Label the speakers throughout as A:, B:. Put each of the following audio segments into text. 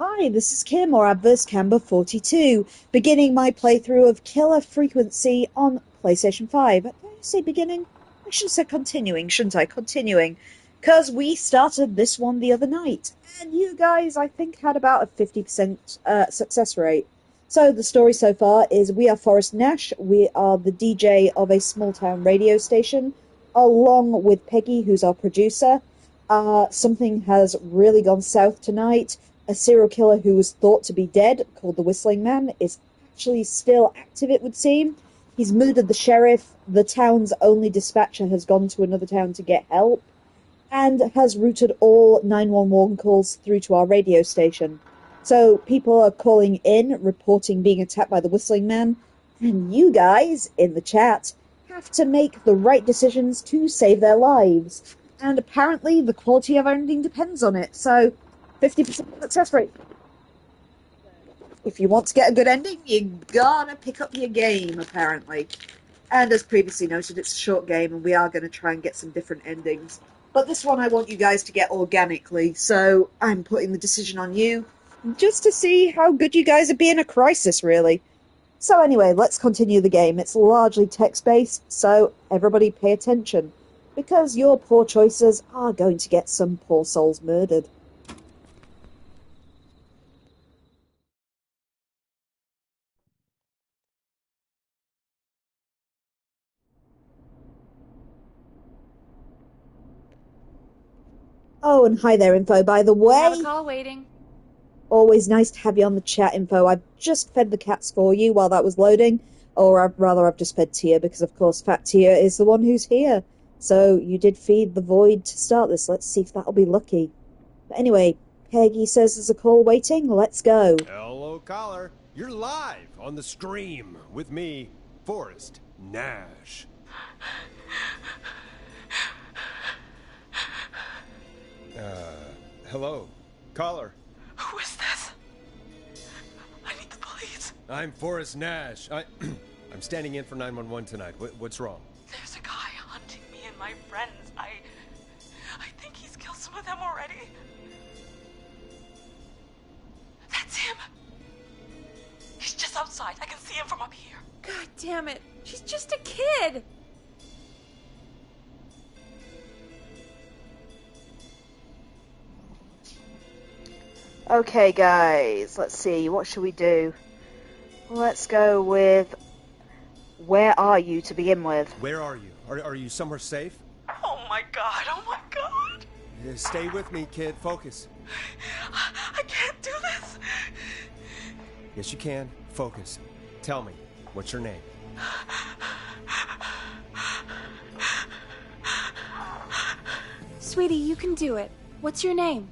A: Hi, this is Kim, or Adverse Camber 42, beginning my playthrough of Killer Frequency on PlayStation 5. Did I say beginning? I should have said continuing, shouldn't I? Continuing. Because we started this one the other night, and you guys, I think, had about a 50% success rate. So the story so far is we are Forrest Nash, we are the DJ of a small-town radio station, along with Peggy, who's our producer. Something has really gone south tonight. A serial killer who was thought to be dead, called the Whistling Man, is actually still active, it would seem. He's murdered the sheriff, the town's only dispatcher has gone to another town to get help, and has routed all 911 calls through to our radio station. So people are calling in, reporting being attacked by the Whistling Man, and you guys, in the chat, have to make the right decisions to save their lives. And apparently the quality of our ending depends on it, so 50% success rate. If you want to get a good ending, you gotta pick up your game, apparently. And as previously noted, it's a short game, and we are going to try and get some different endings. But this one I want you guys to get organically, so I'm putting the decision on you, just to see how good you guys are being a crisis, really. So anyway, let's continue the game. It's largely text-based, so everybody pay attention, because your poor choices are going to get some poor souls murdered. Oh, and hi there, Info, by the way.
B: Have a call waiting.
A: Always nice to have you on the chat, Info. I've just fed the cats for you while that was loading. Or I've just fed Tia, because of course Fat Tia is the one who's here. So you did feed the void to start this. Let's see if that'll be lucky. But anyway, Peggy says there's a call waiting. Let's go.
C: Hello, caller. You're live on the stream with me, Forrest Nash. Hello, caller.
D: Who is this? I need the police.
C: I'm Forrest Nash. I'm standing in for 911 tonight. What's wrong?
D: There's a guy hunting me and my friends. I think he's killed some of them already. That's him. He's just outside. I can see him from up here.
B: God damn it. She's just a kid.
A: Okay, guys, let's see. What should we do? Let's go with... Where are you to begin with?
C: Where are you? Are you somewhere safe?
D: Oh my god, oh my god.
C: Stay with me, kid. Focus.
D: I can't do this.
C: Yes, you can. Focus. Tell me, what's your name?
B: Sweetie, you can do it. What's your name?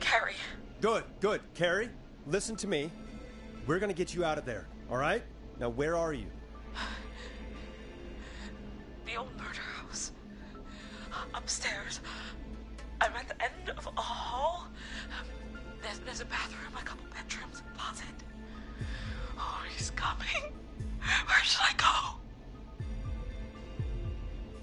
D: Carrie.
C: Good. Carrie, listen to me. We're gonna get you out of there, all right? Now, where are you?
D: The old murder house. Upstairs. I'm at the end of a hall. There's a bathroom, a couple bedrooms, a closet. Oh, he's coming. Where should I go?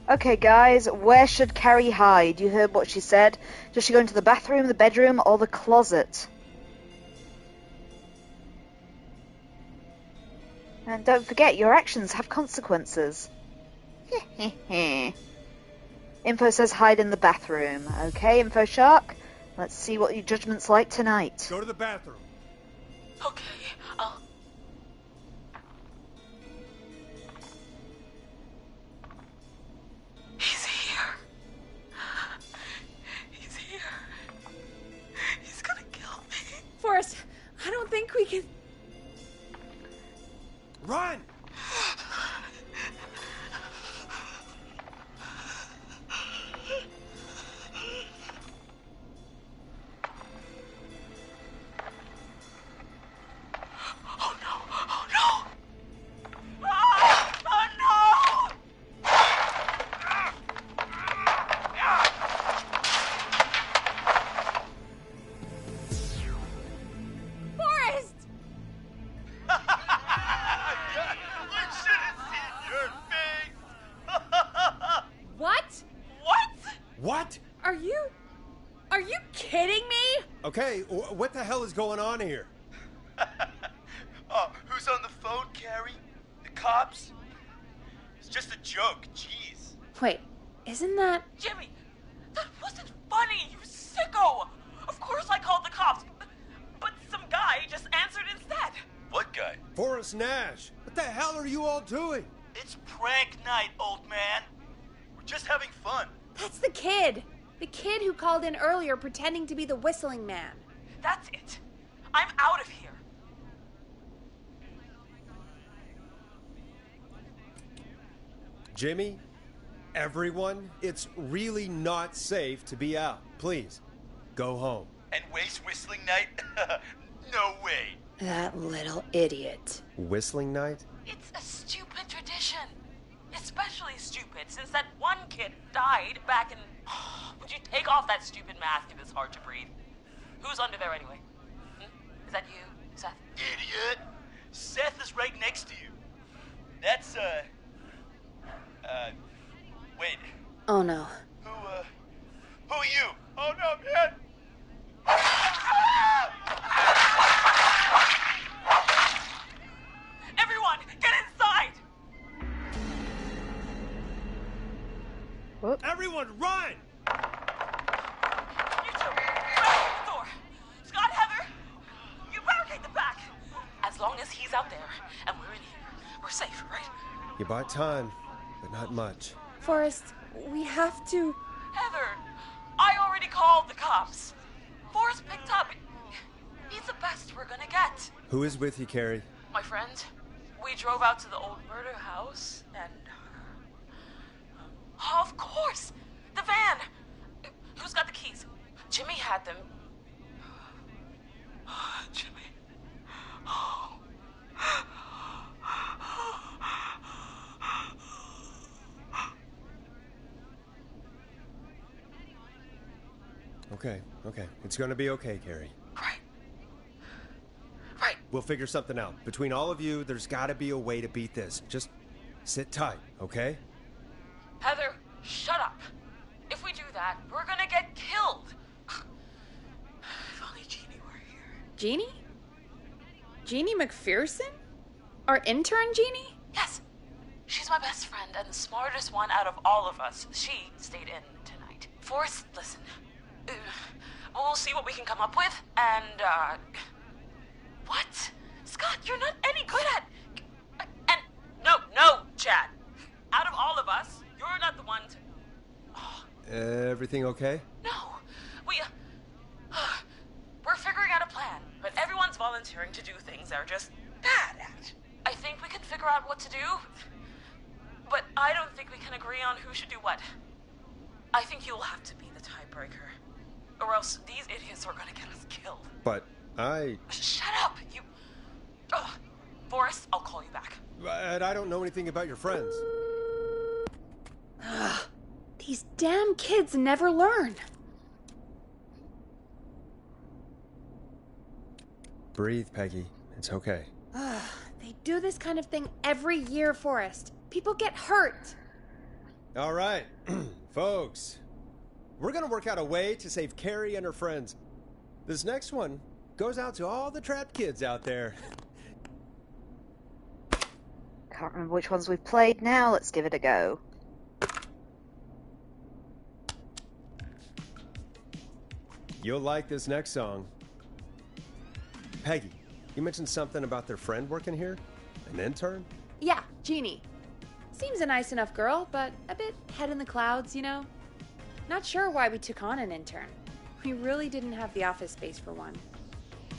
A: Okay, guys, where should Carrie hide? You heard what she said. Does she go into the bathroom, the bedroom, or the closet? And don't forget, your actions have consequences. Info says hide in the bathroom. Okay, Info Shark, let's see what your judgment's like tonight.
C: Go to the bathroom.
D: Okay, I'll... He's here. He's here. He's gonna kill me.
B: Forrest, I don't think we can...
C: Run!
D: Oh no! Oh no! Oh no!
B: Forrest!
E: You should have seen your face!
B: What?
D: What?
C: What?
B: Are Are you kidding me?
C: Okay, what the hell is going on here?
E: Oh, who's on the phone, Carrie? The cops? It's just a joke, jeez.
B: Wait, isn't that...
D: Jimmy, that wasn't funny, you sicko! Of course I called the cops, but some guy just answered instead.
E: What guy?
C: Forrest Nash, what the hell are you all doing?
E: It's prank night, old man. We're just having fun.
B: That's the kid! The kid who called in earlier pretending to be the whistling man.
D: That's it. I'm out of here.
C: Jimmy, everyone, it's really not safe to be out. Please, go home.
E: And waste whistling night? No way.
B: That little idiot.
C: Whistling night?
D: It's a stupid tradition. Especially stupid since that one kid died back in... Would you take off that stupid mask if it's hard to breathe? Who's under there anyway? Is that you, Seth?
E: Idiot. Seth is right next to you. That's, wait.
B: Oh no.
E: Who are you? Oh no, man.
D: Everyone, get inside!
C: Everyone, run!
D: You two, barricade the door. Scott, Heather, you barricade the back. As long as he's out there and we're in here, we're safe, right?
C: You bought time, but not much.
B: Forrest, we have to...
D: Heather, I already called the cops. Forrest picked up. He's the best we're gonna get.
C: Who is with you, Carrie?
D: My friend, we drove out to the old murder house and... Of course! The van! Who's got the keys? Jimmy had them. Jimmy.
C: Okay. It's gonna be okay, Carrie.
D: Right.
C: We'll figure something out. Between all of you, there's gotta be a way to beat this. Just sit tight, okay?
D: Heather, shut up. If we do that, we're gonna get killed. If only Jeannie were here.
B: Jeannie? Jeannie McPherson? Our intern Jeannie?
D: Yes. She's my best friend and the smartest one out of all of us. She stayed in tonight. Forrest, listen. We'll see what we can come up with, and, What? Scott, you're not any good at... And... No, Chad. Out of all of us, you're not the one to...
C: Everything okay?
D: No. We're figuring out a plan, but everyone's volunteering to do things they're just bad at. I think we can figure out what to do, but I don't think we can agree on who should do what. I think you'll have to be the tiebreaker, or else these idiots are gonna get us killed.
C: But I...
D: Shut up, you... Forrest, I'll call you back.
C: But I don't know anything about your friends.
B: These damn kids never learn.
C: Breathe, Peggy. It's okay.
B: They do this kind of thing every year, Forrest. People get hurt.
C: All right, folks. We're gonna work out a way to save Carrie and her friends. This next one goes out to all the trapped kids out there.
A: Can't remember which ones we've played now. Let's give it a go.
C: You'll like this next song. Peggy, you mentioned something about their friend working here? An intern?
B: Yeah, Jeannie. Seems a nice enough girl, but a bit head in the clouds, you know? Not sure why we took on an intern. We really didn't have the office space for one.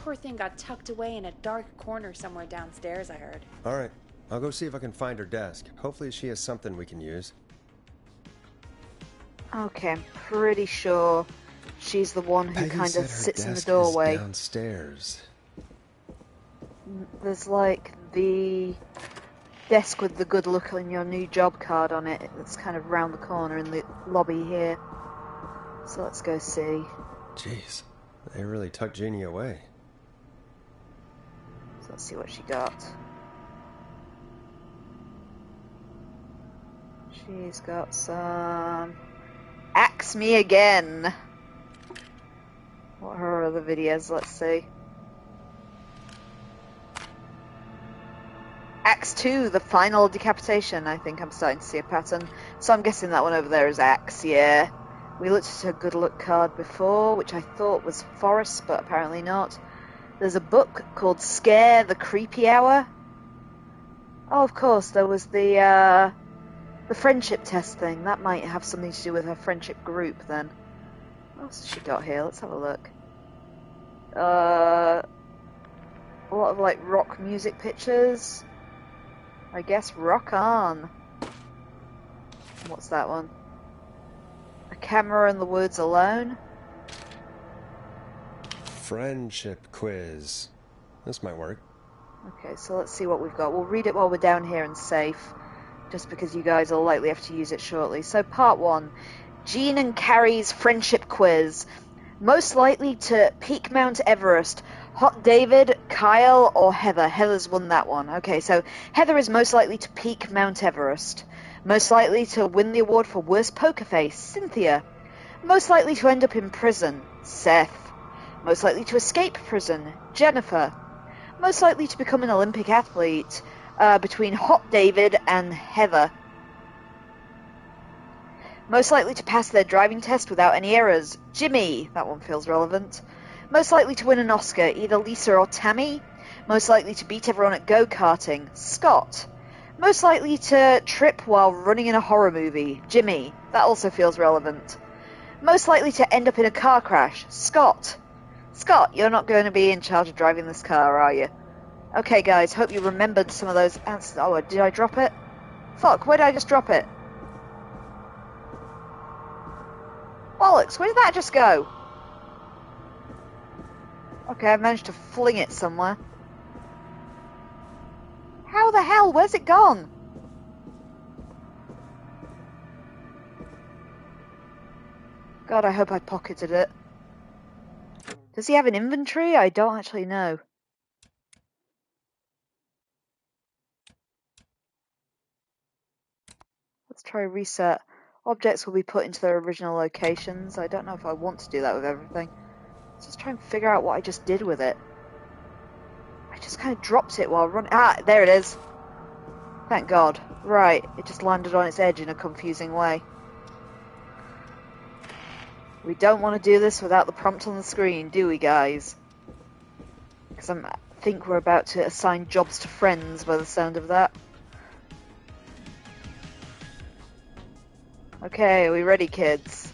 B: Poor thing got tucked away in a dark corner somewhere downstairs, I heard.
C: All right, I'll go see if I can find her desk. Hopefully she has something we can use.
A: Okay, I'm pretty sure she's the one who
C: Peggy
A: kind
C: said
A: of
C: her
A: sits in the
C: desk
A: doorway.
C: is downstairs.
A: There's like the desk with the good luck on your new job card on it. It's kind of round the corner in the lobby here. So let's go see.
C: Jeez, they really tucked Jeannie away.
A: So let's see what she got. She's got some... Axe Me Again. What other videos? Let's see. Axe 2, the final decapitation. I think I'm starting to see a pattern. So I'm guessing that one over there is Axe, yeah. We looked at a good luck card before, which I thought was Forrest, but apparently not. There's a book called Scare the Creepy Hour. Oh, of course, there was the friendship test thing. That might have something to do with her friendship group, then. What else has she got here? Let's have a look. A lot of, like, rock music pictures. I guess rock on. What's that one? A camera in the woods alone?
C: Friendship quiz. This might work.
A: Okay, so let's see what we've got. We'll read it while we're down here and safe, just because you guys will likely have to use it shortly. So part 1, Jean and Carrie's friendship quiz. Most likely to peak Mount Everest, Hot David, Kyle, or Heather? Heather's won that one. Okay, so Heather is most likely to peak Mount Everest. Most likely to win the award for worst poker face, Cynthia. Most likely to end up in prison, Seth. Most likely to escape prison, Jennifer. Most likely to become an Olympic athlete, between Hot David and Heather. Most likely to pass their driving test without any errors, Jimmy. That one feels relevant. Most likely to win an Oscar, either Lisa or Tammy. Most likely to beat everyone at go-karting, Scott. Most likely to trip while running in a horror movie, Jimmy. That also feels relevant. Most likely to end up in a car crash, Scott. Scott, you're not going to be in charge of driving this car, are you? Okay, guys, hope you remembered some of those answers. Oh, did I drop it? Fuck, where did I just drop it? Bollocks, where did that just go? Okay, I managed to fling it somewhere. How the hell? Where's it gone? God, I hope I pocketed it. Does he have an inventory? I don't actually know. Let's try reset. Objects will be put into their original locations. I don't know if I want to do that with everything. Let's just try and figure out what I just did with it. I just kind of dropped it while running. Ah, there it is. Thank God. Right, it just landed on its edge in a confusing way. We don't want to do this without the prompt on the screen, do we, guys? Because I think we're about to assign jobs to friends by the sound of that. Okay, are we ready, kids?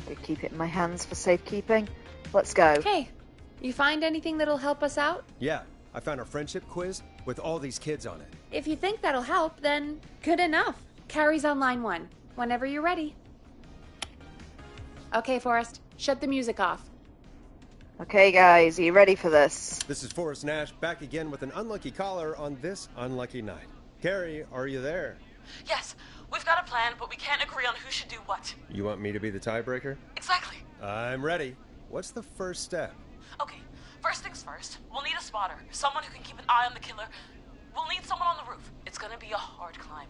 A: I keep it in my hands for safekeeping. Let's go.
B: Hey, you find anything that'll help us out?
C: Yeah, I found a friendship quiz with all these kids on it.
B: If you think that'll help, then good enough. Carrie's on line 1, whenever you're ready. Okay, Forrest, shut the music off.
A: Okay, guys, are you ready for this?
C: This is Forrest Nash, back again with an unlucky caller on this unlucky night. Carrie, are you there?
D: Yes, we've got a plan, but we can't agree on who should do what.
C: You want me to be the tiebreaker?
D: Exactly.
C: I'm ready. What's the first step?
D: Okay, first things first. We'll need a spotter, someone who can keep an eye on the killer. We'll need someone on the roof. It's gonna be a hard climb.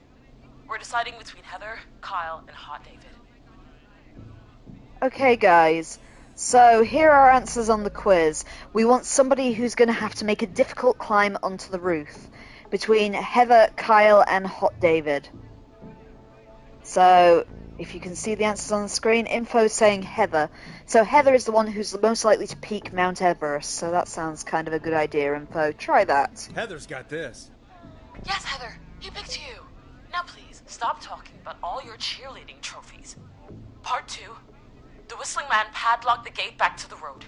D: We're deciding between Heather, Kyle, and Hot David.
A: Okay, guys. So, here are our answers on the quiz. We want somebody who's going to have to make a difficult climb onto the roof. Between Heather, Kyle, and Hot David. So, if you can see the answers on the screen, info saying Heather. So, Heather is the one who's the most likely to peak Mount Everest. So, that sounds kind of a good idea, info. Try that.
C: Heather's got this.
D: Yes, Heather, he picked you. Now please, stop talking about all your cheerleading trophies. Part 2. The Whistling Man padlocked the gate back to the road.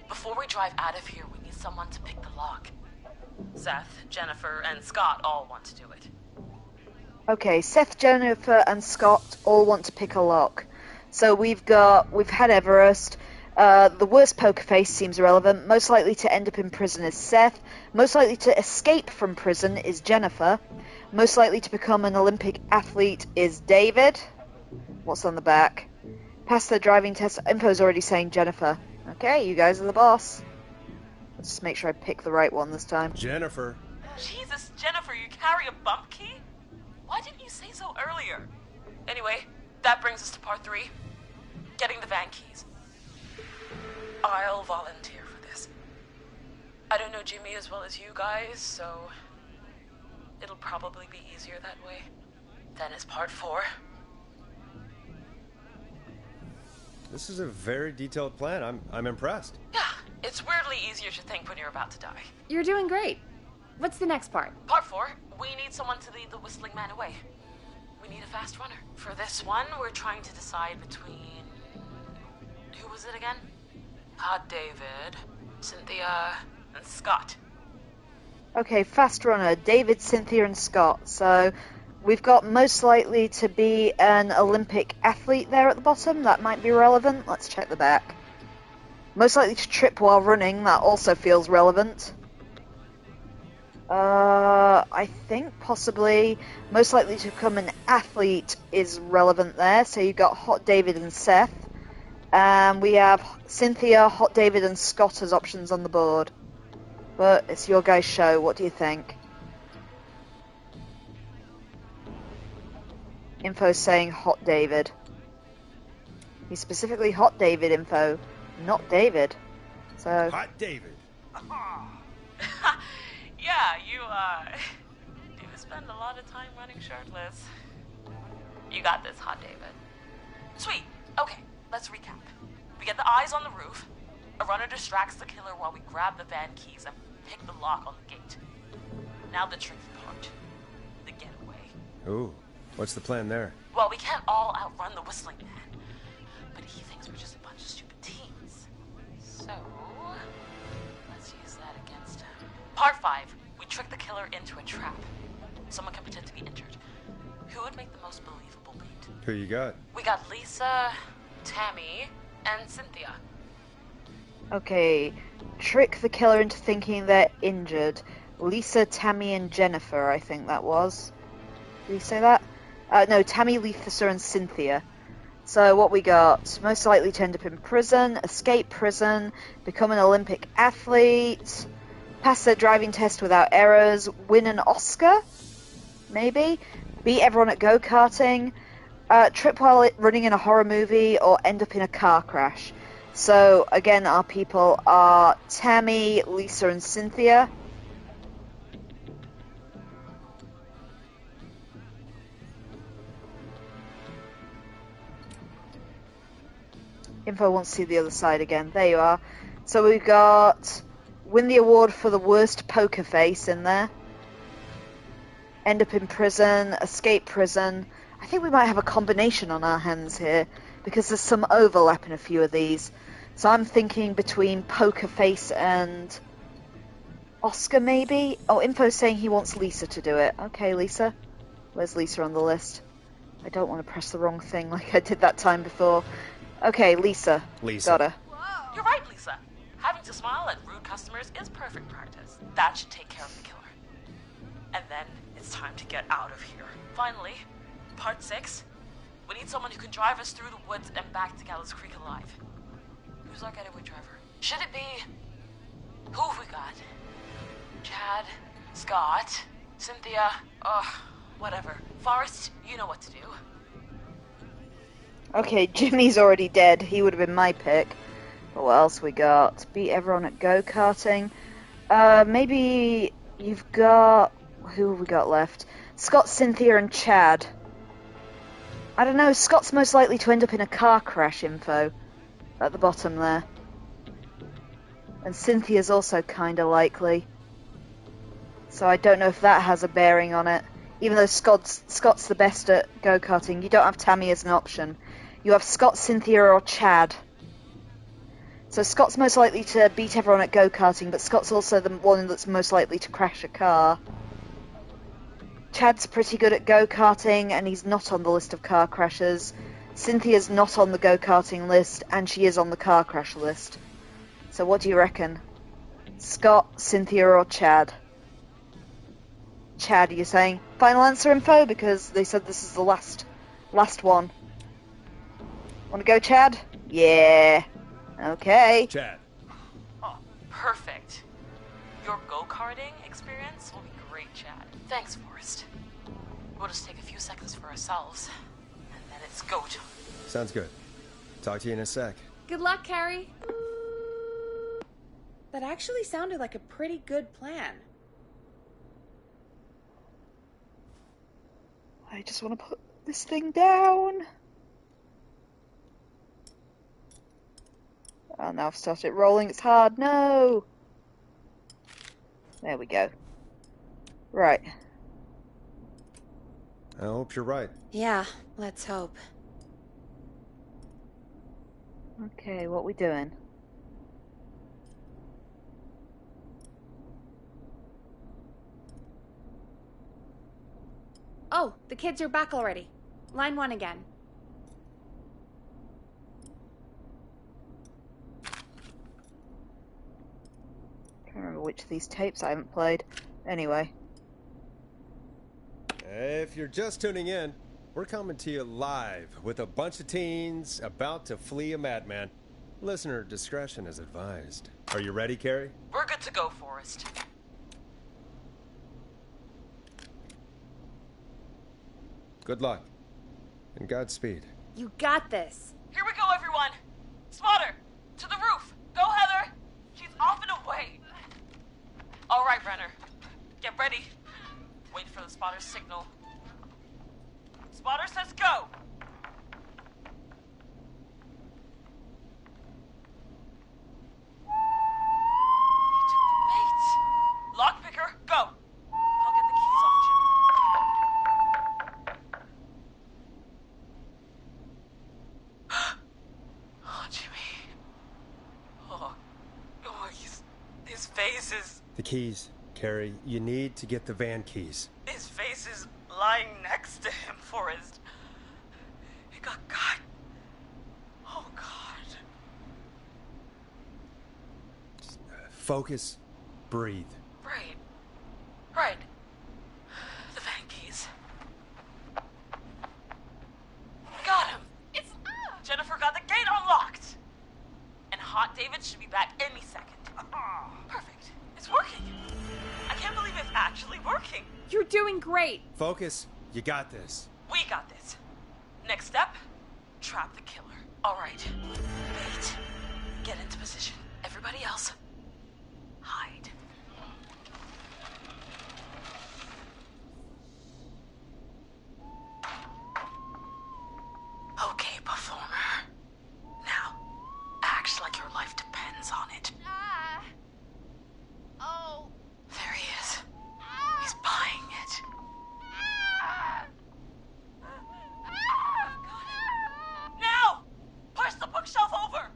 D: Before we drive out of here, we need someone to pick the lock. Seth, Jennifer, and Scott all want to do it.
A: Okay, Seth, Jennifer, and Scott all want to pick a lock. So we've had Everest. The worst poker face seems irrelevant. Most likely to end up in prison is Seth. Most likely to escape from prison is Jennifer. Most likely to become an Olympic athlete is David. What's on the back? Pass the driving test. Info's already saying Jennifer. Okay, you guys are the boss. Let's just make sure I pick the right one this time.
C: Jennifer.
D: Jesus, Jennifer, you carry a bump key? Why didn't you say so earlier? Anyway, that brings us to part 3. Getting the van keys. I'll volunteer for this. I don't know Jimmy as well as you guys, so it'll probably be easier that way. Then is part 4.
C: This is a very detailed plan. I'm impressed.
D: Yeah, it's weirdly easier to think when you're about to die.
B: You're doing great. What's the next part?
D: Part 4, we need someone to lead the whistling man away. We need a fast runner. For this one, we're trying to decide between... Who was it again? David, Cynthia, and Scott.
A: Okay, fast runner, David, Cynthia, and Scott. So we've got most likely to be an Olympic athlete there at the bottom. That might be relevant. Let's check the back. Most likely to trip while running. That also feels relevant. I think possibly most likely to become an athlete is relevant there. So you've got Hot David and Seth. We have Cynthia, Hot David, and Scott as options on the board. But it's your guys' show. What do you think? Info saying Hot David. He's specifically Hot David info, not David. So
C: Hot David.
D: Yeah, you, do spend a lot of time running shirtless. You got this, Hot David. Sweet. Okay, let's recap. We get the eyes on the roof. A runner distracts the killer while we grab the van keys and pick the lock on the gate. Now the tricky part. The getaway.
C: Ooh, what's the plan there?
D: Well, we can't all outrun the whistling man. But he thinks we're just a bunch of stupid teens. So, let's use that against him. Part 5. We trick the killer into a trap. Someone can pretend to be injured. Who would make the most believable lead?
C: Who you got?
D: We got Lisa, Tammy, and Cynthia.
A: okay, trick the killer into thinking they're injured. Lisa, Tammy, and Jennifer, I think that was. Did you say that? No, Tammy, Lisa, and Cynthia. So what we got? Most likely to end up in prison, escape prison, become an Olympic athlete, pass their driving test without errors, win an Oscar, maybe, beat everyone at go-karting, trip while running in a horror movie, or end up in a car crash. So again, our people are Tammy, Lisa, and Cynthia. Info wants to see the other side again. There you are. So we've got win the award for the worst poker face in there. End up in prison, escape prison. I think we might have a combination on our hands here because there's some overlap in a few of these. So I'm thinking between poker face and Oscar maybe? Oh, Info's saying he wants Lisa to do it. Okay, Lisa. Where's Lisa on the list? I don't want to press the wrong thing like I did that time before. Okay, Lisa.
C: Lisa.
A: Got her.
D: You're right, Lisa. Having to smile at rude customers is perfect practice. That should take care of the killer. And then it's time to get out of here. Finally, part 6. We need someone who can drive us through the woods and back to Gallows Creek alive. Who's our getaway driver? Should it be... Who have we got? Chad, Scott, Cynthia, whatever. Forrest, you know what to do.
A: Okay, Jimmy's already dead. He would have been my pick. But what else we got? Beat everyone at go-karting. Maybe you've got... Who have we got left? Scott, Cynthia, and Chad. I don't know. Scott's most likely to end up in a car crash info. At the bottom there. And Cynthia's also kind of likely. So I don't know if that has a bearing on it. Even though Scott's the best at go-karting, you don't have Tammy as an option. You have Scott, Cynthia, or Chad. So Scott's most likely to beat everyone at go-karting, but Scott's also the one that's most likely to crash a car. Chad's pretty good at go-karting, and he's not on the list of car crashers. Cynthia's not on the go-karting list, and she is on the car crash list. So what do you reckon? Scott, Cynthia, or Chad? Chad, are you saying? Final answer info? Because they said this is the last one. Want to go, Chad? Yeah. Okay.
C: Chad.
D: Oh, perfect. Your go-karting experience will be great, Chad. Thanks, Forrest. We'll just take a few seconds for ourselves, and then it's go time.
C: Sounds good. Talk to you in a sec.
B: Good luck, Carrie. That actually sounded like a pretty good plan.
A: I just want to put this thing down. Oh, now I've started it rolling. It's hard. No. There we go. Right.
C: I hope you're right.
B: Yeah, let's hope.
A: Okay, what we doing?
B: Oh, the kids are back already. Line 1 again.
A: Can't remember which of these tapes I haven't played. Anyway.
C: If you're just tuning in, we're coming to you live with a bunch of teens about to flee a madman. Listener discretion is advised. Are you ready, Carrie?
D: We're good to go, Forrest.
C: Good luck. And Godspeed.
B: You got this.
D: Here we go, everyone. Spotter, to the roof. Go, Heather. She's off and away. All right, Renner. Get ready. Wait for the spotter's signal. Spotter says go. He took the bait. Lockpicker, go. I'll get the keys off Jimmy. Oh, Jimmy. Oh, his face is...
C: The keys, Carrie. You need to get the van keys.
D: His face is lying next to him, Forrest. He got cut. Oh, God.
C: Focus. Breathe.
D: Right. Right. The van keys. Got him. It's... Jennifer got the gate unlocked. And Hot David should be back any second. Perfect. It's working. I can't believe it's actually working.
B: You're doing great.
C: Focus. You got this.
D: We got this. Next step, trap the killer. All right. Wait. Get into position. Everybody else, hide. Okay, performer. Now, act like your life depends on it.
B: Oh.
D: There he is. He's buying it. Now! Push the bookshelf over!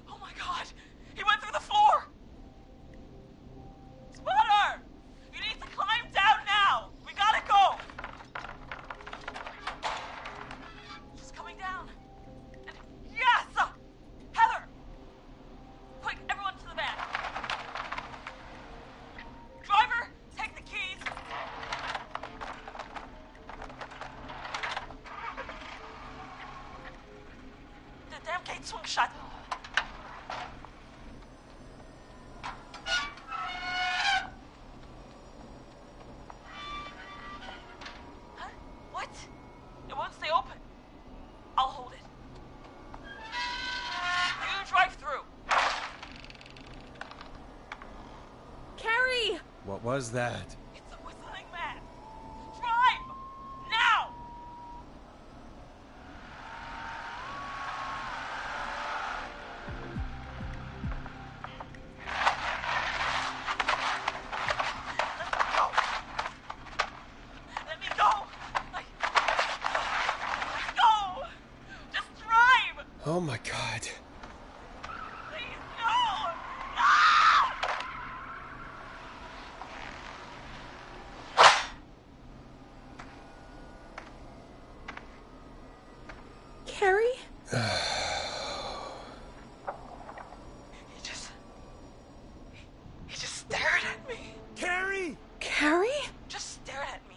D: Oh my God! He went through the floor! Spotter! You need to climb down now! We gotta go! She's coming down. Yes! Heather! Quick, everyone to the van. Driver, take the keys. The damn gate swung shut. Huh? What? It won't stay open. I'll hold it. You drive through.
B: Carrie!
C: What was that?
D: It's a whistling man. Drive! Now! Let me go! Let go! Just drive!
C: Oh my God.
D: Please, no! No!
B: Carrie?
D: He just stared at me.
C: Carrie!
B: Carrie?
D: Just stared at me.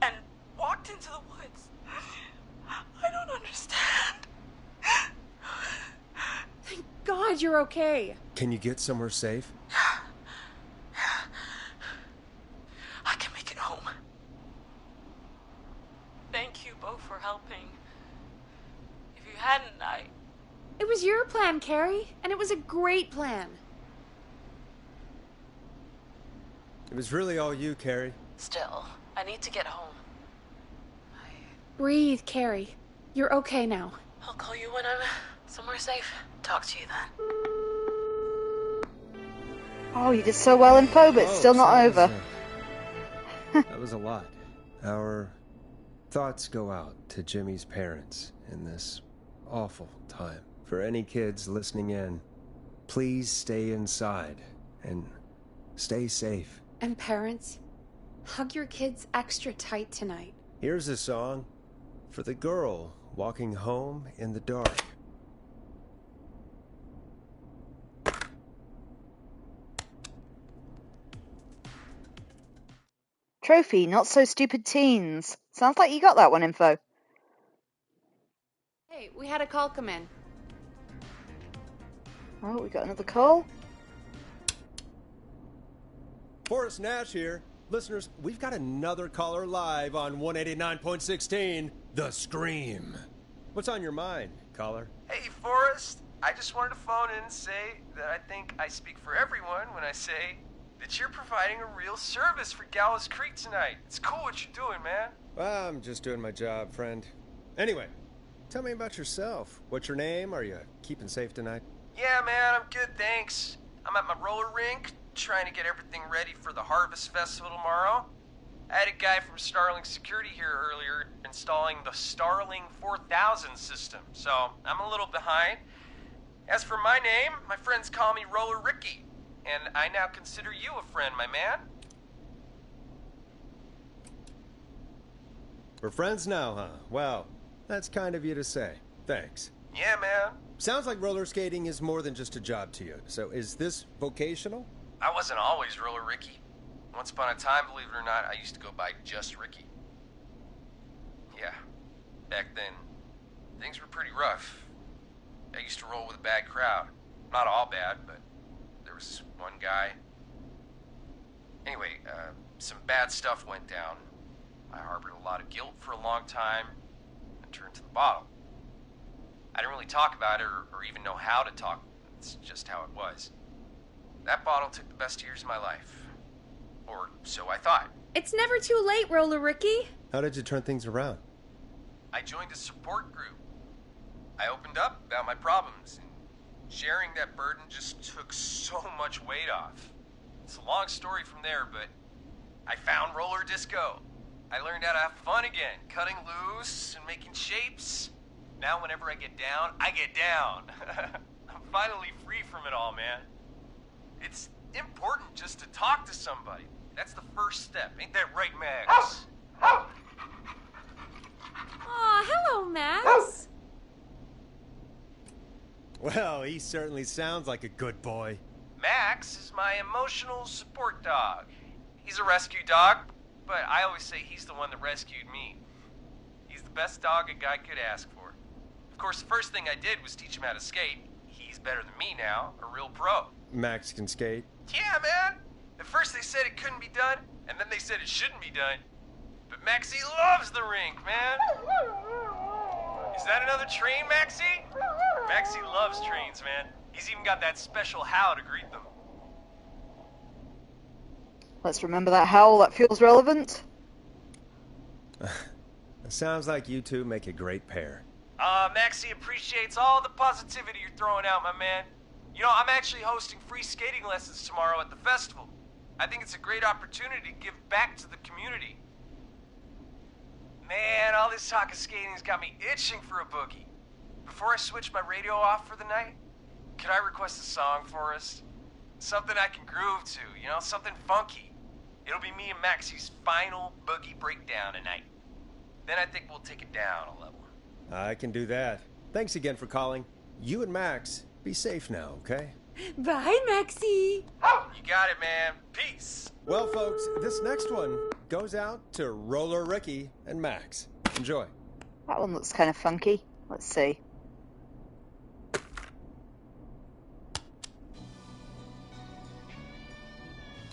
D: And walked into the woods. I don't understand.
B: glad you're okay.
C: Can you get somewhere safe?
D: I can make it home. Thank you both for helping. If you hadn't,
B: It was your plan, Carrie, and it was a great plan.
C: It was really all you, Carrie.
D: Still, I need to get home.
B: Breathe, Carrie. You're okay now.
D: I'll call you when I'm somewhere safe. Talk to you then.
A: Oh, you did so well in Poe, but it's still not over.
C: That was a lot. Our thoughts go out to Jimmy's parents in this awful time. For any kids listening in, please stay inside and stay safe.
B: And parents, hug your kids extra tight tonight.
C: Here's a song for the girl walking home in the dark.
A: Trophy, Not So Stupid Teens. Sounds like you got that one, Info.
B: Hey, we had a call come in.
A: Oh, we got another call.
C: Forrest Nash here. Listeners, we've got another caller live on 189.16, The Scream. What's on your mind, caller?
E: Hey, Forrest. I just wanted to phone in and say that I think I speak for everyone when I say that you're providing a real service for Gallows Creek tonight. It's cool what you're doing, man.
C: Well, I'm just doing my job, friend. Anyway, tell me about yourself. What's your name? Are you keeping safe tonight?
E: Yeah, man, I'm good, thanks. I'm at my roller rink, trying to get everything ready for the Harvest Festival tomorrow. I had a guy from Starling Security here earlier installing the Starling 4000 system, so I'm a little behind. As for my name, my friends call me Roller Ricky, and I now consider you a friend, my man.
C: We're friends now, huh? Well, that's kind of you to say. Thanks.
E: Yeah, man.
C: Sounds like roller skating is more than just a job to you. So is this vocational?
E: I wasn't always Roller Ricky. Once upon a time, believe it or not, I used to go by just Ricky. Yeah, back then, things were pretty rough. I used to roll with a bad crowd. Not all bad, but there was one guy. Anyway, some bad stuff went down. I harbored a lot of guilt for a long time and turned to the bottle. I didn't really talk about it or even know how to talk. It's just how it was. That bottle took the best years of my life. Or so I thought.
B: It's never too late, Roller Ricky.
C: How did you turn things around?
E: I joined a support group. I opened up about my problems, and sharing that burden just took so much weight off. It's a long story from there, but I found roller disco. I learned how to have fun again, cutting loose and making shapes. Now whenever I get down, I get down. I'm finally free from it all, man. It's important just to talk to somebody. That's the first step. Ain't that right, Max?
B: Aw, hello, Max.
C: Well, he certainly sounds like a good boy.
E: Max is my emotional support dog. He's a rescue dog, but I always say he's the one that rescued me. He's the best dog a guy could ask for. Of course, the first thing I did was teach him how to skate. He's better than me now, a real pro.
C: Max can skate.
E: Yeah, man. At first they said it couldn't be done, and then they said it shouldn't be done. But Maxie loves the rink, man. Is that another train, Maxie? Maxie loves trains, man. He's even got that special howl to greet them.
A: Let's remember that howl, that feels relevant.
C: It sounds like you two make a great pair.
E: Maxie appreciates all the positivity you're throwing out, my man. You know, I'm actually hosting free skating lessons tomorrow at the festival. I think it's a great opportunity to give back to the community. Man, all this talk of skating's got me itching for a boogie. Before I switch my radio off for the night, could I request a song for us? Something I can groove to, you know, something funky. It'll be me and Maxie's final boogie breakdown tonight. Then I think we'll take it down a level.
C: I can do that. Thanks again for calling. You and Max, be safe now, okay?
B: Bye, Maxie.
E: You got it, man. Peace.
C: Well, folks, this next one goes out to Roller Ricky and Max. Enjoy.
A: That one looks kind of funky. Let's see.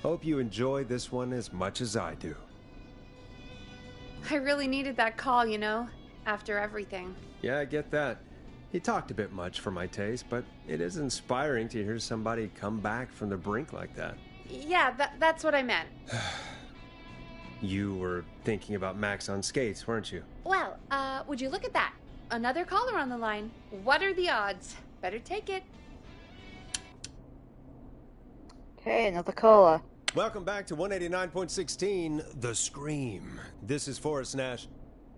C: Hope you enjoy this one as much as I do.
B: I really needed that call, you know, after everything.
C: Yeah, I get that. He talked a bit much for my taste, but it is inspiring to hear somebody come back from the brink like that.
B: Yeah, that's what I meant.
C: You were thinking about Max on skates, weren't you?
B: Well, would you look at that? Another caller on the line. What are the odds? Better take it.
A: Okay, another caller.
C: Welcome back to 189.16, The Scream. This is Forrest Nash.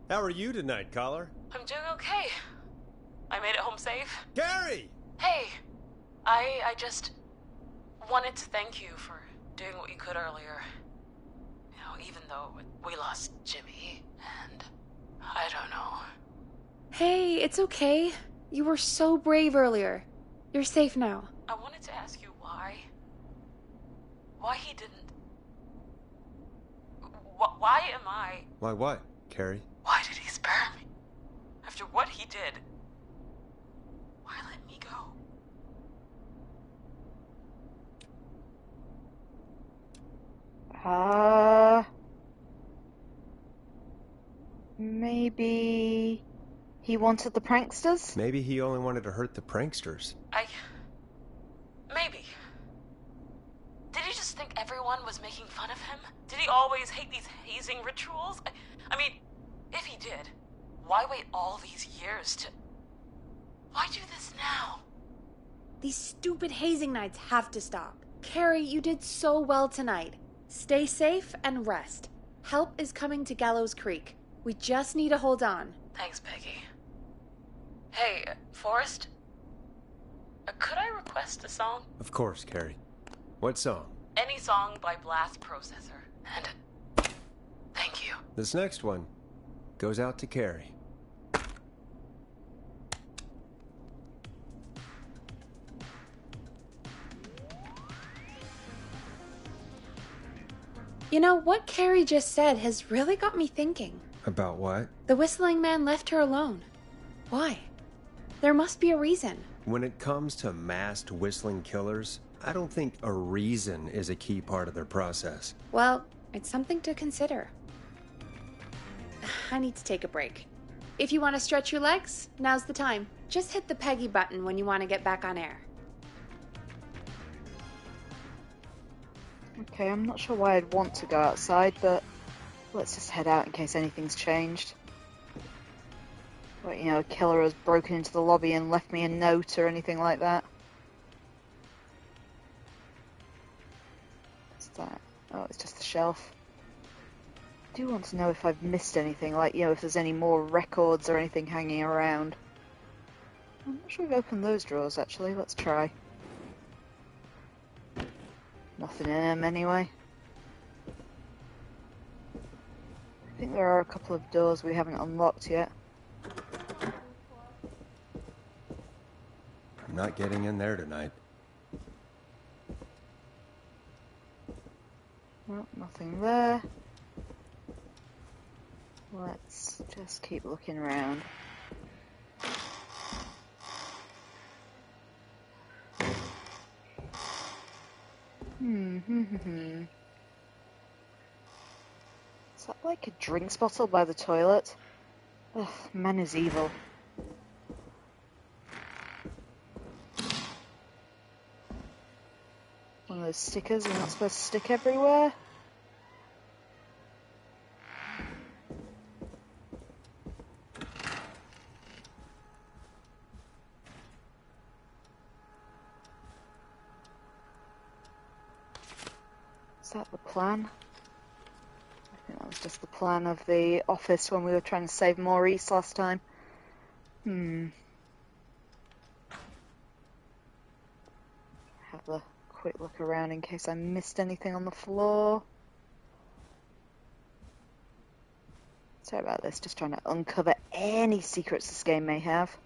C: How are you tonight, caller?
D: I'm doing okay. I made it home safe.
C: Gary!
D: Hey, I just wanted to thank you for doing what you could earlier. You know, even though we lost Jimmy, and I don't know.
B: Hey, it's okay. You were so brave earlier. You're safe now.
D: I wanted to ask you why. Why he didn't. Why am I.
C: Why what, Carrie?
D: Why did he spare me? After what he did. Why let me go?
A: Maybe he wanted the pranksters?
C: Maybe he only wanted to hurt the pranksters.
D: Maybe. Did he just think everyone was making fun of him? Did he always hate these hazing rituals? I mean, if he did, why wait all these years to... Why do this now?
B: These stupid hazing nights have to stop. Carrie, you did so well tonight. Stay safe and rest. Help is coming to Gallows Creek. We just need to hold on.
D: Thanks, Peggy. Hey, Forrest? Could I request a song?
C: Of course, Carrie. What song?
D: Any song by Blast Processor. And thank you.
C: This next one goes out to Carrie.
B: You know, what Carrie just said has really got me thinking.
C: About what?
B: The whistling man left her alone. Why? There must be a reason.
C: When it comes to masked whistling killers, I don't think a reason is a key part of their process.
B: Well, it's something to consider. I need to take a break. If you want to stretch your legs, now's the time. Just hit the Peggy button when you want to get back on air.
A: Okay, I'm not sure why I'd want to go outside, but let's just head out in case anything's changed. But, you know, a killer has broken into the lobby and left me a note or anything like that. What's that? Oh, it's just the shelf. I do want to know if I've missed anything, like, you know, if there's any more records or anything hanging around. I'm not sure we've opened those drawers, actually. Let's try. Nothing in them, anyway. I think there are a couple of doors we haven't unlocked yet.
C: I'm not getting in there tonight.
A: Well, nothing there. Let's just keep looking around. Is that like a drinks bottle by the toilet? Ugh, man is evil. One of those stickers you're not supposed to stick everywhere. Is that the plan? I think that was just the plan of the office when we were trying to save Maurice last time. Have a quick look around in case I missed anything on the floor. Sorry about this, just trying to uncover any secrets this game may have.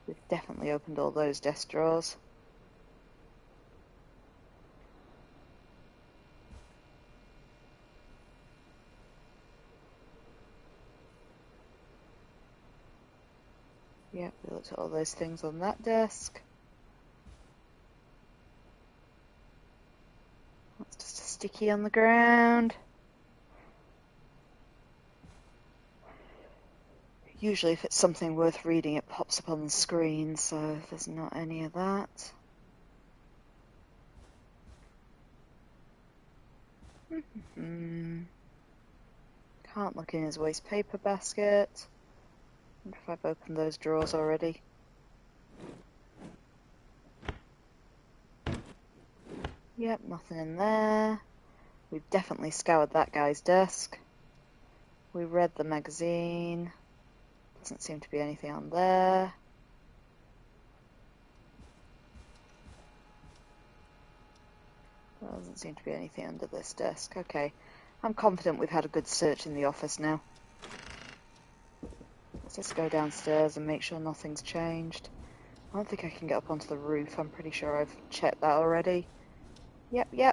A: We've definitely opened all those desk drawers. Yep, we looked at all those things on that desk. sticky on the ground. Usually if it's something worth reading, it pops up on the screen, so there's not any of that. Can't look in his waste paper basket. Wonder if I've opened those drawers already. Yep, nothing in there. We've definitely scoured that guy's desk. We read the magazine. Doesn't seem to be anything on there. There doesn't seem to be anything under this desk. Okay. I'm confident we've had a good search in the office now. Let's just go downstairs and make sure nothing's changed. I don't think I can get up onto the roof. I'm pretty sure I've checked that already. Yep. Yeah,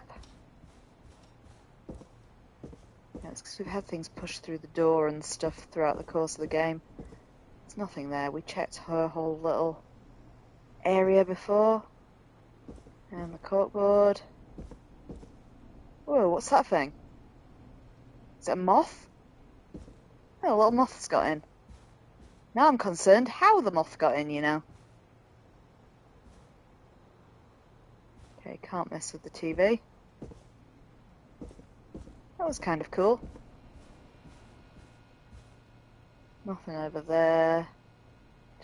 A: it's because we've had things pushed through the door and stuff throughout the course of the game. There's nothing there. We checked her whole little area before. And the corkboard. Whoa, what's that thing? Is it a moth? Oh, a little moth's got in. Now I'm concerned how the moth got in, you know. Okay, can't mess with the TV. That was kind of cool. Nothing over there.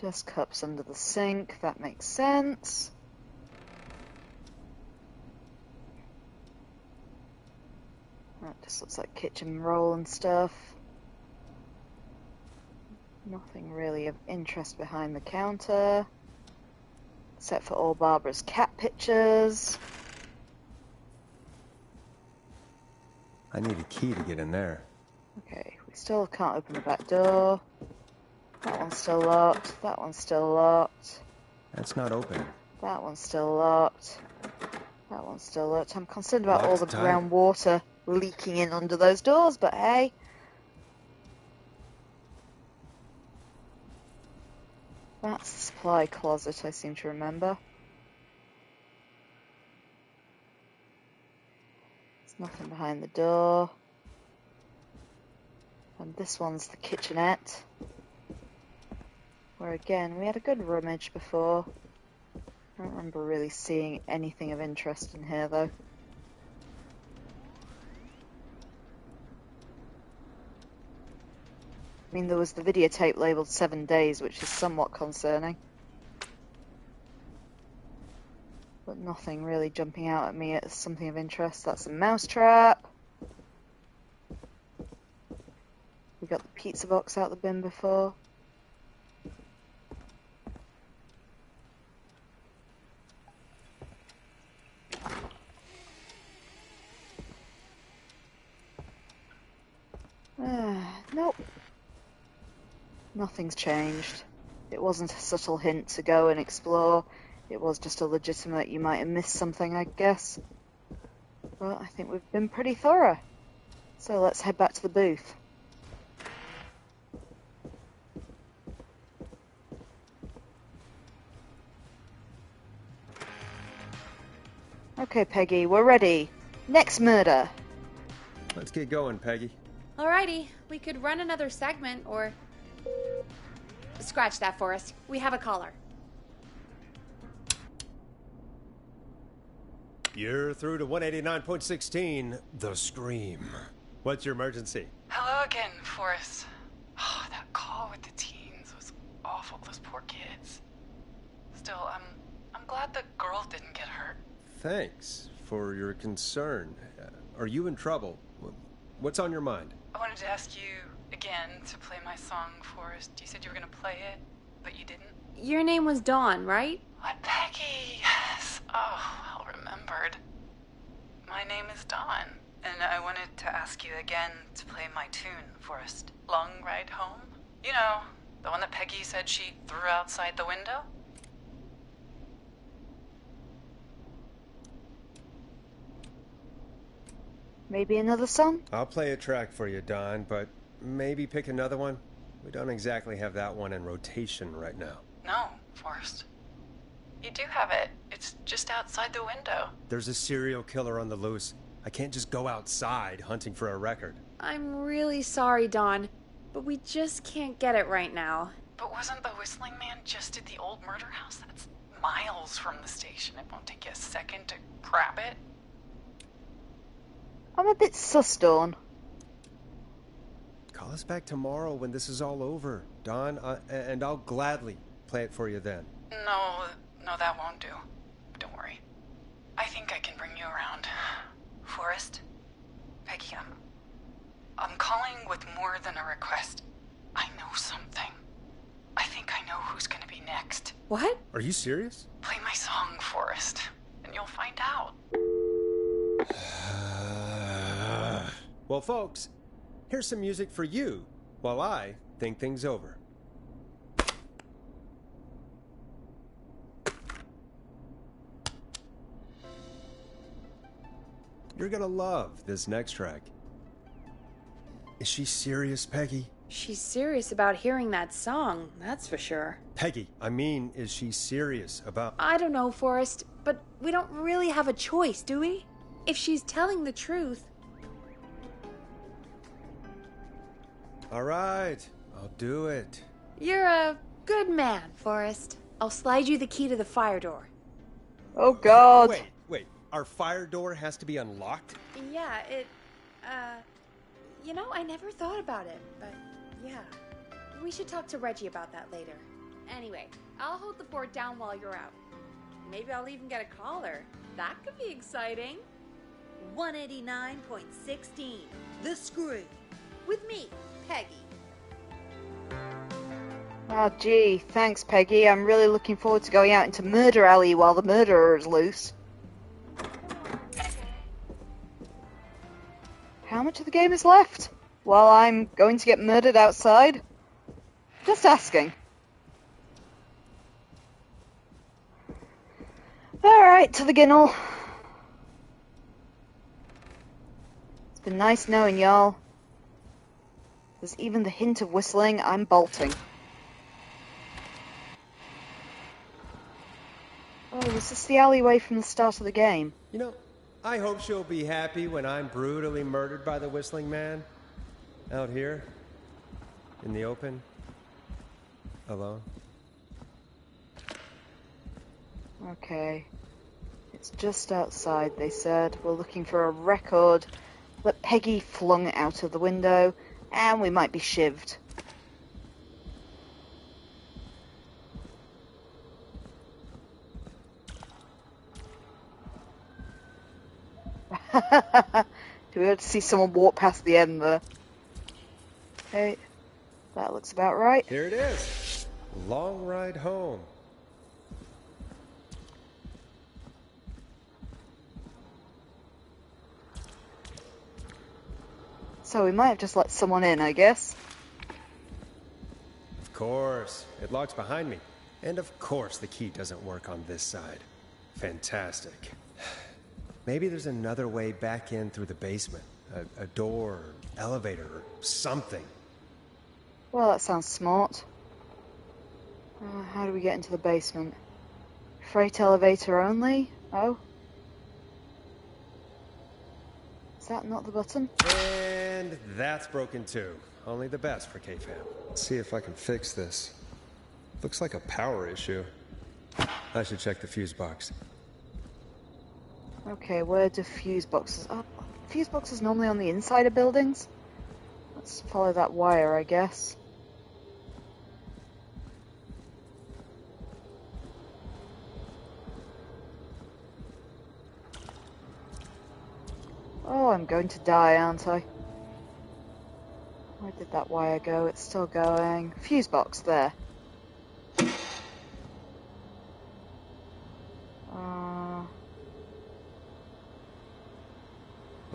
A: Just cups under the sink. That makes sense. That just looks like kitchen roll and stuff. Nothing really of interest behind the counter. Except for all Barbara's cat pictures.
C: I need a key to get in there.
A: Okay, we still can't open the back door. That one's still locked. That one's still locked.
C: That's not open.
A: That one's still locked. That one's still locked. I'm concerned about all the
C: Locked tight.
A: groundwater leaking in under those doors, but hey. That's the supply closet, I seem to remember. There's nothing behind the door. And this one's the kitchenette. Where again, we had a good rummage before. I don't remember really seeing anything of interest in here though. I mean, there was the videotape labelled 7 days, which is somewhat concerning. But nothing really jumping out at me as something of interest. That's a mousetrap. We got the pizza box out the bin before. Nope. Nothing's changed. It wasn't a subtle hint to go and explore. It was just a legitimate, you might have missed something, I guess. But I think we've been pretty thorough. So let's head back to the booth. Okay, Peggy, we're ready. Next murder.
C: Let's get going, Peggy.
B: Alrighty, we could run another segment, or... Scratch that, Forrest. We have a caller.
C: You're through to 189.16, The Scream. What's your emergency?
D: Hello again, Forrest. Oh, that call with the teens was awful. Those poor kids. Still, I'm glad the girl didn't get hurt.
C: Thanks for your concern. Are you in trouble? What's on your mind?
D: I wanted to ask you again to play my song, Forrest. You said you were going to play it, but you didn't.
B: Your name was Dawn, right?
D: What, Peggy? Yes. Oh, well remembered. My name is Dawn, and I wanted to ask you again to play my tune, Forrest. Long Ride Home? You know, the one that Peggy said she threw outside the window?
A: Maybe another song?
C: I'll play a track for you, Don, but maybe pick another one. We don't exactly have that one in rotation right now.
D: No, Forrest. You do have it. It's just outside the window.
C: There's a serial killer on the loose. I can't just go outside hunting for a record.
B: I'm really sorry, Dawn, but we just can't get it right now.
F: But wasn't the Whistling Man just at the old murder house? That's miles from the station. It won't take you a second to grab it.
A: I'm a bit sus, Dawn.
C: Call us back tomorrow when this is all over, Dawn, and I'll gladly play it for you then.
F: No, that won't do. Don't worry. I think I can bring you around. Forrest? Peggy, I'm calling with more than a request. I know something. I think I know who's gonna be next.
B: What?
C: Are you serious?
F: Play my song, Forrest, and you'll find out.
C: Well, folks, here's some music for you while I think things over. You're gonna love this next track. Is she serious, Peggy?
B: She's serious about hearing that song, that's for sure.
C: Peggy, I mean, is she serious about...
B: I don't know, Forrest, but we don't really have a choice, do we? If she's telling the truth...
C: All right, I'll do it.
B: You're a good man, Forrest. I'll slide you the key to the fire door.
A: Oh, God.
C: Wait. Our fire door has to be unlocked?
B: Yeah, You know, I never thought about it, but yeah. We should talk to Reggie about that later. Anyway, I'll hold the fort down while you're out. Maybe I'll even get a caller. That could be exciting. 189.16, The Screw. With me, Peggy.
A: Oh, gee, thanks, Peggy. I'm really looking forward to going out into Murder Alley while the murderer is loose. How much of the game is left? While I'm going to get murdered outside? Just asking. Alright, to the ginnel. It's been nice knowing y'all. If there's even the hint of whistling, I'm bolting. Oh, was this the alleyway from the start of the game?
C: You know, I hope she'll be happy when I'm brutally murdered by the Whistling Man. Out here, in the open, alone.
A: Okay. It's just outside, they said. We're looking for a record that Peggy flung out of the window, and we might be shivved. Do we have to see someone walk past the end there? Okay, that looks about right.
C: Here it is. Long ride home.
A: So we might have just let someone in, I guess.
C: Of course. It locks behind me. And of course the key doesn't work on this side. Fantastic. Maybe there's another way back in through the basement. A door, elevator, or something.
A: Well, that sounds smart. How do we get into the basement? Freight elevator only? Oh. Is that not the button?
C: And that's broken too. Only the best for K-Fam. Let's see if I can fix this. Looks like a power issue. I should check the fuse box.
A: Okay, where do fuse boxes... Oh, fuse boxes normally on the inside of buildings? Let's follow that wire, I guess. Oh, I'm going to die, aren't I? Where did that wire go? It's still going. Fuse box, there.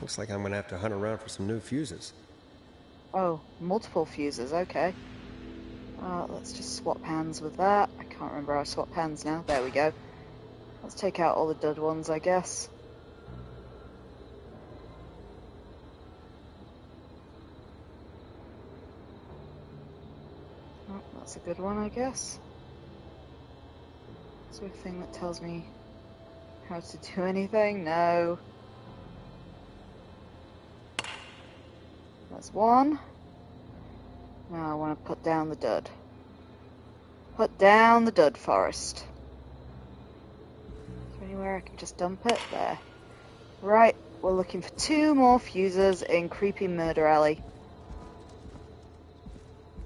C: Looks like I'm gonna have to hunt around for some new fuses.
A: Oh, multiple fuses, okay. Let's just swap hands with that. I can't remember how to swap hands now. There we go. Let's take out all the dud ones, I guess. Oh, that's a good one, I guess. Is there a thing that tells me how to do anything? No. There's one. Now I want to put down the dud. Put down the dud, Forrest. Is there anywhere I can just dump it? There. Right, we're looking for 2 more fuses in Creepy Murder Alley.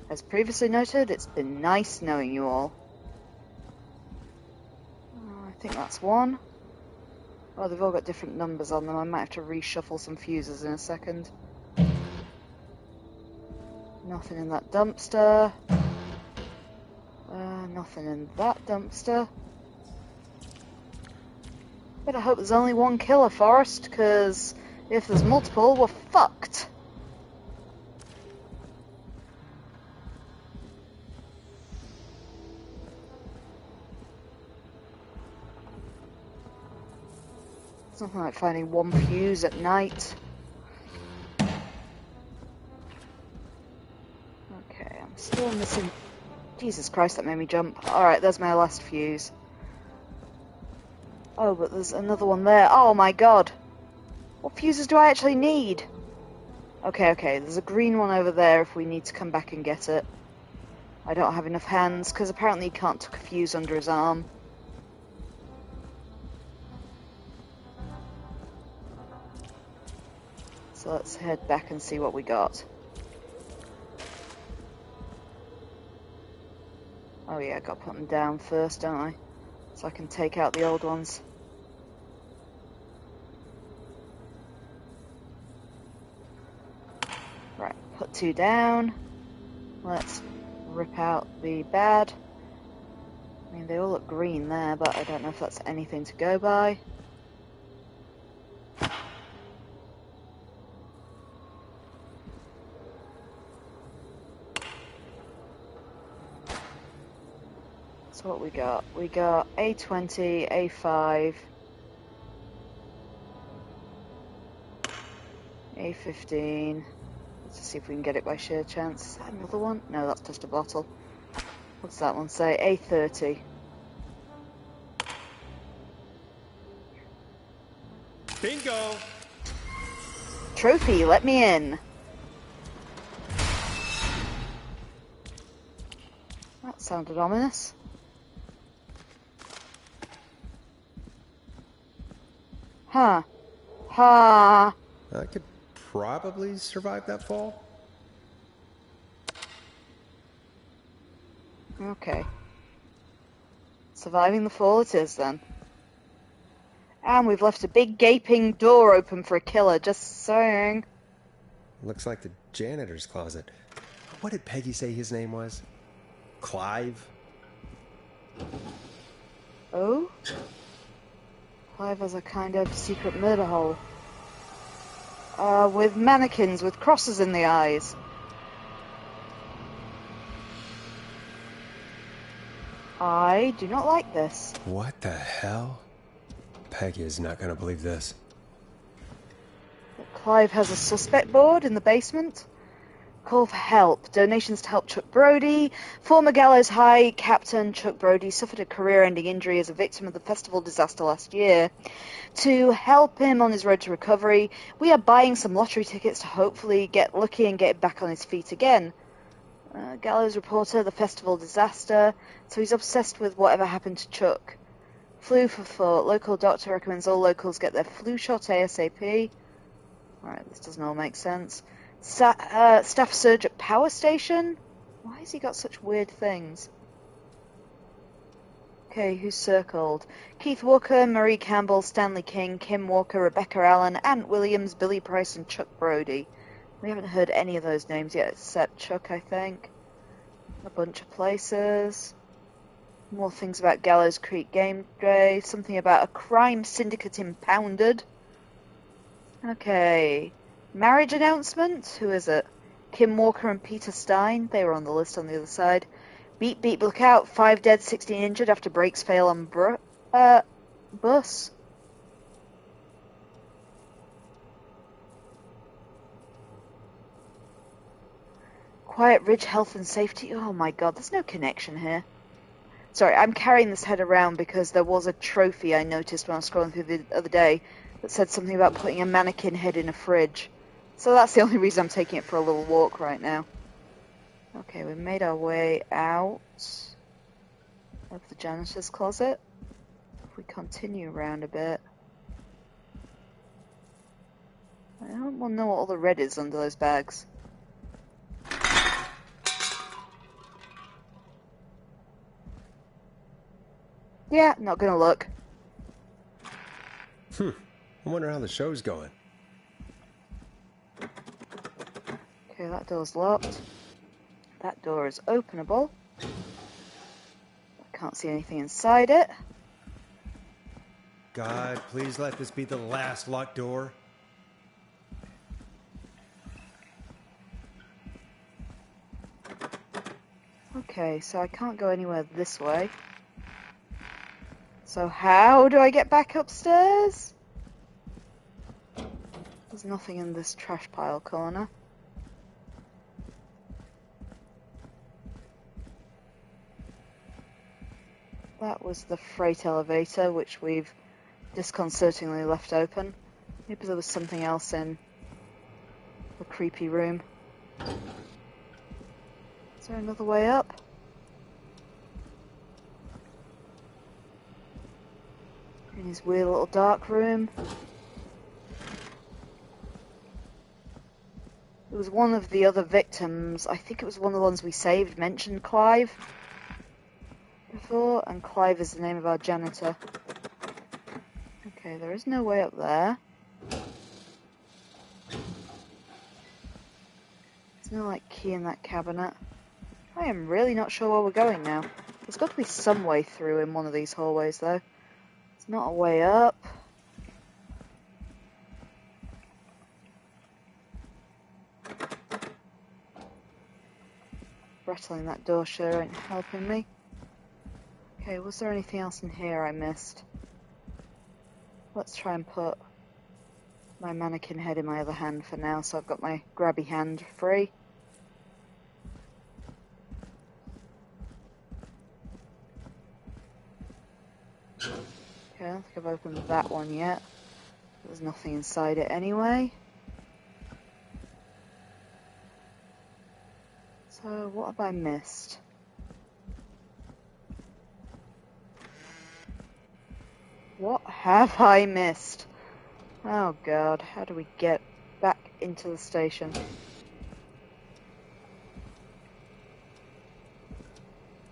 A: As previously noted, it's been nice knowing you all. I think that's one. Oh, they've all got different numbers on them. I might have to reshuffle some fuses in a second. Nothing in that dumpster. Nothing in that dumpster. Better hope there's only one killer, Forrest, because if there's multiple, we're fucked. It's nothing like finding one fuse at night. Okay, I'm still missing... Jesus Christ, that made me jump. Alright, there's my last fuse. Oh, but there's another one there. Oh my god! What fuses do I actually need? Okay, there's a green one over there if we need to come back and get it. I don't have enough hands, because apparently he can't tuck a fuse under his arm. So let's head back and see what we got. Oh yeah, gotta put them down first, don't I? So I can take out the old ones. Right, put 2 down. Let's rip out the bad. I mean, they all look green there, but I don't know if that's anything to go by. So what we got? We got A20, A5, A15. Let's see if we can get it by sheer chance. Is that another one? No, that's just a bottle. What's that one say? A30.
C: Bingo!
A: Trophy, let me in. That sounded ominous. Huh. Ha.
C: I could probably survive that fall.
A: Okay. Surviving the fall it is, then. And we've left a big gaping door open for a killer, just saying.
C: Looks like the janitor's closet. What did Peggy say his name was? Clive?
A: Oh? Clive has a kind of secret murder hole. With mannequins with crosses in the eyes. I do not like this.
C: What the hell? Peggy is not going to believe this.
A: Clive has a suspect board in the basement. Call for help. Donations to help Chuck Brody. Former Gallows High Captain Chuck Brody suffered a career-ending injury as a victim of the festival disaster last year. To help him on his road to recovery, we are buying some lottery tickets to hopefully get lucky and get back on his feet again. Gallows reporter, the festival disaster, so he's obsessed with whatever happened to Chuck. Flu for thought. Local doctor recommends all locals get their flu shot ASAP. Alright, this doesn't all make sense. Staff surge at power station? Why has he got such weird things? Okay, who's circled? Keith Walker, Marie Campbell, Stanley King, Kim Walker, Rebecca Allen, Ant Williams, Billy Price, and Chuck Brody. We haven't heard any of those names yet, except Chuck, I think. A bunch of places. More things about Gallows Creek Game Day. Something about a crime syndicate impounded. Okay. Marriage announcement? Who is it? Kim Walker and Peter Stein. They were on the list on the other side. Beep beep, look out. 5 dead, 16 injured after brakes fail on bus. Quiet Ridge Health and Safety. Oh my god, there's no connection here. Sorry, I'm carrying this head around because there was a trophy I noticed when I was scrolling through the other day that said something about putting a mannequin head in a fridge. So that's the only reason I'm taking it for a little walk right now. Okay, we've made our way out of the janitor's closet. If we continue around a bit... I don't want to know what all the red is under those bags. Yeah, not gonna look.
C: I wonder how the show's going.
A: Okay, that door's locked. That door is openable. I can't see anything inside it.
C: God, please let this be the last locked door.
A: Okay, so I can't go anywhere this way. So how do I get back upstairs? There's nothing in this trash pile corner. That was the freight elevator, which we've disconcertingly left open. Maybe there was something else in the creepy room. Is there another way up? In his weird little dark room. It was one of the other victims, I think it was one of the ones we saved, mentioned Clive before, and Clive is the name of our janitor. Okay, there is no way up there. There's no, like, key in that cabinet. I am really not sure where we're going now. There's got to be some way through in one of these hallways, though. It's not a way up. Rattling that door sure ain't helping me. Okay, was there anything else in here I missed? Let's try and put my mannequin head in my other hand for now, so I've got my grabby hand free. Okay, I don't think I've opened that one yet. There's nothing inside it anyway. So, what have I missed? What have I missed? Oh god, how do we get back into the station?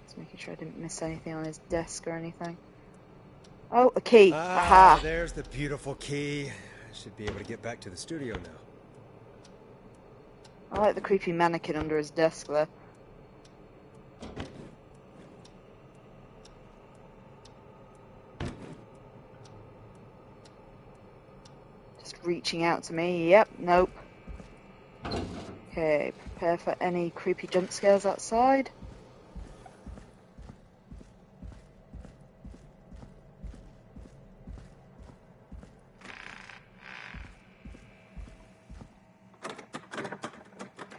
A: Just making sure I didn't miss anything on his desk or anything. Oh, a key! Aha!
C: There's the beautiful key. I should be able to get back to the studio now.
A: I like the creepy mannequin under his desk there. Just reaching out to me. Yep, nope. Okay, prepare for any creepy jump scares outside.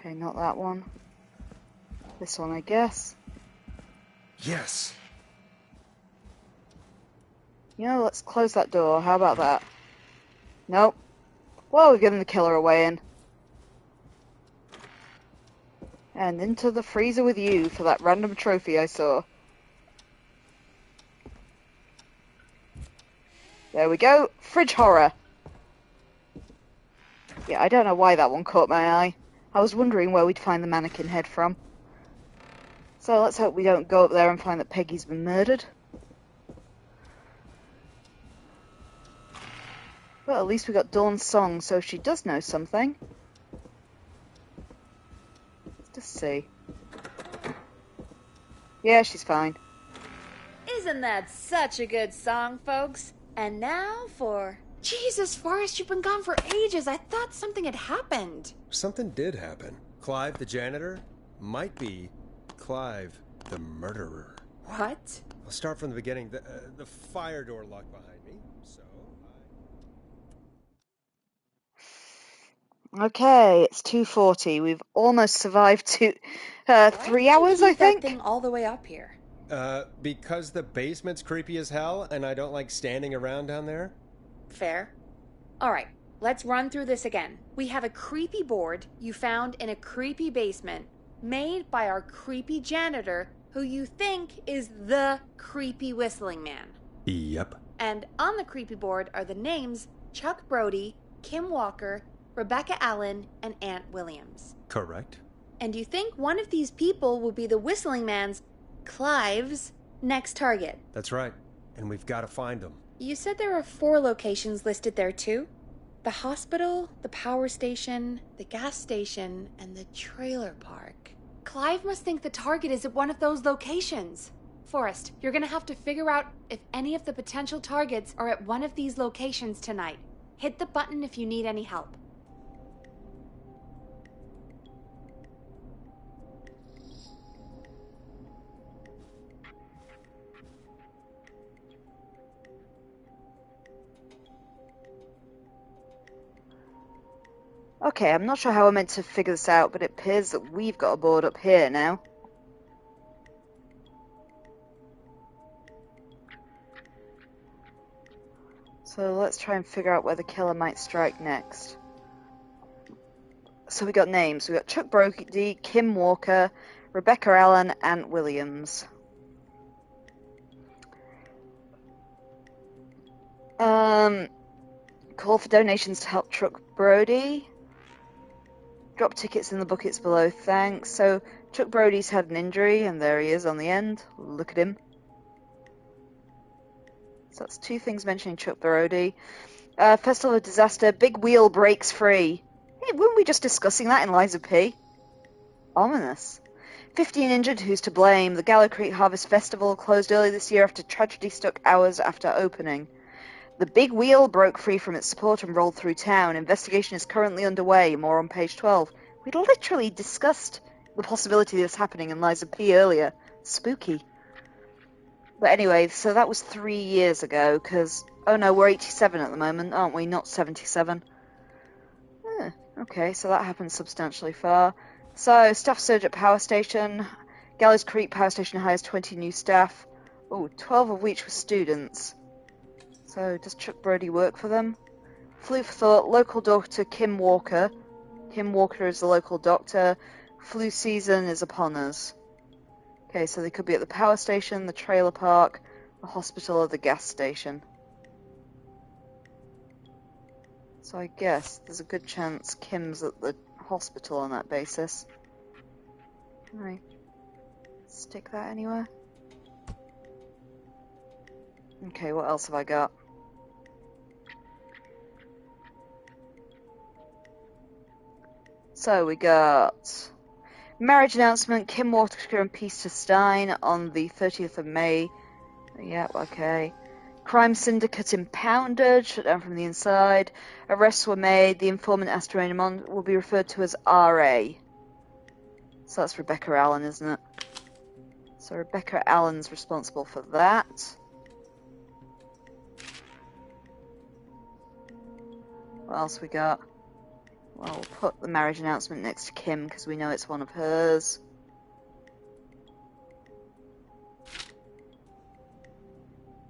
A: Okay, not that one. This one, I guess.
C: Yes.
A: You know, let's close that door. How about that? Nope. Well, we've given the killer away in. And into the freezer with you for that random trophy I saw. There we go. Fridge horror. Yeah, I don't know why that one caught my eye. I was wondering where we'd find the mannequin head from. So let's hope we don't go up there and find that Peggy's been murdered. Well, at least we got Dawn's song, so she does know something. Let's just see. Yeah, she's fine.
B: Isn't that such a good song, folks? And now for... Jesus, Forrest, you've been gone for ages. I thought something had happened.
C: Something did happen. Clive, the janitor, might be Clive, the murderer.
B: What?
C: I'll start from the beginning. The fire door locked behind me, so
A: Okay, it's 2:40. We've almost survived 3 hours, I think.
B: That thing all the way up here.
C: because the basement's creepy as hell, and I don't like standing around down there.
B: Fair. All right, let's run through this again. We have a creepy board you found in a creepy basement made by our creepy janitor who you think is the creepy whistling man.
C: Yep.
B: And on the creepy board are the names Chuck Brody, Kim Walker, Rebecca Allen, and Aunt Williams.
C: Correct.
B: And you think one of these people will be the whistling man's, Clive's, next target.
C: That's right. And we've got to find him.
B: You said there are 4 locations listed there too? The hospital, the power station, the gas station, and the trailer park. Clive must think the target is at one of those locations. Forrest, you're gonna have to figure out if any of the potential targets are at one of these locations tonight. Hit the button if you need any help.
A: Okay, I'm not sure how we're meant to figure this out, but it appears that we've got a board up here now. So let's try and figure out where the killer might strike next. So we got names. We got Chuck Brody, Kim Walker, Rebecca Allen, Aunt Williams. Call for donations to help Chuck Brody. Drop tickets in the buckets below, thanks. So, Chuck Brody's had an injury, and there he is on the end. Look at him. So that's 2 things mentioning Chuck Brody. Festival of Disaster, Big Wheel breaks free. Hey, weren't we just discussing that in Liza P? Ominous. 15 injured, who's to blame? The Gallow Creek Harvest Festival closed early this year after tragedy struck hours after opening. The Big Wheel broke free from its support and rolled through town. Investigation is currently underway. More on page 12. We literally discussed the possibility of this happening in Liza P earlier. Spooky. But anyway, so that was 3 years ago, because... Oh no, we're 87 at the moment, aren't we? Not 77. Okay, so that happened substantially far. So, staff surge at power station. Gallows Creek Power Station hires 20 new staff. Oh, 12 of which were students. So, does Chuck Brody work for them? Flew for thought, local doctor Kim Walker. Kim Walker is the local doctor. Flu season is upon us. Okay, so they could be at the power station, the trailer park, the hospital, or the gas station. So I guess there's a good chance Kim's at the hospital on that basis. Can I stick that anywhere? Okay, what else have I got? So we got marriage announcement, Kim Walker and Peter Stein on the 30th of May. Yep, okay. Crime syndicate impounded, shut down from the inside. Arrests were made. The informant asked to remain on will be referred to as RA. So that's Rebecca Allen, isn't it? So Rebecca Allen's responsible for that. What else we got? Well, we'll put the marriage announcement next to Kim because we know it's one of hers.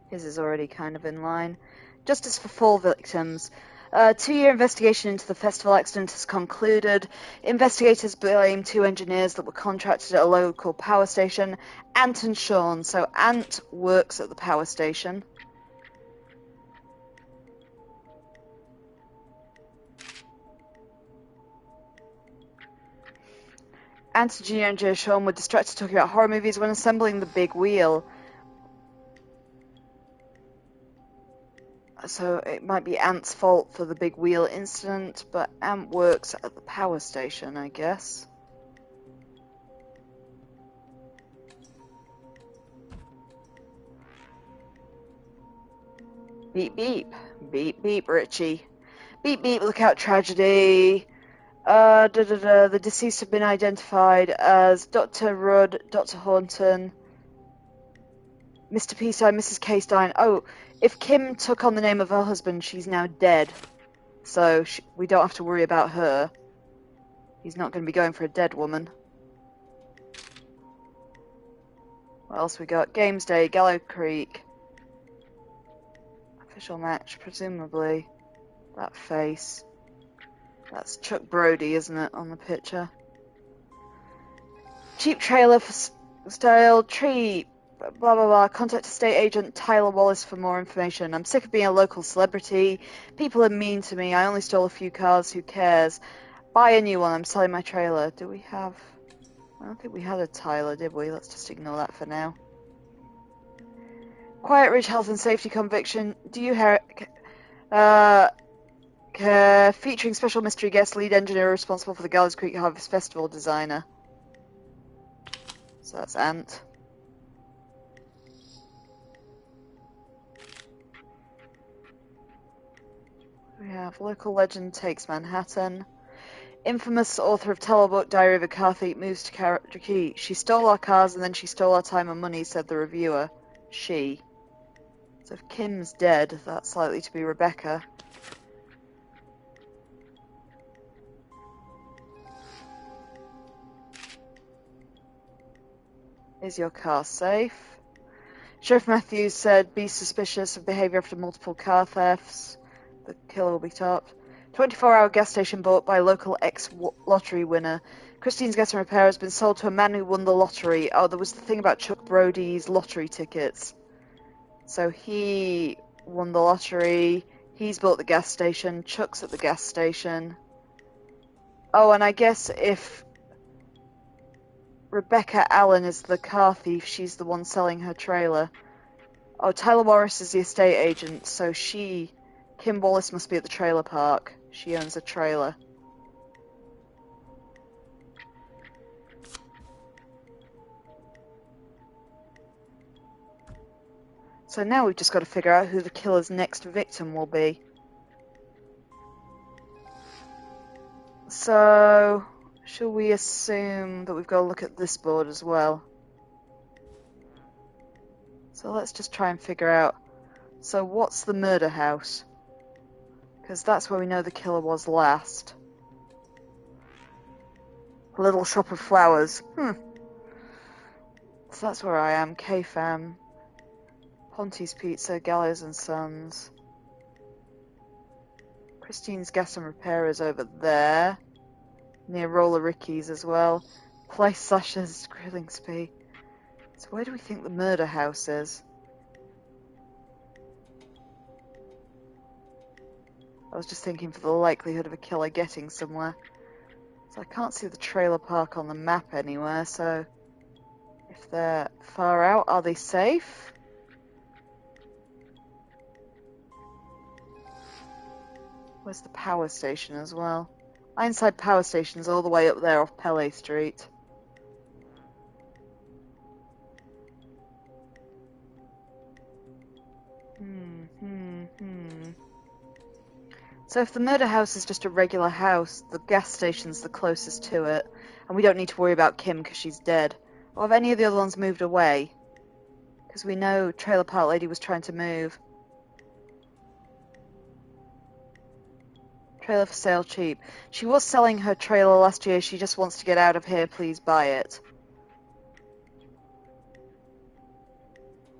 A: His is already kind of in line. Justice for fall victims. A 2-year investigation into the festival accident has concluded. Investigators blame 2 engineers that were contracted at a local power station, Ant and Sean. So Ant works at the power station. Ant, Jr. and Sean were distracted talking about horror movies when assembling the big wheel. So it might be Ant's fault for the big wheel incident, but Ant works at the power station, I guess. Beep beep. Beep beep, Richie. Beep beep, look out, tragedy. The deceased have been identified as Dr. Rudd, Dr. Horton, Mr. P. Stein, Mrs. K. Stein. Oh, if Kim took on the name of her husband, she's now dead. So we don't have to worry about her. He's not going to be going for a dead woman. What else we got? Games Day, Gallow Creek. Official match, presumably. That face. That's Chuck Brody, isn't it, on the picture? Cheap trailer for style, tree, blah blah blah. Contact estate agent Tyler Wallace for more information. I'm sick of being a local celebrity. People are mean to me. I only stole a few cars. Who cares? Buy a new one. I'm selling my trailer. Do we have... I don't think we had a Tyler, did we? Let's just ignore that for now. Quiet Ridge Health and Safety Conviction. Do you hear... featuring special mystery guest, lead engineer responsible for the Gallows Creek Harvest Festival designer. So that's Ant. We have local legend takes Manhattan. Infamous author of telebook Diary of a Car Thief moves to Cherokee. She stole our cars and then she stole our time and money, said the reviewer. She. So if Kim's dead, that's likely to be Rebecca. Is your car safe? Sheriff Matthews said, be suspicious of behavior after multiple car thefts. The killer will be topped. 24-hour gas station bought by local ex-lottery winner. Christine's Gas and Repair has been sold to a man who won the lottery. Oh, there was the thing about Chuck Brody's lottery tickets. So he won the lottery. He's bought the gas station. Chuck's at the gas station. Oh, and I guess if Rebecca Allen is the car thief, she's the one selling her trailer. Oh, Tyler Morris is the estate agent, so Kim Wallace must be at the trailer park. She owns a trailer. So now we've just got to figure out who the killer's next victim will be. So, shall we assume that we've got to look at this board as well? So let's just try and figure out. So what's the murder house? Because that's where we know the killer was last. Little Shop of Flowers. So that's where I am. K-Fam. Ponte's Pizza, Gallows and Sons. Christine's Gas and Repair is over there. Near Roller Ricky's as well. Place Sasha's Grilling Spee. So where do we think the murder house is? I was just thinking for the likelihood of a killer getting somewhere. So I can't see the trailer park on the map anywhere, so... If they're far out, are they safe? Where's the power station as well? Ironside Power Station's all the way up there off Pele Street. So if the murder house is just a regular house, the gas station's the closest to it, and we don't need to worry about Kim because she's dead. Or have any of the other ones moved away? Because we know Trailer Park Lady was trying to move. Trailer for sale cheap. She was selling her trailer last year. She just wants to get out of here. Please buy it.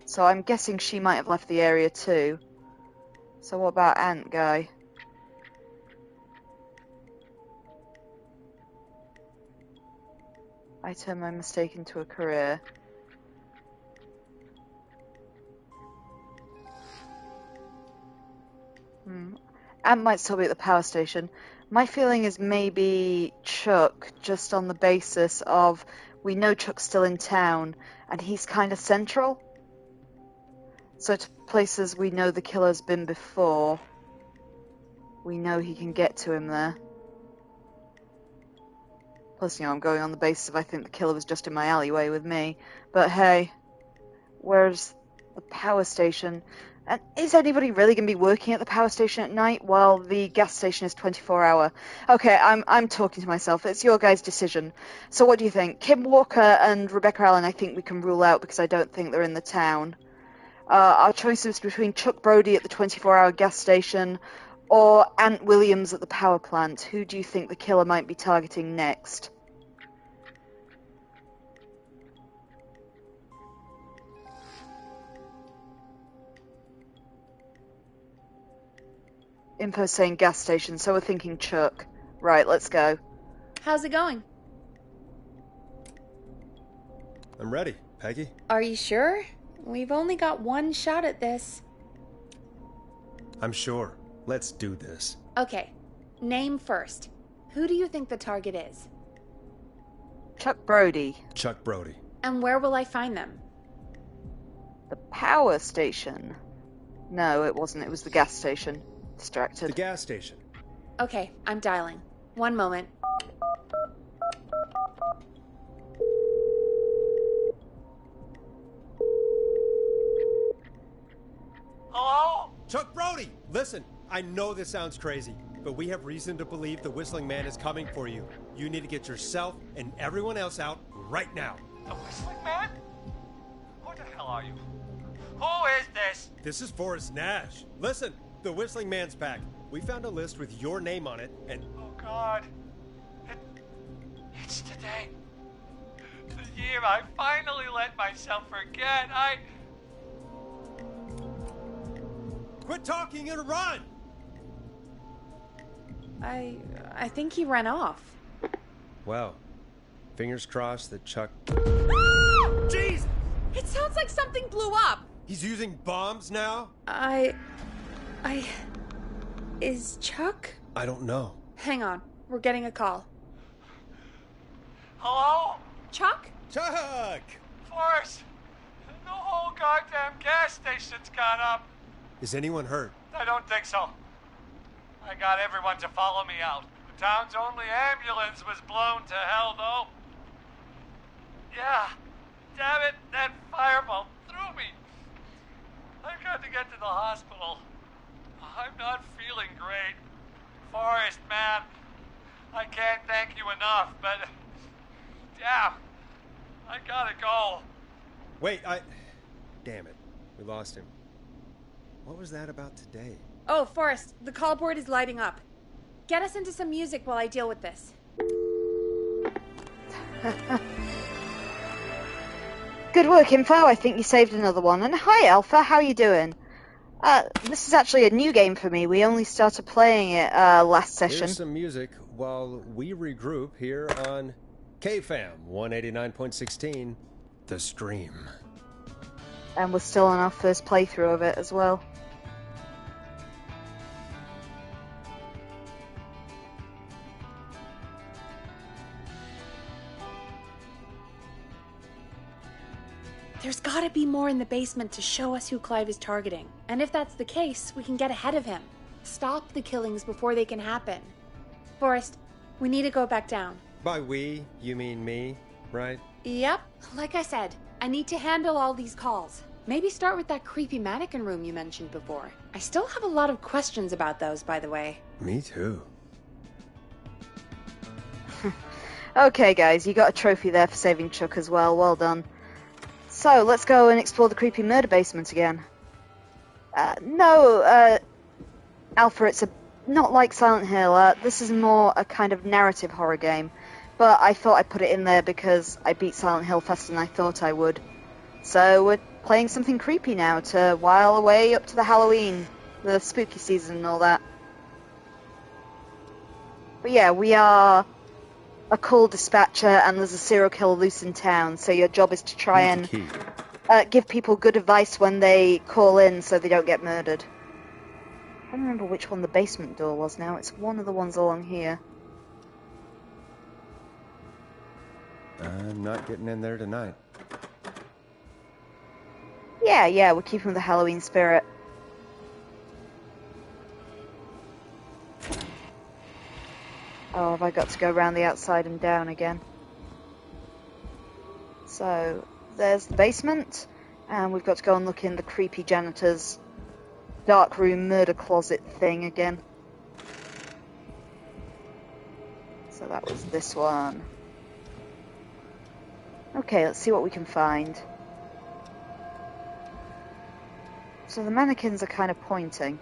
A: So I'm guessing she might have left the area too. So what about Ant Guy? I turn my mistake into a career. Ant might still be at the power station. My feeling is maybe Chuck, just on the basis of we know Chuck's still in town and he's kind of central. So to places we know the killer's been before, we know he can get to him there. Plus, I'm going on the basis of I think the killer was just in my alleyway with me. But hey, where's the power station? And is anybody really going to be working at the power station at night while the gas station is 24-hour? Okay, I'm talking to myself. It's your guys' decision. So what do you think? Kim Walker and Rebecca Allen I think we can rule out because I don't think they're in the town. Our choices between Chuck Brody at the 24-hour gas station or Ant Williams at the power plant. Who do you think the killer might be targeting next? Info saying gas station, so we're thinking Chuck. Right, let's go.
B: How's it going?
C: I'm ready, Peggy.
B: Are you sure? We've only got one shot at this.
C: I'm sure. Let's do this.
B: Okay, name first. Who do you think the target is?
A: Chuck Brody.
C: Chuck Brody.
B: And where will I find them?
A: The power station. No, it wasn't. It was the gas station. Distracted.
C: The gas station.
B: Okay, I'm dialing. One moment.
D: Hello?
C: Chuck Brody! Listen, I know this sounds crazy, but we have reason to believe the Whistling Man is coming for you. You need to get yourself and everyone else out right now.
D: The Whistling Man? Who the hell are you? Who is this?
C: This is Forrest Nash. Listen, the Whistling Man's back. We found a list with your name on it, and...
D: Oh, God. It's today. The year I finally let myself forget.
C: Quit talking and run!
B: I think he ran off.
C: Well, fingers crossed that Chuck...
B: Jeez! It sounds like something blew up!
C: He's using bombs now?
B: Is Chuck?
C: I don't know.
B: Hang on, we're getting a call.
D: Hello?
B: Chuck?
C: Chuck!
D: Forrest! The whole goddamn gas station's gone up.
C: Is anyone hurt?
D: I don't think so. I got everyone to follow me out. The town's only ambulance was blown to hell, though. Yeah. Damn it, that fireball threw me. I've got to get to the hospital. I'm not feeling great. Forrest, man, I can't thank you enough, but... Damn, I gotta go.
C: Wait, Damn it. We lost him. What was that about today?
B: Oh, Forrest, the call board is lighting up. Get us into some music while I deal with this.
A: Good work, Info. I think you saved another one. And hi, Alpha. How you doing? This is actually a new game for me. We only started playing it last session.
C: Here's some music while we regroup here on KFAM 189.16, The Stream.
A: And we're still on our first playthrough of it as well.
B: There's gotta be more in the basement to show us who Clive is targeting. And if that's the case, we can get ahead of him. Stop the killings before they can happen. Forrest, we need to go back down.
C: By we, you mean me, right?
B: Yep, like I said, I need to handle all these calls. Maybe start with that creepy mannequin room you mentioned before. I still have a lot of questions about those, by the way.
C: Me too.
A: Okay, guys, you got a trophy there for saving Chuck as well. Well done. So, let's go and explore the creepy murder basement again. No, Alpha, it's not like Silent Hill. This is more a kind of narrative horror game. But I thought I'd put it in there because I beat Silent Hill faster than I thought I would. So, we're playing something creepy now to while away up to the Halloween, the spooky season and all that. But yeah, we are a call dispatcher and there's a serial killer loose in town, so your job is to try and give people good advice when they call in so they don't get murdered. I don't remember which one the basement door was now. It's one of the ones along here.
C: I'm not getting in there tonight.
A: Yeah, we're keeping with the Halloween spirit. Oh, have I got to go around the outside and down again? So, there's the basement, and we've got to go and look in the creepy janitor's dark room murder closet thing again. So that was this one. Okay, let's see what we can find. So the mannequins are kind of pointing.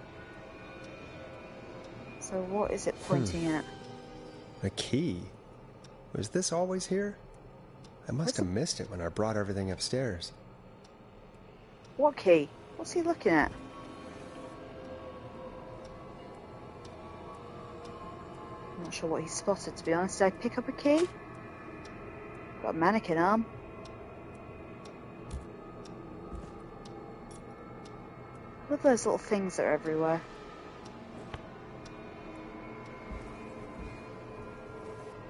A: So what is it pointing at?
C: A key? Was this always here? I must have missed it when I brought everything upstairs.
A: What key? What's he looking at? Not sure what he spotted, to be honest. Did I pick up a key? Got a mannequin arm. What are those little things that are everywhere?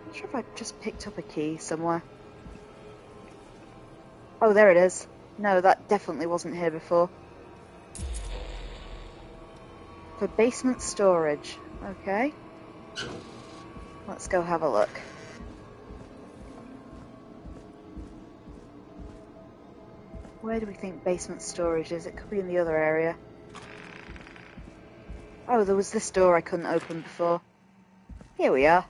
A: Not sure if I just picked up a key somewhere. Oh, there it is. No, that definitely wasn't here before. For basement storage. Okay. Let's go have a look. Where do we think basement storage is? It could be in the other area. Oh, there was this door I couldn't open before. Here we are.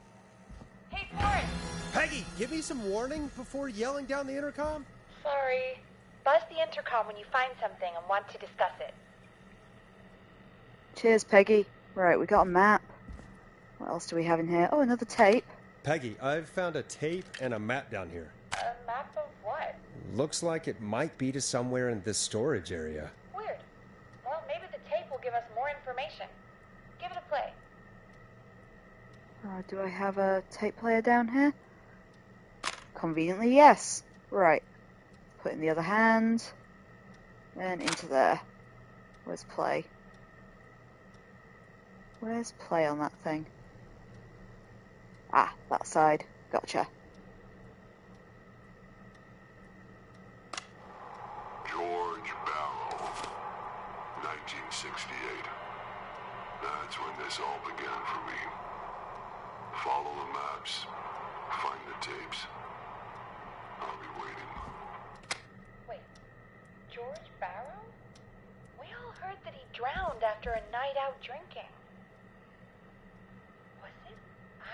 B: Hey, Forrest!
C: Peggy, give me some warning before yelling down the intercom.
B: Sorry. Buzz the intercom when you find something and want to discuss it.
A: Cheers, Peggy. Right, we got a map. What else do we have in here? Oh, another tape.
C: Peggy, I've found a tape and a map down here.
B: A map of what?
C: Looks like it might be to somewhere in this storage area.
B: Weird. Well, maybe the tape will give us more information. Give it a play.
A: Do I have a tape player down here? Conveniently, yes. Right. Put in the other hand. Then into there. Where's play? Where's play on that thing? Ah, that side. Gotcha.
G: George Barrow, 1968. That's when this all began for me. Follow the maps. Find the tapes. I'll be waiting.
B: Wait. George Barrow? We all heard that he drowned after a night out drinking. Was it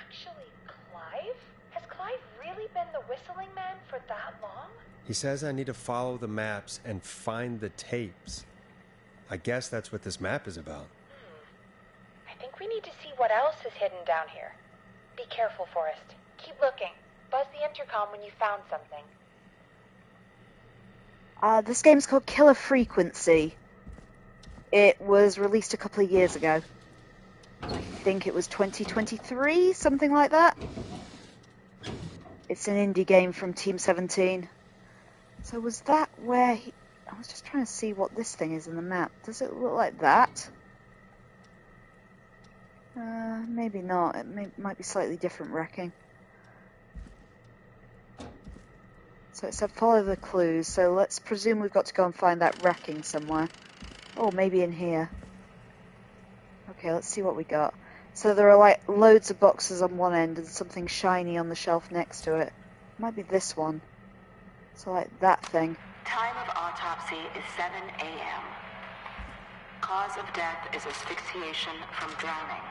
B: actually Clive? Has Clive really been the whistling man for that long?
C: He says I need to follow the maps and find the tapes. I guess that's what this map is about.
B: I think we need to see what else is hidden down here. Be careful, Forrest. Keep looking. Buzz the intercom when you found something.
A: This game's called Killer Frequency. It was released a couple of years ago. I think it was 2023, something like that. It's an indie game from Team 17. So was that where he... I was just trying to see what this thing is in the map. Does it look like that? Maybe not. It might be slightly different wrecking. So it said follow the clues, so let's presume we've got to go and find that wrecking somewhere. Oh, maybe in here. Okay, let's see what we got. So there are like loads of boxes on one end and something shiny on the shelf next to it. Might be this one. So like that thing.
H: Time of autopsy is 7 a.m. Cause of death is asphyxiation from drowning.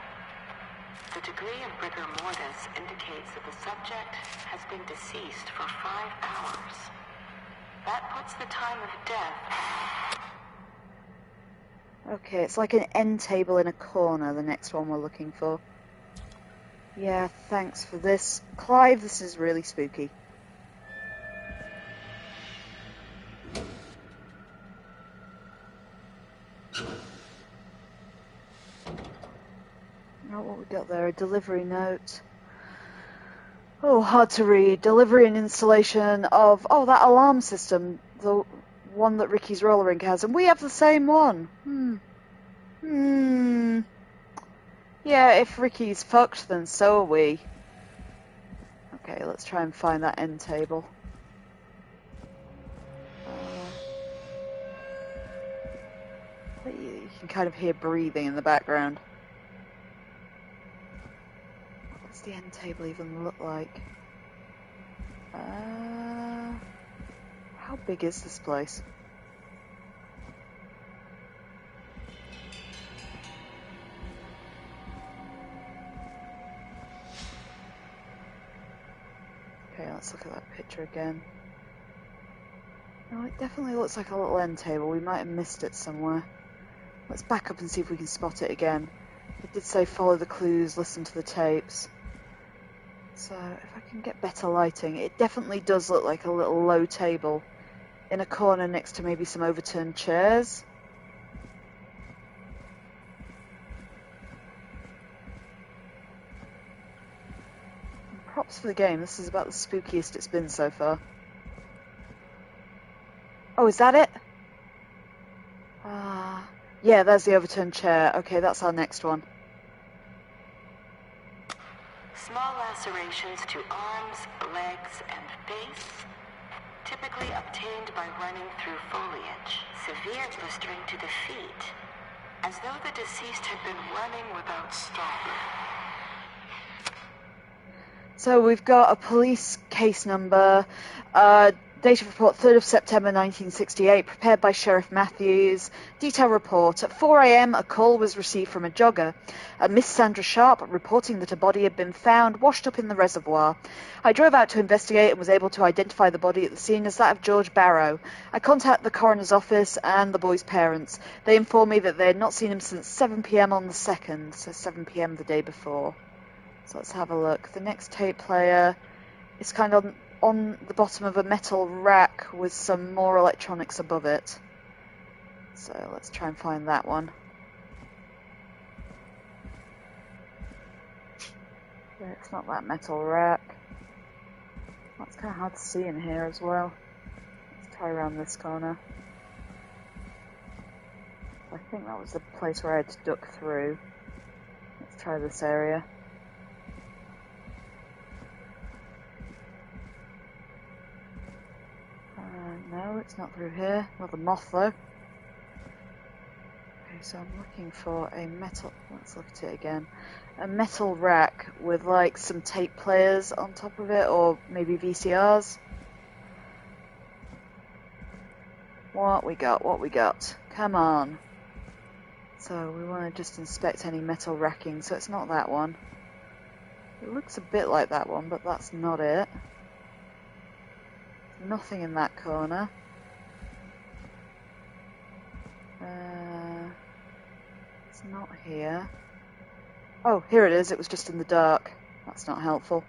H: The degree of rigor mortis indicates that the subject has been deceased for 5 hours. That puts the time of death...
A: Okay, it's like an end table in a corner, the next one we're looking for. Yeah, thanks for this. Clive, this is really spooky. Oh, what we got there? A delivery note. Oh, hard to read. Delivery and installation of... Oh, that alarm system. The one that Ricky's roller rink has. And we have the same one. Yeah, if Ricky's fucked, then so are we. Okay, let's try and find that end table. You can kind of hear breathing in the background. What does the end table even look like? How big is this place? Okay, let's look at that picture again. No, it definitely looks like a little end table. We might have missed it somewhere. Let's back up and see if we can spot it again. It did say follow the clues, listen to the tapes. So, if I can get better lighting, it definitely does look like a little low table in a corner next to maybe some overturned chairs. props for the game. This is about the spookiest it's been so far. Oh, is that it? Yeah, there's the overturned chair. Okay, that's our next one.
H: Small lacerations to arms, legs, and face, typically obtained by running through foliage. Severe blistering to the feet, as though the deceased had been running without stopping.
A: So we've got a police case number, date of report 3rd of September 1968, prepared by Sheriff Matthews. Detail report. At 4 a.m. a call was received from a jogger, Miss Sandra Sharp, reporting that a body had been found washed up in the reservoir. I drove out to investigate and was able to identify the body at the scene as that of George Barrow. I contacted the coroner's office and the boy's parents. They informed me that they had not seen him since 7 p.m. on the 2nd, so 7 p.m. the day before. So let's have a look. The next tape player is kind of on the bottom of a metal rack with some more electronics above it. So let's try and find that one. Yeah, it's not that metal rack. That's kind of hard to see in here as well. Let's try around this corner. I think that was the place where I had to duck through. Let's try this area. No, it's not through here. Another moth, though. Okay, so I'm looking for a metal... Let's look at it again. A metal rack with, like, some tape players on top of it, or maybe VCRs. What we got? Come on. So, we want to just inspect any metal racking, so it's not that one. It looks a bit like that one, but that's not it. Nothing in that corner. It's not here. Oh, here it is. It was just in the dark. That's not helpful.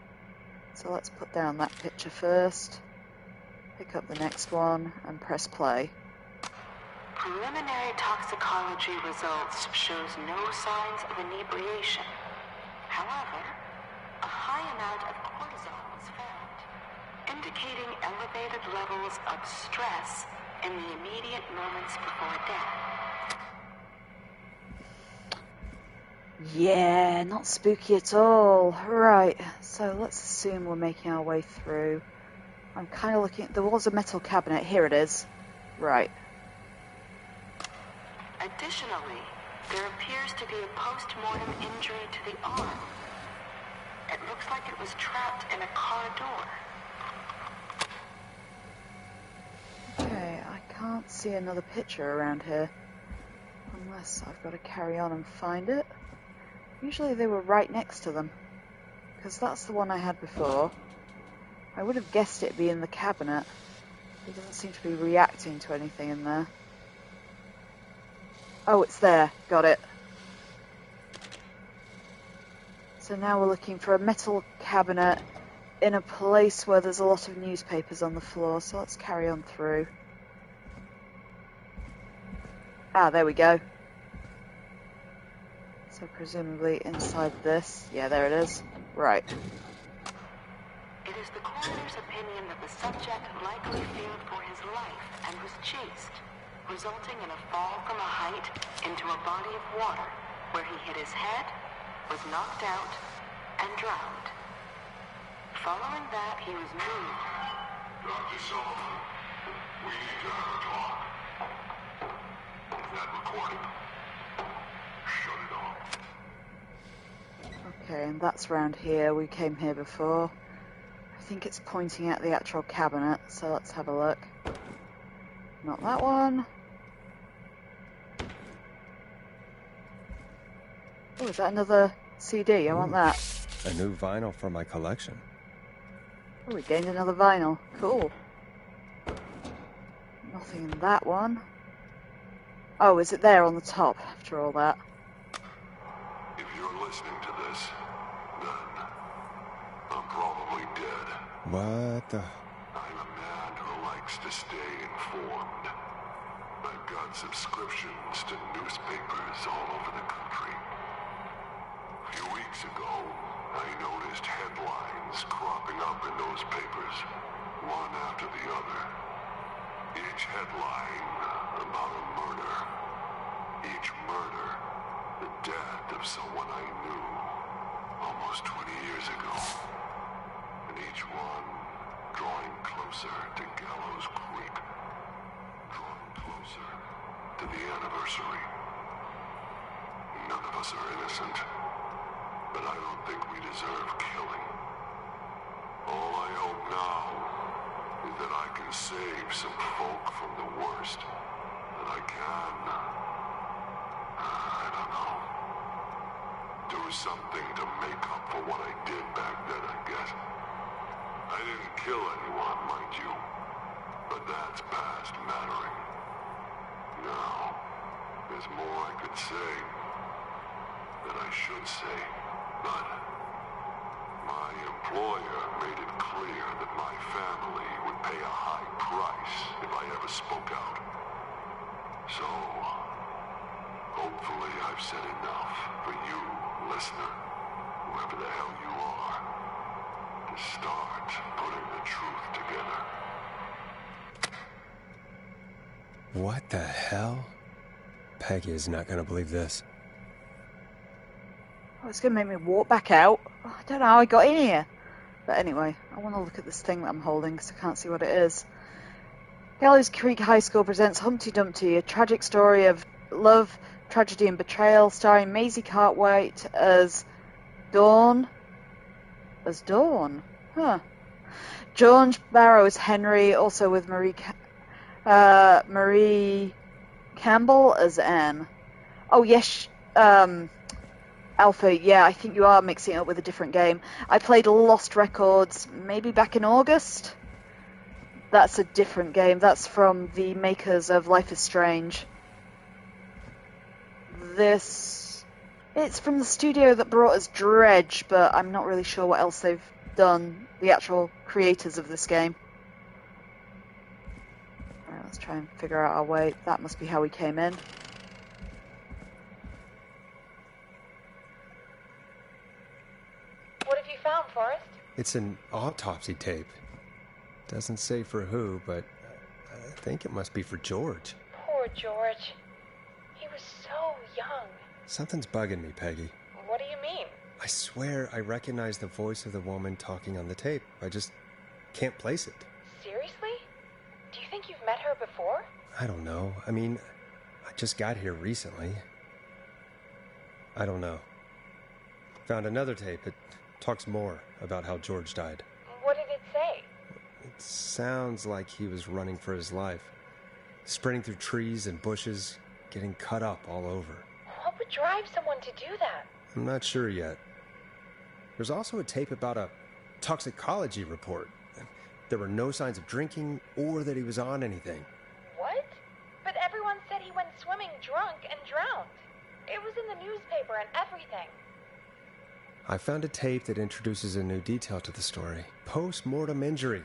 A: So let's put down that picture first. Pick up the next one and press play.
H: Preliminary toxicology results shows no signs of inebriation. However, a high amount of cortisol was found, indicating elevated levels of stress in the immediate moments before death.
A: Yeah, not spooky at all. Right, so let's assume we're making our way through. I'm kind of looking... There was a metal cabinet. Here it is. Right.
H: Additionally, there appears to be a post-mortem injury to the arm. It looks like it was trapped in a car door.
A: Okay, I can't see another picture around here. Unless I've got to carry on and find it. Usually they were right next to them. Because that's the one I had before. I would have guessed it'd be in the cabinet. It doesn't seem to be reacting to anything in there. Oh, it's there. Got it. So now we're looking for a metal cabinet in a place where there's a lot of newspapers on the floor. So let's carry on through. Ah, there we go. So presumably inside this. Yeah, there it is. Right.
H: It is the coroner's opinion that the subject likely feared for his life and was chased, resulting in a fall from a height into a body of water, where he hit his head, was knocked out, and drowned. Following that, he was moved.
G: Dr. Sullivan, we need to have a talk. That recording. Shut it off.
A: Okay, and that's round here. We came here before. I think it's pointing at the actual cabinet, so let's have a look. Not that one. Oh, is that another CD? I want that.
C: A new vinyl for my collection.
A: Oh, we gained another vinyl. Cool. Nothing in that one. Oh, is it there on the top after all that?
G: If you're listening to this, then I'm probably dead.
C: What the...
G: I'm a man who likes to stay informed. I've got subscriptions to newspapers all over the country. A few weeks ago, I noticed headlines cropping up in those papers, one after the other. Each headline about a murder. Each murder, the death of someone I knew almost 20 years ago. And each one drawing closer to Gallows Creek. Drawing closer to the anniversary. None of us are innocent, but I don't think we deserve killing. All I hope now is that I can save some folk from the worst. That I can, I don't know, do something to make up for what I did back then, I guess. I didn't kill anyone, mind you, but that's past mattering. Now, there's more I could say, that I should say, but my employer made it clear that my family would pay a high price if I ever spoke out. So, hopefully I've said enough for you, listener, whoever the hell you are, to start putting the truth together.
C: What the hell? Peggy is not going to believe this.
A: Oh, it's going to make me walk back out. Oh, I don't know how I got in here. But anyway, I want to look at this thing that I'm holding because I can't see what it is. Gallows Creek High School presents Humpty Dumpty, a tragic story of love, tragedy and betrayal, starring Maisie Cartwright as Dawn. As Dawn? Huh. George Barrow as Henry, also with Marie Campbell as Anne. Oh, yes, Alpha, yeah, I think you are mixing it up with a different game. I played Lost Records maybe back in August. That's a different game. That's from the makers of Life is Strange. It's from the studio that brought us Dredge, but I'm not really sure what else they've done. The actual creators of this game. Alright, let's try and figure out our way. That must be how we came in.
B: What have you found, Forrest?
C: It's an autopsy tape. Doesn't say for who, but I think it must be for George.
B: Poor George. He was so young.
C: Something's bugging me, Peggy.
B: What do you mean?
C: I swear I recognize the voice of the woman talking on the tape. I just can't place it.
B: Seriously? Do you think you've met her before?
C: I don't know. I mean, I just got here recently. I don't know. Found another tape. It talks more about how George died.
B: What did it say?
C: It sounds like he was running for his life. Sprinting through trees and bushes, getting cut up all over.
B: What would drive someone to do that?
C: I'm not sure yet. There's also a tape about a toxicology report. There were no signs of drinking or that he was on anything.
B: What? But everyone said he went swimming drunk and drowned. It was in the newspaper and everything.
C: I found a tape that introduces a new detail to the story. Post-mortem injury.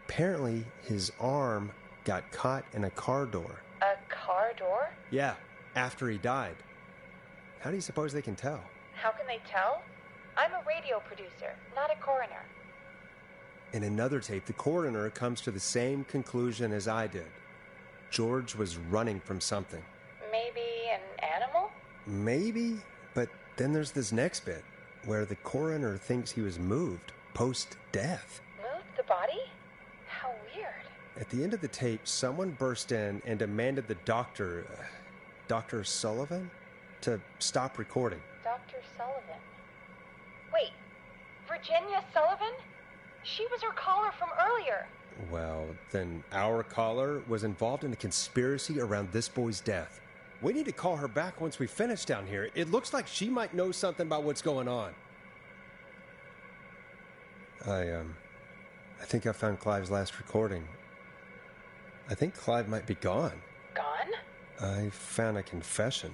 C: Apparently, his arm got caught in a car door.
B: A car door?
C: Yeah, after he died. How do you suppose they can tell?
B: How can they tell? I'm a radio producer, not a coroner.
C: In another tape, the coroner comes to the same conclusion as I did. George was running from something.
B: Maybe an animal?
C: Maybe, but then there's this next bit, where the coroner thinks he was moved post-death.
B: Moved the body? How weird.
C: At the end of the tape, someone burst in and demanded the doctor, Dr. Sullivan, to stop recording.
B: Dr. Sullivan? Wait, Virginia Sullivan? She was her caller from earlier.
C: Well, then our caller was involved in a conspiracy around this boy's death. We need to call her back once we finish down here. It looks like she might know something about what's going on. I think I found Clive's last recording. I think Clive might be gone.
B: Gone?
C: I found a confession.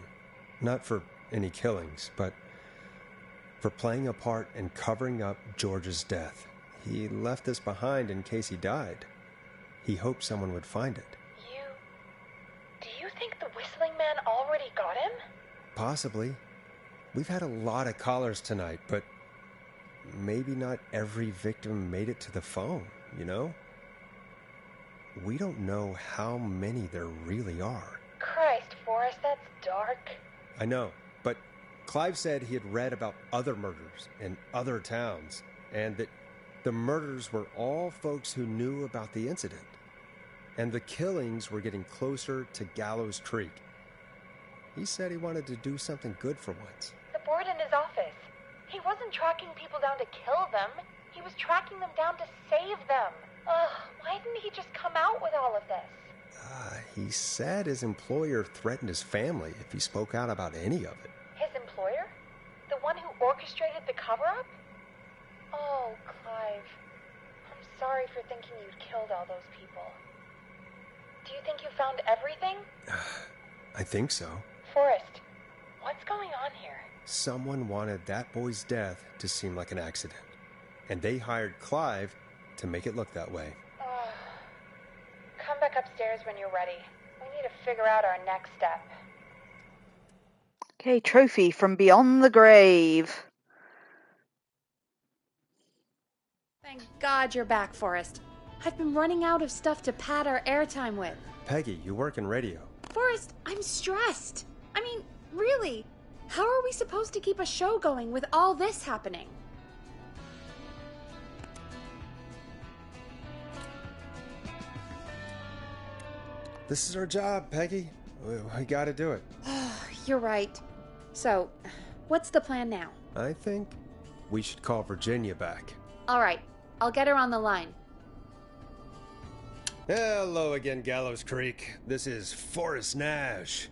C: Not for any killings, but for playing a part in covering up George's death. He left this behind in case he died. He hoped someone would find it.
B: Do you think the Whistling Man already got him?
C: Possibly. We've had a lot of callers tonight, but maybe not every victim made it to the phone, you know? We don't know how many there really are.
B: Christ, Forrest, that's dark.
C: I know, but Clive said he had read about other murders in other towns, and that the murders were all folks who knew about the incident. And the killings were getting closer to Gallows Creek. He said he wanted to do something good for once.
B: The board in his office. He wasn't tracking people down to kill them. He was tracking them down to save them. Ugh, why didn't he just come out with all of this?
C: He said his employer threatened his family if he spoke out about any of it.
B: His employer? The one who orchestrated the cover-up? Oh, Clive. I'm sorry for thinking you'd killed all those people. Do you think you found everything?
C: I think so.
B: Forrest, what's going on here?
C: Someone wanted that boy's death to seem like an accident, and they hired Clive to make it look that way.
B: Come back upstairs when you're ready. We need to figure out our next step.
A: Okay, trophy from beyond the grave.
B: Thank God you're back, Forrest. I've been running out of stuff to pad our airtime with.
C: Peggy, you work in radio.
B: Forrest, I'm stressed. I mean, really, how are we supposed to keep a show going with all this happening?
C: This is our job, Peggy. We gotta do it.
B: You're right. So, what's the plan now?
C: I think we should call Virginia back.
B: All right, I'll get her on the line.
C: Hello again, Gallows Creek. This is Forrest Nash.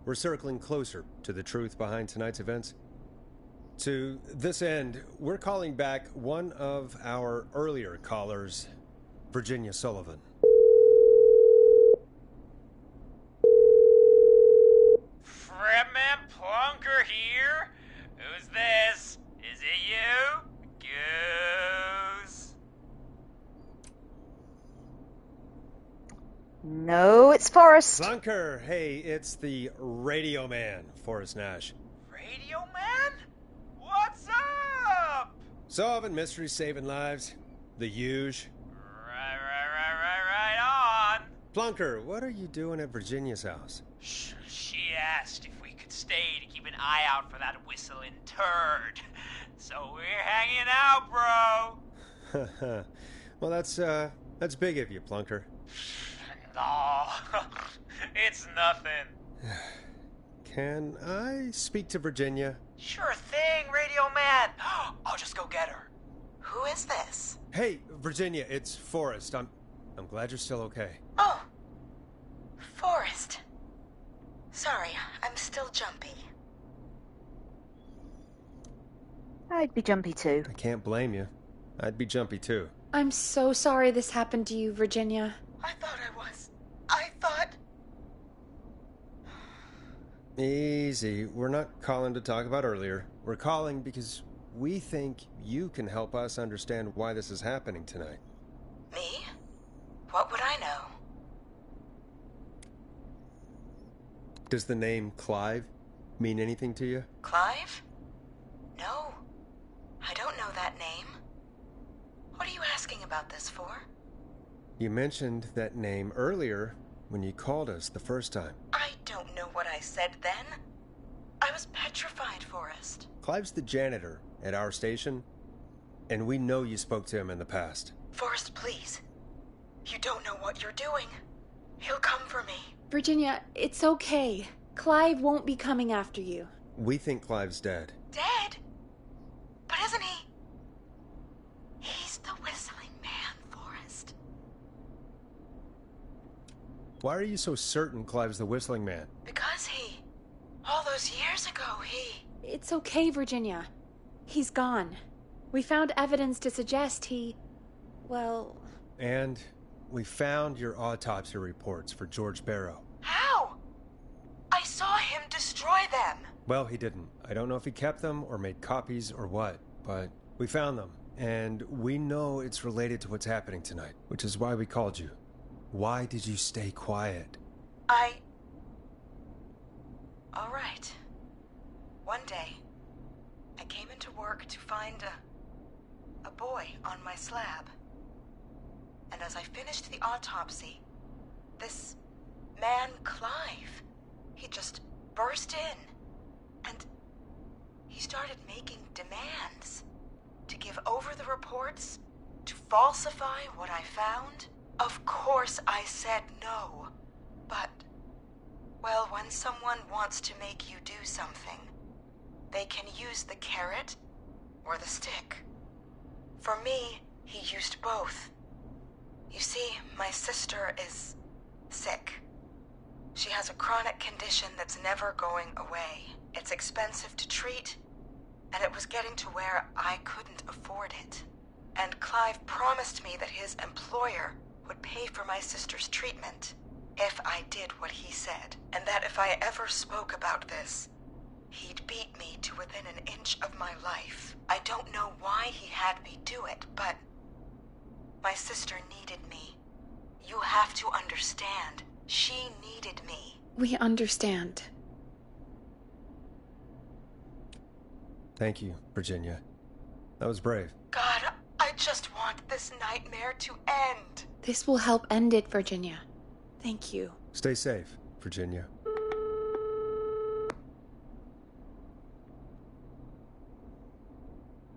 C: We're circling closer to the truth behind tonight's events. To this end, we're calling back one of our earlier callers, Virginia Sullivan.
I: Fredman Plunker here? Who's this? Is it you? Goose?
A: No, it's Forrest.
C: Plunker, hey, it's the Radio Man, Forrest Nash.
I: Radio Man? What's up?
C: Solving mysteries, saving lives. The huge.
I: Right on.
C: Plunker, what are you doing at Virginia's house?
I: She asked if we could stay to keep an eye out for that whistling turd. So we're hanging out, bro.
C: Well, that's big of you, Plunker.
I: No, it's nothing.
C: Can I speak to Virginia?
I: Sure thing, Radio Man. I'll just go get her.
H: Who is this?
C: Hey, Virginia, it's Forrest. I'm glad you're still okay.
H: Oh, Forrest. Sorry, I'm still jumpy.
A: I'd be jumpy too.
C: I can't blame you. I'd be jumpy too.
B: I'm so sorry this happened to you, Virginia.
H: I thought I was. I thought...
C: Easy. We're not calling to talk about earlier. We're calling because we think you can help us understand why this is happening tonight.
H: Me? What would I know?
C: Does the name Clive mean anything to you?
H: Clive? No. I don't know that name. What are you asking about this for?
C: You mentioned that name earlier when you called us the first time.
H: I don't know what I said then. I was petrified, Forrest.
C: Clive's the janitor at our station, and we know you spoke to him in the past.
H: Forrest, please. You don't know what you're doing. He'll come for me.
B: Virginia, it's okay. Clive won't be coming after you.
C: We think Clive's dead.
H: Dead? But isn't he? He's the whistling man, Forrest.
C: Why are you so certain Clive's the whistling man?
H: Because all those years ago,
B: It's okay, Virginia. He's gone. We found evidence to suggest well...
C: And we found your autopsy reports for George Barrow.
H: How? I saw him destroy them.
C: Well, he didn't. I don't know if he kept them or made copies or what, but we found them. And we know it's related to what's happening tonight, which is why we called you. Why did you stay quiet?
H: All right. One day, I came into work to find a boy on my slab. And as I finished the autopsy, this man, Clive, he just burst in. And he started making demands to give over the reports, to falsify what I found. Of course I said no. But, well, when someone wants to make you do something, they can use the carrot or the stick. For me, he used both. You see, my sister is sick. She has a chronic condition that's never going away. It's expensive to treat, and it was getting to where I couldn't afford it. And Clive promised me that his employer would pay for my sister's treatment if I did what he said, and that if I ever spoke about this, he'd beat me to within an inch of my life. I don't know why he had me do it, but my sister needed me. You have to understand. She needed me.
B: We understand.
C: Thank you, Virginia. That was brave.
H: God, I just want this nightmare to end.
B: This will help end it, Virginia. Thank you.
C: Stay safe, Virginia.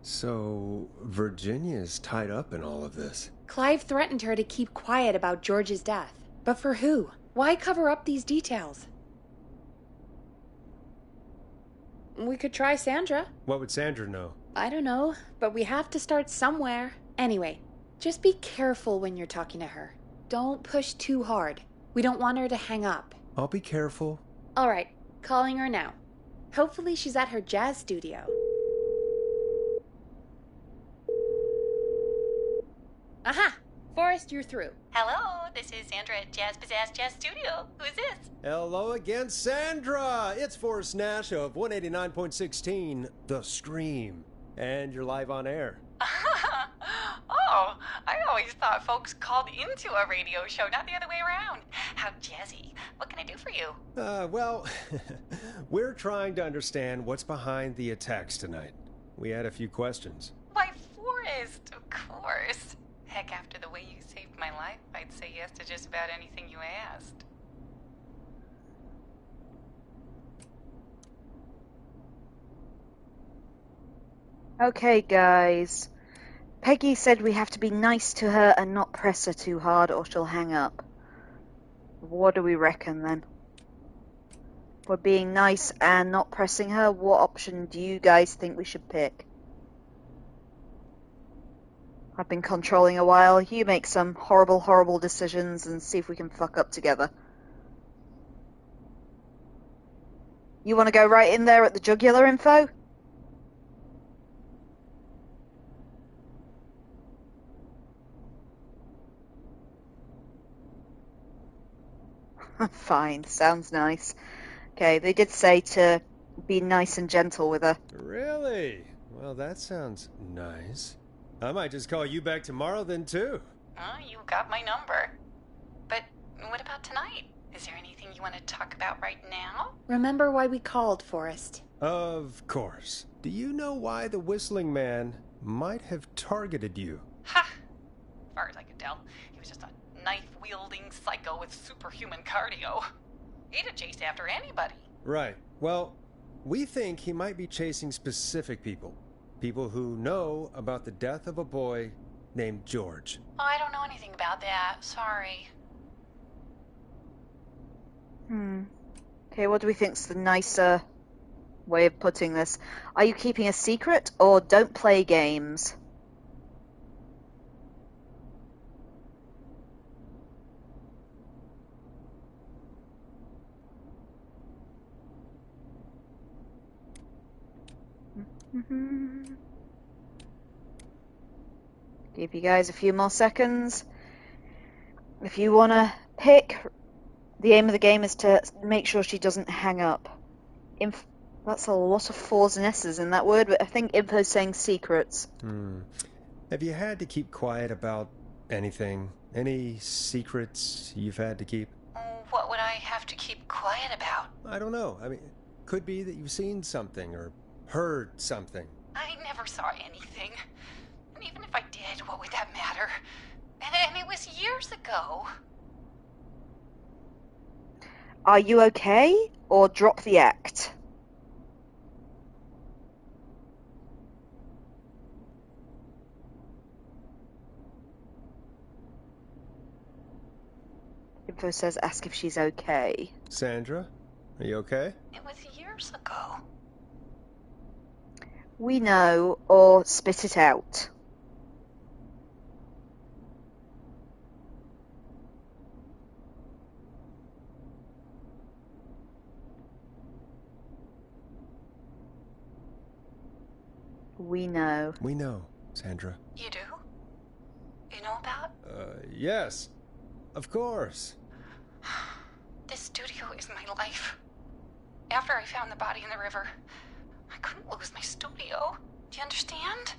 C: So, Virginia's tied up in all of this.
B: Clive threatened her to keep quiet about George's death. But for who? Why cover up these details? We could try Sandra.
C: What would Sandra know?
B: I don't know, but we have to start somewhere. Anyway, just be careful when you're talking to her. Don't push too hard. We don't want her to hang up.
C: I'll be careful.
B: All right, calling her now. Hopefully she's at her jazz studio. Aha! Forrest, you're through.
J: Hello, this is Sandra at Jazz Pizzazz Jazz Studio. Who's this?
C: Hello again, Sandra! It's Forrest Nash of 189.16, The Scream. And you're live on air.
F: Oh, I always thought folks called into a radio show, not the other way around. How jazzy. What can I do for you?
C: Well, we're trying to understand what's behind the attacks tonight. We had a few questions.
F: Why, Forrest, of course. Heck, after the way you saved my life, I'd say yes to just about anything you asked.
A: Okay, guys. Peggy said we have to be nice to her and not press her too hard or she'll hang up. What do we reckon then? We're being nice and not pressing her. What option do you guys think we should pick? I've been controlling a while. You make some horrible, horrible decisions and see if we can fuck up together. You want to go right in there at the jugular info? Fine, sounds nice. Okay, they did say to be nice and gentle with her.
C: Really? Well, that sounds nice. I might just call you back tomorrow then, too.
F: You got my number. But what about tonight? Is there anything you want to talk about right now?
B: Remember why we called, Forrest.
C: Of course. Do you know why the Whistling Man might have targeted you?
F: Ha! As far as I could tell, he was just a knife-wielding psycho with superhuman cardio. He'd have chased after anybody.
C: Right. Well, we think he might be chasing specific people. People who know about the death of a boy named George.
F: Oh, I don't know anything about that. Sorry.
A: Okay, what do we think's the nicer way of putting this? Are you keeping a secret or don't play games? Give you guys a few more seconds. If you want to pick, the aim of the game is to make sure she doesn't hang up. That's a lot of fours and S's in that word, but I think info's saying secrets.
C: Have you had to keep quiet about anything? Any secrets you've had to keep?
F: What would I have to keep quiet about?
C: I don't know. I mean, could be that you've seen something or heard something.
F: I never saw anything. even if I did, what would that matter? And it was years ago.
A: Are you okay? Or drop the act? Info says ask if she's okay.
C: Sandra, are you okay?
F: It was years ago.
A: We know, or spit it out. We know.
C: We know, Sandra.
F: You do? You know about?
C: Yes. Of course.
F: This studio is my life. After I found the body in the river, I couldn't lose my studio. Do you understand?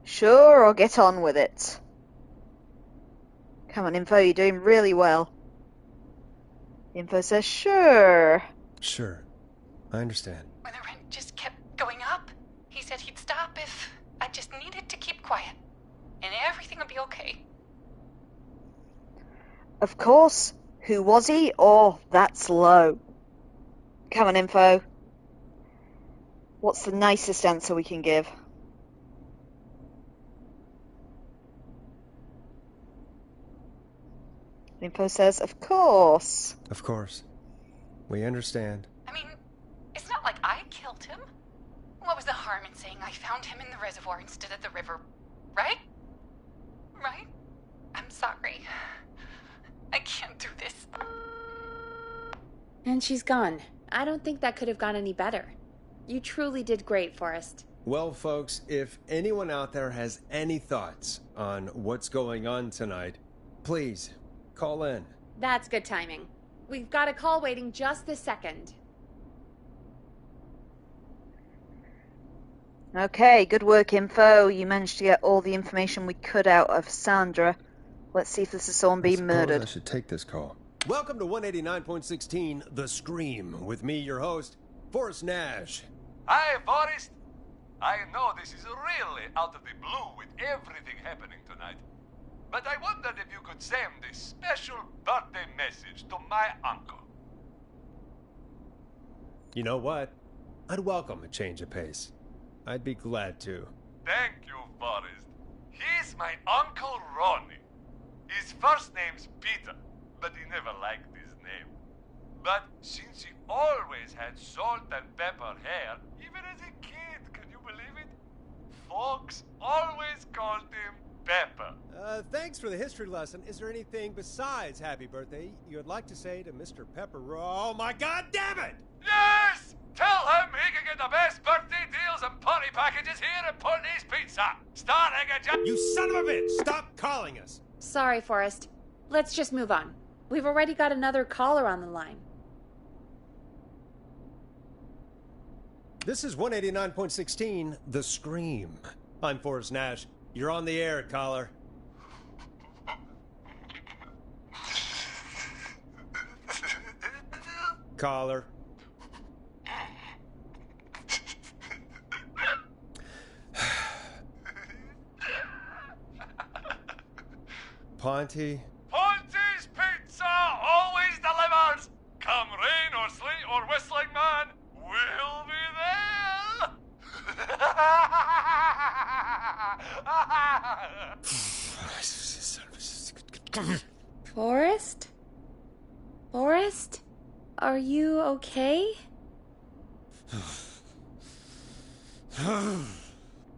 A: Sure, or get on with it. Come on, Info, you're doing really well. Info says sure.
C: Sure. I understand.
F: When the rent just kept going up, he said he'd stop if I just needed to keep quiet. And everything would be okay.
A: Of course. Who was he? Oh, that's low. Come on, Info. What's the nicest answer we can give? Info says, of course.
C: Of course. We understand.
F: I mean, it's not like I killed him. What was the harm in saying I found him in the reservoir instead of the river, right? Right? I'm sorry. I can't do this.
B: And she's gone. I don't think that could have gone any better. You truly did great, Forrest.
C: Well, folks, if anyone out there has any thoughts on what's going on tonight, please call in.
B: That's good timing. We've got a call waiting just this second.
A: Okay, good work, Info. You managed to get all the information we could out of Sandra. Let's see if this is someone being murdered.
C: I should take this call. Welcome to 189.16 The Scream, with me, your host, Forrest Nash.
K: Hi, Forrest. I know this is really out of the blue with everything happening tonight, but I wondered if you could send this special birthday message to my uncle.
C: You know what? I'd welcome a change of pace. I'd be glad to.
K: Thank you, Forrest. He's my Uncle Ronnie. His first name's Peter, but he never liked his name. But since he always had salt and pepper hair, even as a kid, can you believe it? Folks always called him Pepper.
C: Thanks for the history lesson. Is there anything besides happy birthday you would like to say to Mr. Pepper? Oh my god damn it!
K: Yes! Tell him he can get the best birthday deals and party packages here at Putney's Pizza. Starting at
C: You son of a bitch! Stop calling us!
B: Sorry, Forrest. Let's just move on. We've already got another caller on the line.
C: This is 189.16 The Scream. I'm Forrest Nash. You're on the air, caller. Caller. Ponty.
K: Ponty's Pizza always delivers. Come rain or sleet or whistling man, we'll be there.
B: Forrest? Forrest? Are you okay?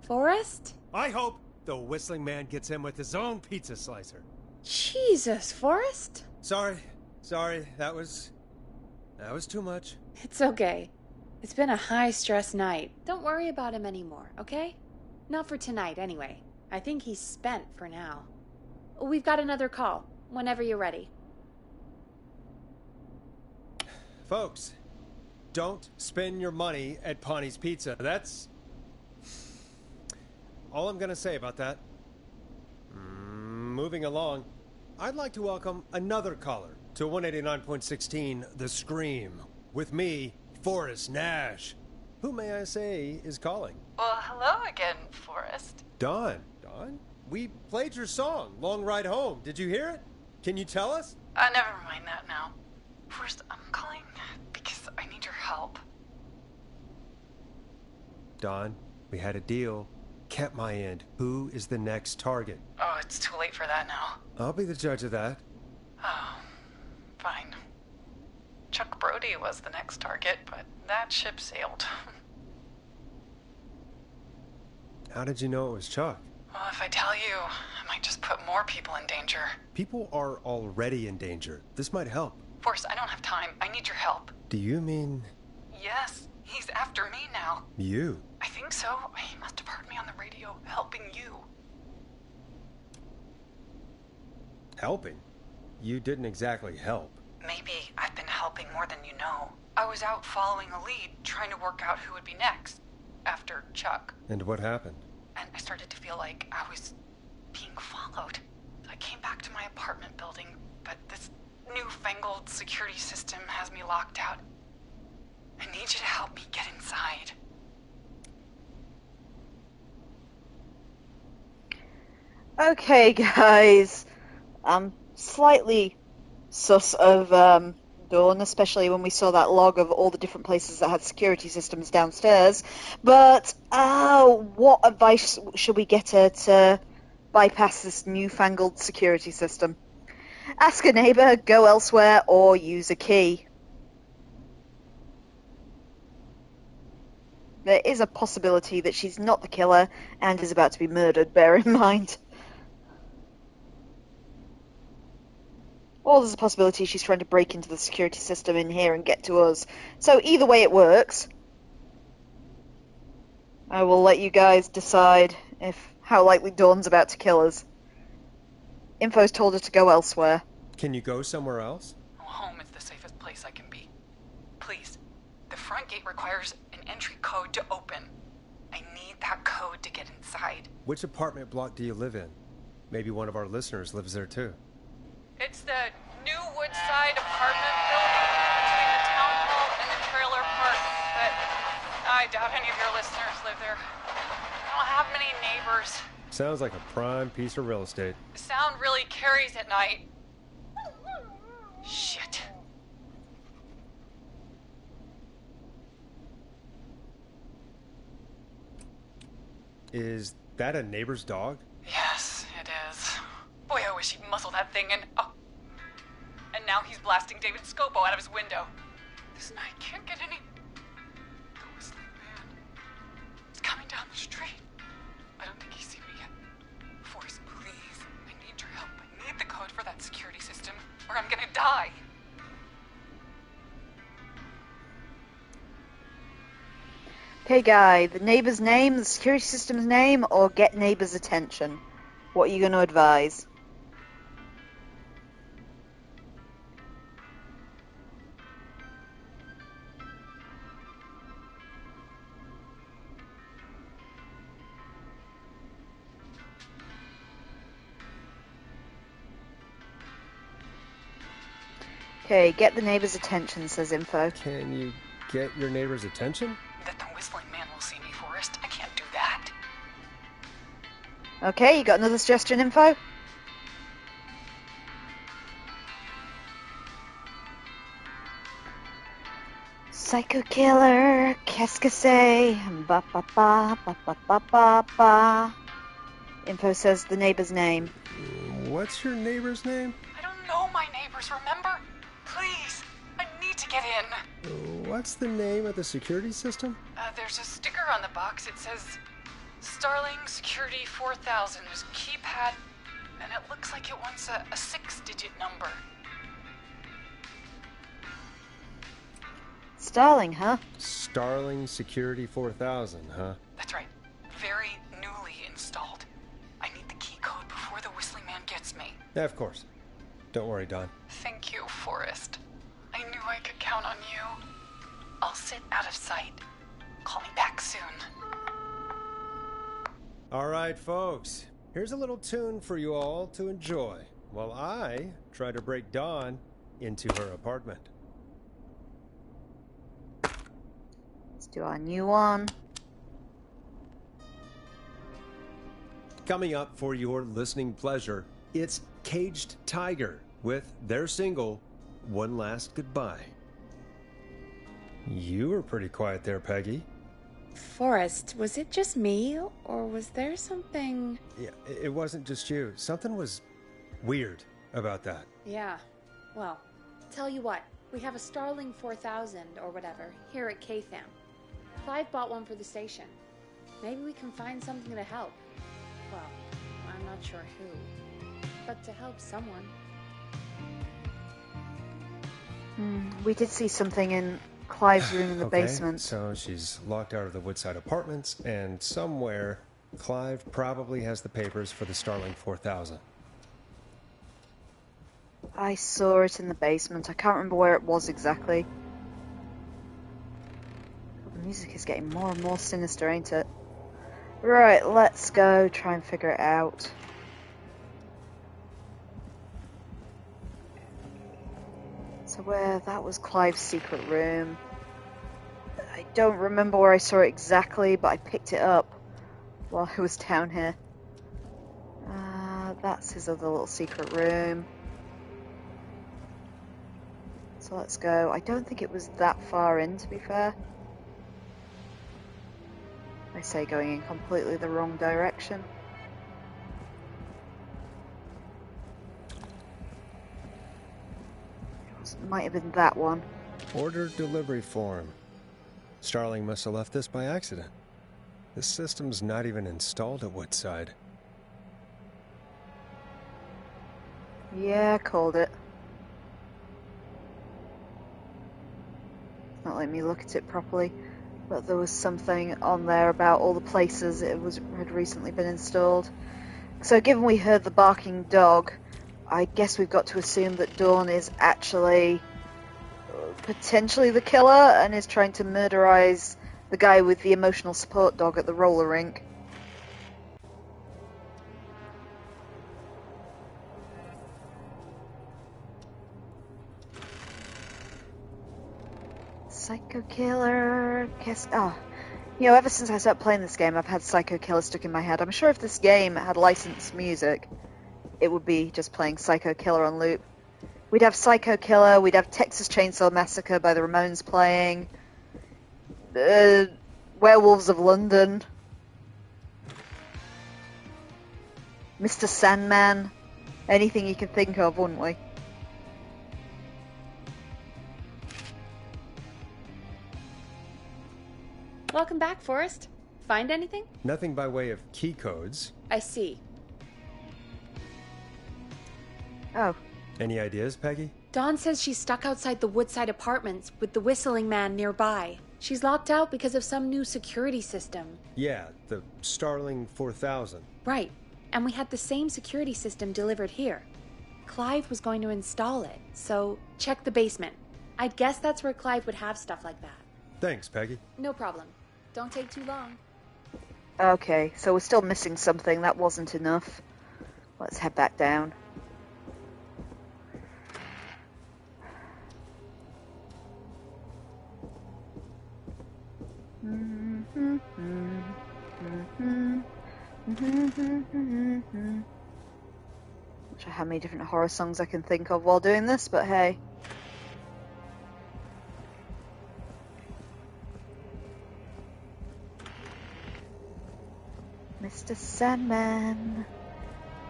B: Forrest?
C: I hope the whistling man gets in with his own pizza slicer.
B: Jesus, Forrest?
C: Sorry. That was too much.
B: It's okay. It's been a high-stress night. Don't worry about him anymore, okay? Not for tonight, anyway. I think he's spent for now. We've got another call, whenever you're ready.
C: Folks, don't spend your money at Ponty's Pizza. That's all I'm gonna say about that. Moving along, I'd like to welcome another caller to 189.16 The Scream, with me, Forrest Nash. Who, may I say, is calling?
F: Well, hello again, Forrest.
C: Dawn. Dawn? We played your song, Long Ride Home. Did you hear it? Can you tell us?
F: Never mind that now. First, I'm calling because I need your help.
C: Dawn, we had a deal. Kept my end. Who is the next target?
F: Oh, it's too late for that now.
C: I'll be the judge of that.
F: Oh, fine. Chuck Brody was the next target, but that ship sailed.
C: How did you know it was Chuck?
F: Well, if I tell you, I might just put more people in danger.
C: People are already in danger. This might help.
F: Forrest, I don't have time. I need your help.
C: Do you mean...
F: Yes, he's after me now.
C: You?
F: I think so. He must have heard me on the radio helping you.
C: Helping? You didn't exactly help.
F: Maybe I've been helping more than you know. I was out following a lead, trying to work out who would be next, after Chuck.
C: And what happened?
F: And I started to feel like I was being followed. I came back to my apartment building, but this newfangled security system has me locked out. I need you to help me get inside.
A: Okay, guys. I'm slightly sus of Dawn, especially when we saw that log of all the different places that had security systems downstairs. But what advice should we get her to bypass this newfangled security system? Ask a neighbour, go elsewhere, or use a key. There is a possibility that she's not the killer and is about to be murdered, bear in mind. Or there's a possibility she's trying to break into the security system in here and get to us. So either way it works. I will let you guys decide how likely Dawn's about to kill us. Info's told her to go elsewhere.
C: Can you go somewhere else?
F: Home is the safest place I can be. Please, the front gate requires an entry code to open. I need that code to get inside.
C: Which apartment block do you live in? Maybe one of our listeners lives there too.
F: It's the new Woodside apartment building between the town hall and the trailer park, but I doubt any of your listeners live there. I don't have many neighbors.
C: Sounds like a prime piece of real estate.
F: Sound really carries at night. Shit.
C: Is that a neighbor's dog?
F: Yes, it is. Boy, I wish he'd muzzle that thing and... Oh. And now he's blasting David Scopo out of his window. This night can't get any... The whistling man. It's coming down the street. I don't think he's seen me yet. Forrest, please. I need your help. I need the code for that security system, or I'm gonna die.
A: Okay, Guy, the neighbour's name, the security system's name, or get neighbour's attention? What are you going to advise? Okay, get the neighbour's attention, says Info.
C: Can you get your neighbor's attention?
F: That the whistling man will see me, Forrest. I can't do that.
A: Okay, you got another suggestion, Info? Psycho killer, qu'est-ce que c'est? Ba ba ba ba ba ba ba ba. Info says the neighbor's name.
C: What's your neighbor's name?
F: I don't know my neighbors, remember? Please, I need to get in.
C: What's the name of the security system?
F: There's a sticker on the box. It says Starling Security 4000. There's a keypad, and it looks like it wants a 6-digit number.
A: Starling, huh?
C: Starling Security 4000, huh?
F: That's right. Very newly installed. I need the key code before the whistling man gets me.
C: Yeah, of course. Don't worry, Don.
F: Thank you, Forrest. I knew I could count on you. I'll sit out of sight. Call me back soon.
C: All right, folks. Here's a little tune for you all to enjoy while I try to break Dawn into her apartment.
A: Let's do our new one.
C: Coming up for your listening pleasure, it's Caged Tiger with their single, One Last Goodbye. You were pretty quiet there, Peggy.
B: Forrest, was it just me, or was there something...
C: Yeah, it wasn't just you. Something was weird about that.
B: Yeah, well, tell you what, we have a Starling 4000 or whatever here at KFAM. Clive bought one for the station. Maybe we can find something to help. Well, I'm not sure who, but to help someone.
A: We did see something in Clive's room in the basement.
C: So she's locked out of the Woodside Apartments, and somewhere Clive probably has the papers for the Starling 4000.
A: I saw it in the basement. I can't remember where it was exactly. The music is getting more and more sinister, ain't it? Right, let's go try and figure it out. So that was Clive's secret room. I don't remember where I saw it exactly, but I picked it up while I was down here. That's his other little secret room. So let's go. I don't think it was that far in, to be fair. I say going in completely the wrong direction. It might have been that one.
C: Order delivery form. Starling must have left this by accident. This system's not even installed at Woodside.
A: Yeah, called it. Not letting me look at it properly, but there was something on there about all the places it had recently been installed. So given we heard the barking dog, I guess we've got to assume that Dawn is actually potentially the killer and is trying to murderize the guy with the emotional support dog at the roller rink. Psycho Killer. Ever since I started playing this game, I've had Psycho Killer stuck in my head. I'm sure if this game had licensed music, it would be just playing Psycho Killer on loop. We'd have Psycho Killer, we'd have Texas Chainsaw Massacre by the Ramones playing, Werewolves of London, Mr. Sandman, anything you can think of, wouldn't we?
B: Welcome back, Forrest. Find anything?
C: Nothing by way of key codes.
B: I see.
A: Oh.
C: Any ideas, Peggy?
B: Dawn says she's stuck outside the Woodside Apartments with the whistling man nearby. She's locked out because of some new security system.
C: Yeah, the Starling 4000.
B: Right. And we had the same security system delivered here. Clive was going to install it, so check the basement. I'd guess that's where Clive would have stuff like that.
C: Thanks, Peggy.
B: No problem. Don't take too long.
A: Okay, so we're still missing something. That wasn't enough. Let's head back down. Not sure how many different horror songs I can think of while doing this, but hey. Mr. Sandman,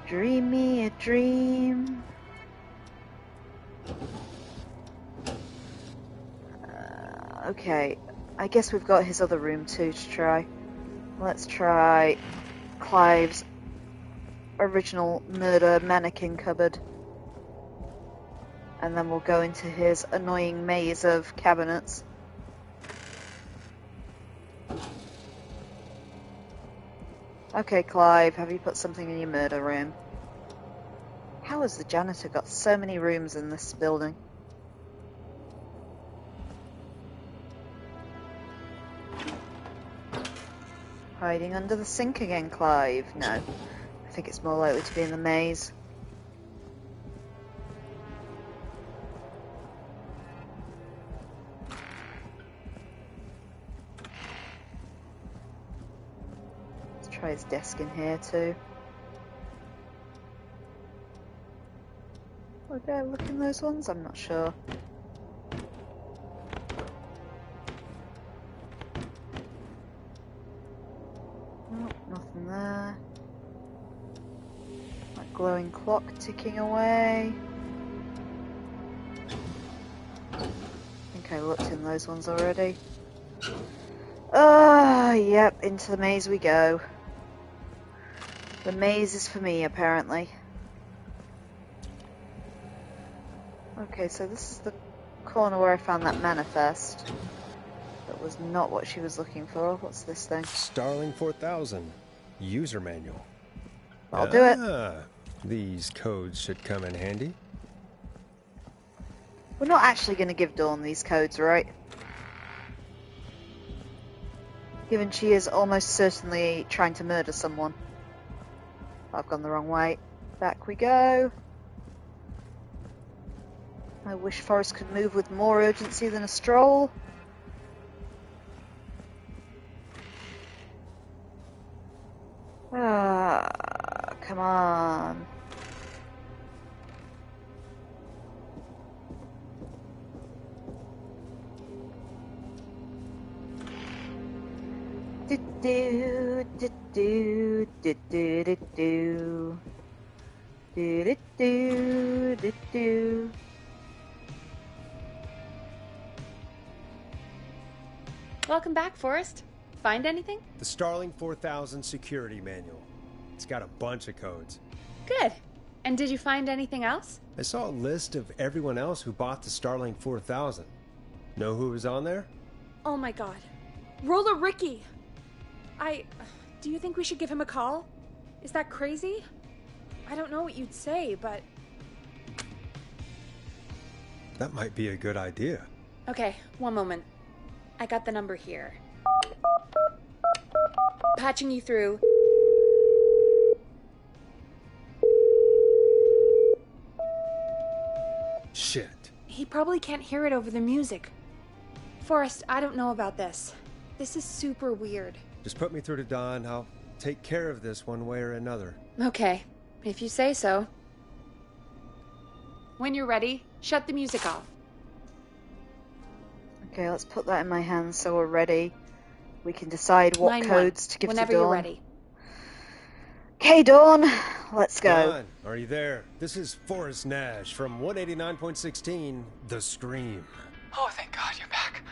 A: dream me a dream. Okay, I guess we've got his other room too to try. Let's try Clive's original murder mannequin cupboard. And then we'll go into his annoying maze of cabinets. Okay, Clive, have you put something in your murder room? How has the janitor got so many rooms in this building? Hiding under the sink again, Clive? No. I think it's more likely to be in the maze. Try his desk in here too. Oh, did I look in those ones? I'm not sure. Oh, nothing there. That glowing clock ticking away. I think I looked in those ones already. Yep, into the maze we go. The maze is for me, apparently. Okay, so this is the corner where I found that manifest. That was not what she was looking for. What's this thing?
C: Starling 4000. User manual.
A: I'll do it.
C: These codes should come in handy.
A: We're not actually going to give Dawn these codes, right? Given she is almost certainly trying to murder someone. I've gone the wrong way. Back we go. I wish Forrest could move with more urgency than a stroll. Come on. Do do do do do do do do do do do.
B: Welcome back, Forrest. Find anything?
C: The Starling 4000 security manual. It's got a bunch of codes.
B: Good. And did you find anything else?
C: I saw a list of everyone else who bought the Starling 4000. Know who was on there?
B: Oh my god. Roller Ricky! Do you think we should give him a call? Is that crazy? I don't know what you'd say, but...
C: That might be a good idea.
B: Okay, one moment. I got the number here. Patching you through.
C: Shit.
B: He probably can't hear it over the music. Forrest, I don't know about this. This is super weird.
C: Just put me through to Dawn. I'll take care of this one way or another.
B: Okay, if you say so. When you're ready, shut the music off.
A: Okay, let's put that in my hands so we're ready. We can decide what
B: Line
A: codes
B: one,
A: to give to Dawn.
B: whenever you're ready.
A: Okay, Dawn, let's go.
C: Dawn, are you there? This is Forrest Nash from 189.16, The Scream.
F: Oh, thank God you're back.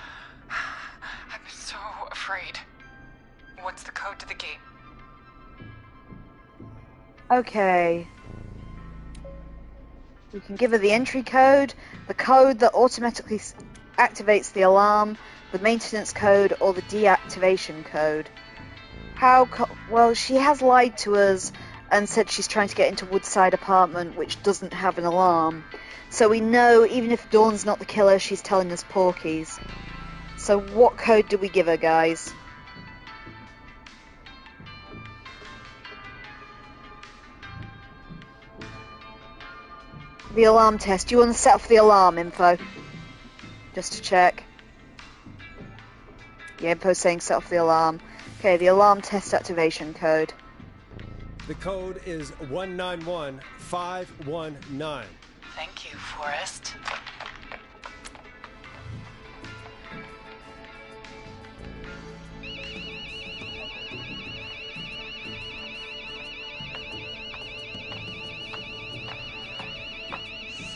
F: I've been so afraid. What's the code to the gate?
A: Okay. We can give her the entry code, the code that automatically activates the alarm, the maintenance code, or the deactivation code. Well, she has lied to us and said she's trying to get into Woodside apartment, which doesn't have an alarm. So we know, even if Dawn's not the killer, she's telling us porkies. So what code do we give her, guys? The alarm test. Do you want to set off the alarm info? Just to check. The info's saying set off the alarm. Okay, the alarm test activation code.
C: The code is 191519.
F: Thank you, Forrest.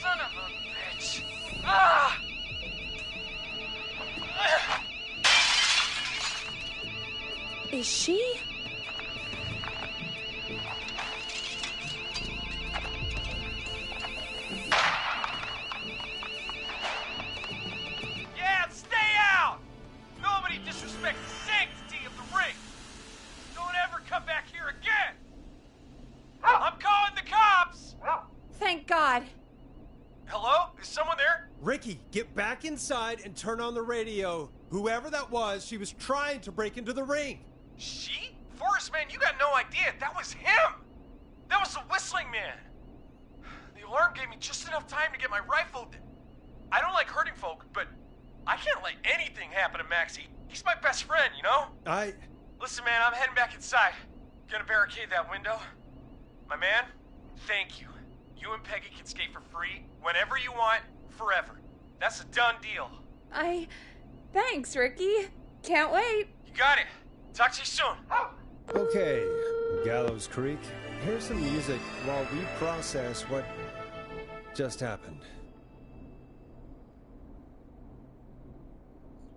I: Son of a bitch! Ah!
B: Is she?
I: Yeah, stay out! Nobody disrespects the sanctity of the ring! Don't ever come back here again! I'm calling the cops!
B: Thank God.
I: Hello? Is someone there?
C: Ricky, get back inside and turn on the radio. Whoever that was, she was trying to break into the ring.
I: She? Forrest, man, you got no idea. That was him! That was the whistling man! The alarm gave me just enough time to get my rifle. I don't like hurting folk, but I can't let anything happen to Maxie. He's my best friend, you know?
C: I...
I: Listen, man, I'm heading back inside. Gonna barricade that window? My man, thank you. You and Peggy can skate for free whenever you want, forever. That's a done deal.
B: Thanks, Ricky. Can't wait.
I: You got it. Talk to you soon.
C: Okay, Gallows Creek, here's some music while we process what just happened.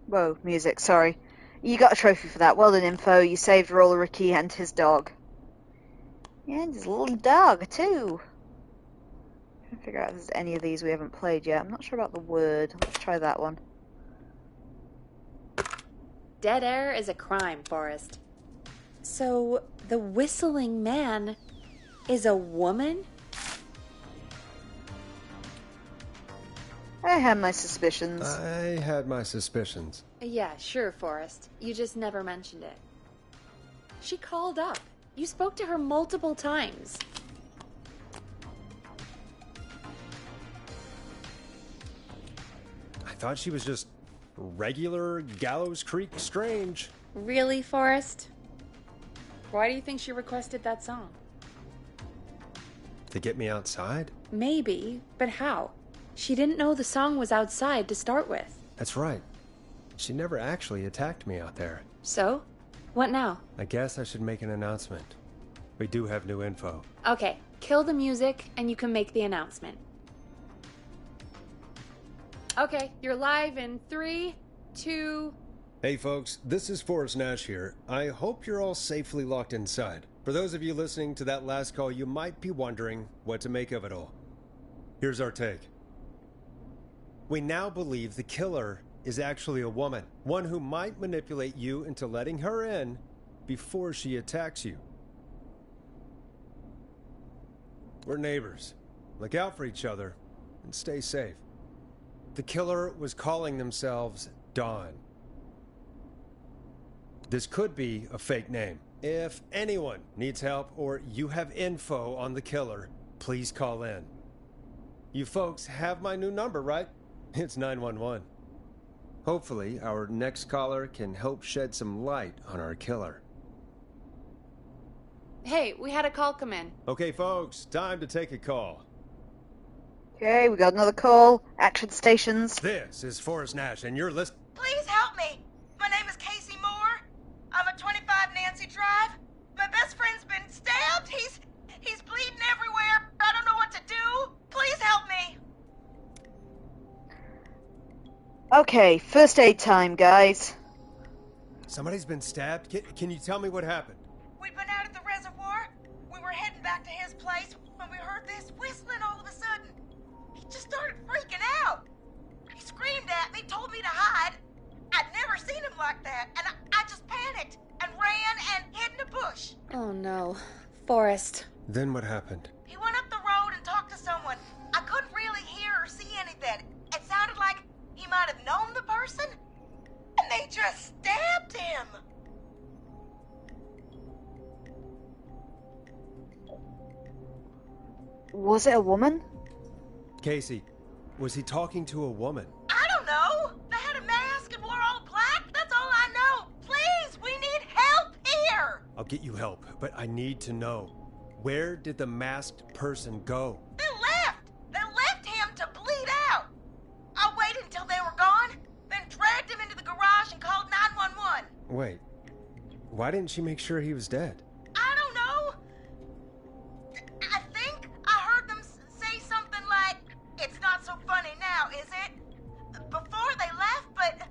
A: Whoa, music, sorry. You got a trophy for that. Well done, Info. You saved Roller Ricky and his dog. Yeah, and his little dog, too. I'm trying to figure out if there's any of these we haven't played yet. I'm not sure about the word. Let's try that one.
B: Dead air is a crime, Forrest. So, the whistling man is a woman?
A: I had my suspicions.
C: I had my suspicions.
B: Yeah, sure, Forrest. You just never mentioned it. She called up. You spoke to her multiple times.
C: I thought she was just regular Gallows Creek Strange.
B: Really, Forrest? Why do you think she requested that song?
C: To get me outside?
B: Maybe, but how? She didn't know the song was outside to start with.
C: That's right. She never actually attacked me out there.
B: So? What now?
C: I guess I should make an announcement. We do have new info.
B: Okay, kill the music and you can make the announcement. Okay, you're live in 3, 2...
C: Hey folks, this is Forrest Nash here. I hope you're all safely locked inside. For those of you listening to that last call, you might be wondering what to make of it all. Here's our take. We now believe the killer is actually a woman, one who might manipulate you into letting her in before she attacks you. We're neighbors. Look out for each other and stay safe. The killer was calling themselves Dawn. This could be a fake name. If anyone needs help or you have info on the killer, please call in. You folks have my new number, right? It's 911. Hopefully, our next caller can help shed some light on our killer.
B: Hey, we had a call come in.
C: Okay, folks, time to take a call.
A: Okay, we got another call. Action stations.
C: This is Forrest Nash, and you're listening.
D: Please help me. My name is Casey Moore. I'm at 25 Nancy Drive. My best friend's been stabbed. He's bleeding everywhere. I don't know what to do. Please help me.
A: Okay, first aid time, guys.
C: Somebody's been stabbed? Can you tell me what happened?
D: We'd been out at the reservoir. We were heading back to his place when we heard this whistling all of a sudden. He just started freaking out. He screamed at me, told me to hide. I'd never seen him like that, and I just panicked and ran and hid in a bush.
B: Oh no. Forrest.
C: Then what happened?
D: He went up the road and talked to someone. I couldn't really hear or see anything. It sounded like he might have known the person, and they just stabbed him.
A: Was it a woman?
C: Casey, was he talking to a woman?
D: I don't know. They had a mask and wore all black. That's all I know. Please, we need help here.
C: I'll get you help, but I need to know. Where did the masked person go?
D: They left. They left him to bleed out. I waited until they were gone, then dragged him into the garage and called 911.
C: Wait, why didn't she make sure he was dead?
D: I don't know. I think I heard them say something like, "It's not so funny now, is it?" before they left, but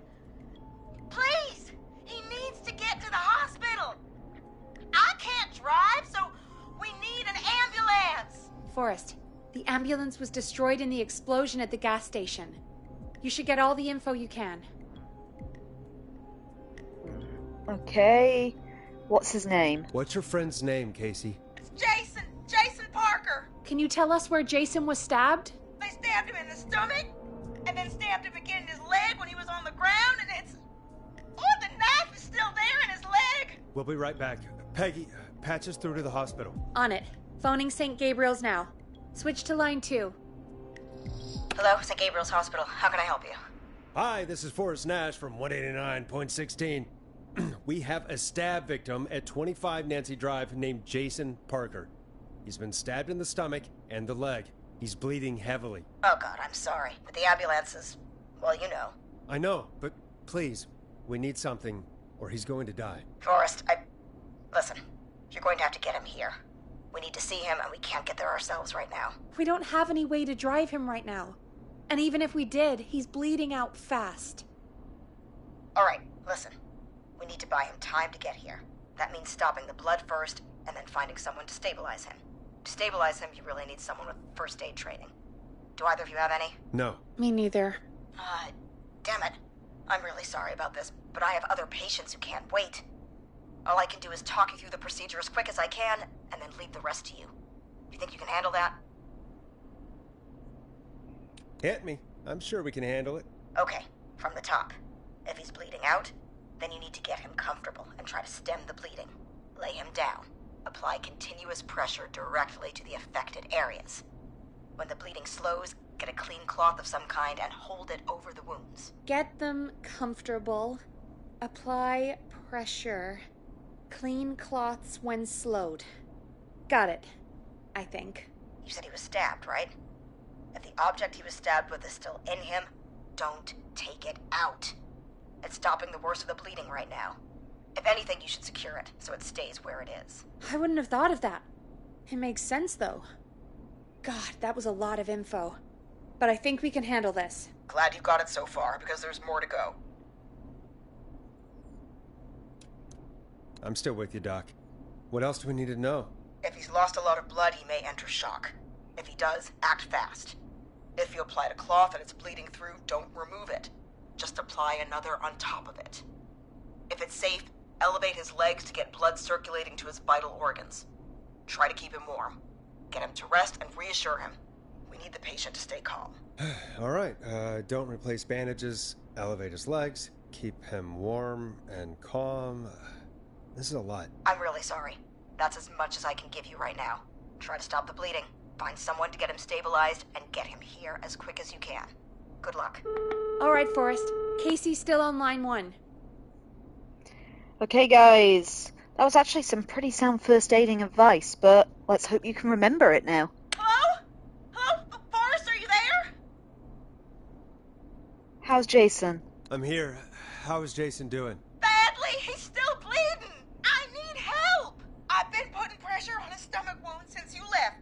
D: please, he needs to get to the hospital. I can't drive, so we need an ambulance.
B: Forrest, the ambulance was destroyed in the explosion at the gas station. You should get all the info you can.
A: Okay. What's his name?
C: What's your friend's name, Casey?
D: It's Jason Parker.
B: Can you tell us where Jason was stabbed?
D: They stabbed him in the stomach, and then stabbed him again in his leg when he was on the ground, and it's... Oh, the knife is still there in his leg.
C: We'll be right back. Peggy, patch us through to the hospital.
B: On it. Phoning St. Gabriel's now. Switch to line 2.
L: Hello, St. Gabriel's Hospital. How can I help you?
C: Hi, this is Forrest Nash from 189.16. We have a stab victim at 25 Nancy Drive named Jason Parker. He's been stabbed in the stomach and the leg. He's bleeding heavily.
L: Oh God, I'm sorry. But the ambulance is, well, you know.
C: I know, but please, we need something, or he's going to die.
L: Forrest, listen, you're going to have to get him here. We need to see him, and we can't get there ourselves right now.
B: We don't have any way to drive him right now. And even if we did, he's bleeding out fast.
L: All right, listen. We need to buy him time to get here. That means stopping the blood first, and then finding someone to stabilize him. To stabilize him, you really need someone with first aid training. Do either of you have any?
C: No.
B: Me neither.
L: Damn it. I'm really sorry about this, but I have other patients who can't wait. All I can do is talk you through the procedure as quick as I can, and then leave the rest to you. You think you can handle that?
C: Hit me. I'm sure we can handle it.
L: Okay, from the top. If he's bleeding out, then you need to get him comfortable and try to stem the bleeding. Lay him down. Apply continuous pressure directly to the affected areas. When the bleeding slows, get a clean cloth of some kind and hold it over the wounds.
B: Get them comfortable. Apply pressure. Clean cloths when slowed. Got it, I think.
L: You said he was stabbed, right? If the object he was stabbed with is still in him, don't take it out. It's stopping the worst of the bleeding right now. If anything, you should secure it so it stays where it is.
B: I wouldn't have thought of that. It makes sense, though. God, that was a lot of info. But I think we can handle this.
L: Glad you got it so far, because there's more to go.
C: I'm still with you, Doc. What else do we need to know?
L: If he's lost a lot of blood, he may enter shock. If he does, act fast. If you applied a cloth and it's bleeding through, don't remove it. Just apply another on top of it. If it's safe, elevate his legs to get blood circulating to his vital organs. Try to keep him warm. Get him to rest and reassure him. We need the patient to stay calm.
C: All right, don't replace bandages, elevate his legs, keep him warm and calm. This is a lot.
L: I'm really sorry. That's as much as I can give you right now. Try to stop the bleeding, find someone to get him stabilized, and get him here as quick as you can. Good luck.
B: All right, Forrest. Casey's still on line 1.
A: Okay, guys. That was actually some pretty sound first aiding advice, but let's hope you can remember it now.
L: Hello? Hello? Forrest, are you there?
A: How's Jason?
C: I'm here. How is Jason doing?
L: Badly. He's still bleeding. I need help. I've been putting pressure on his stomach wound since you left,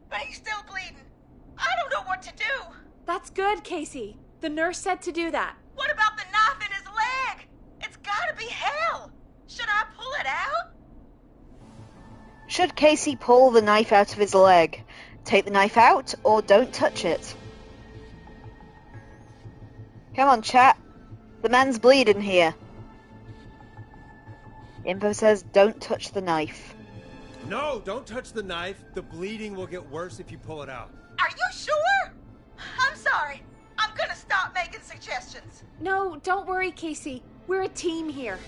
L: but he's still bleeding. I don't know what to do.
B: That's good, Casey. The nurse said to do that.
L: What about the knife in his leg? It's gotta be hell. Should I pull it out?
A: Should Casey pull the knife out of his leg? Take the knife out, or don't touch it? Come on, chat. The man's bleeding here. Info says don't touch the knife.
C: No, don't touch the knife. The bleeding will get worse if you pull it out.
L: Are you sure? I'm sorry. I'm gonna stop making suggestions.
B: No, don't worry, Casey. We're a team here.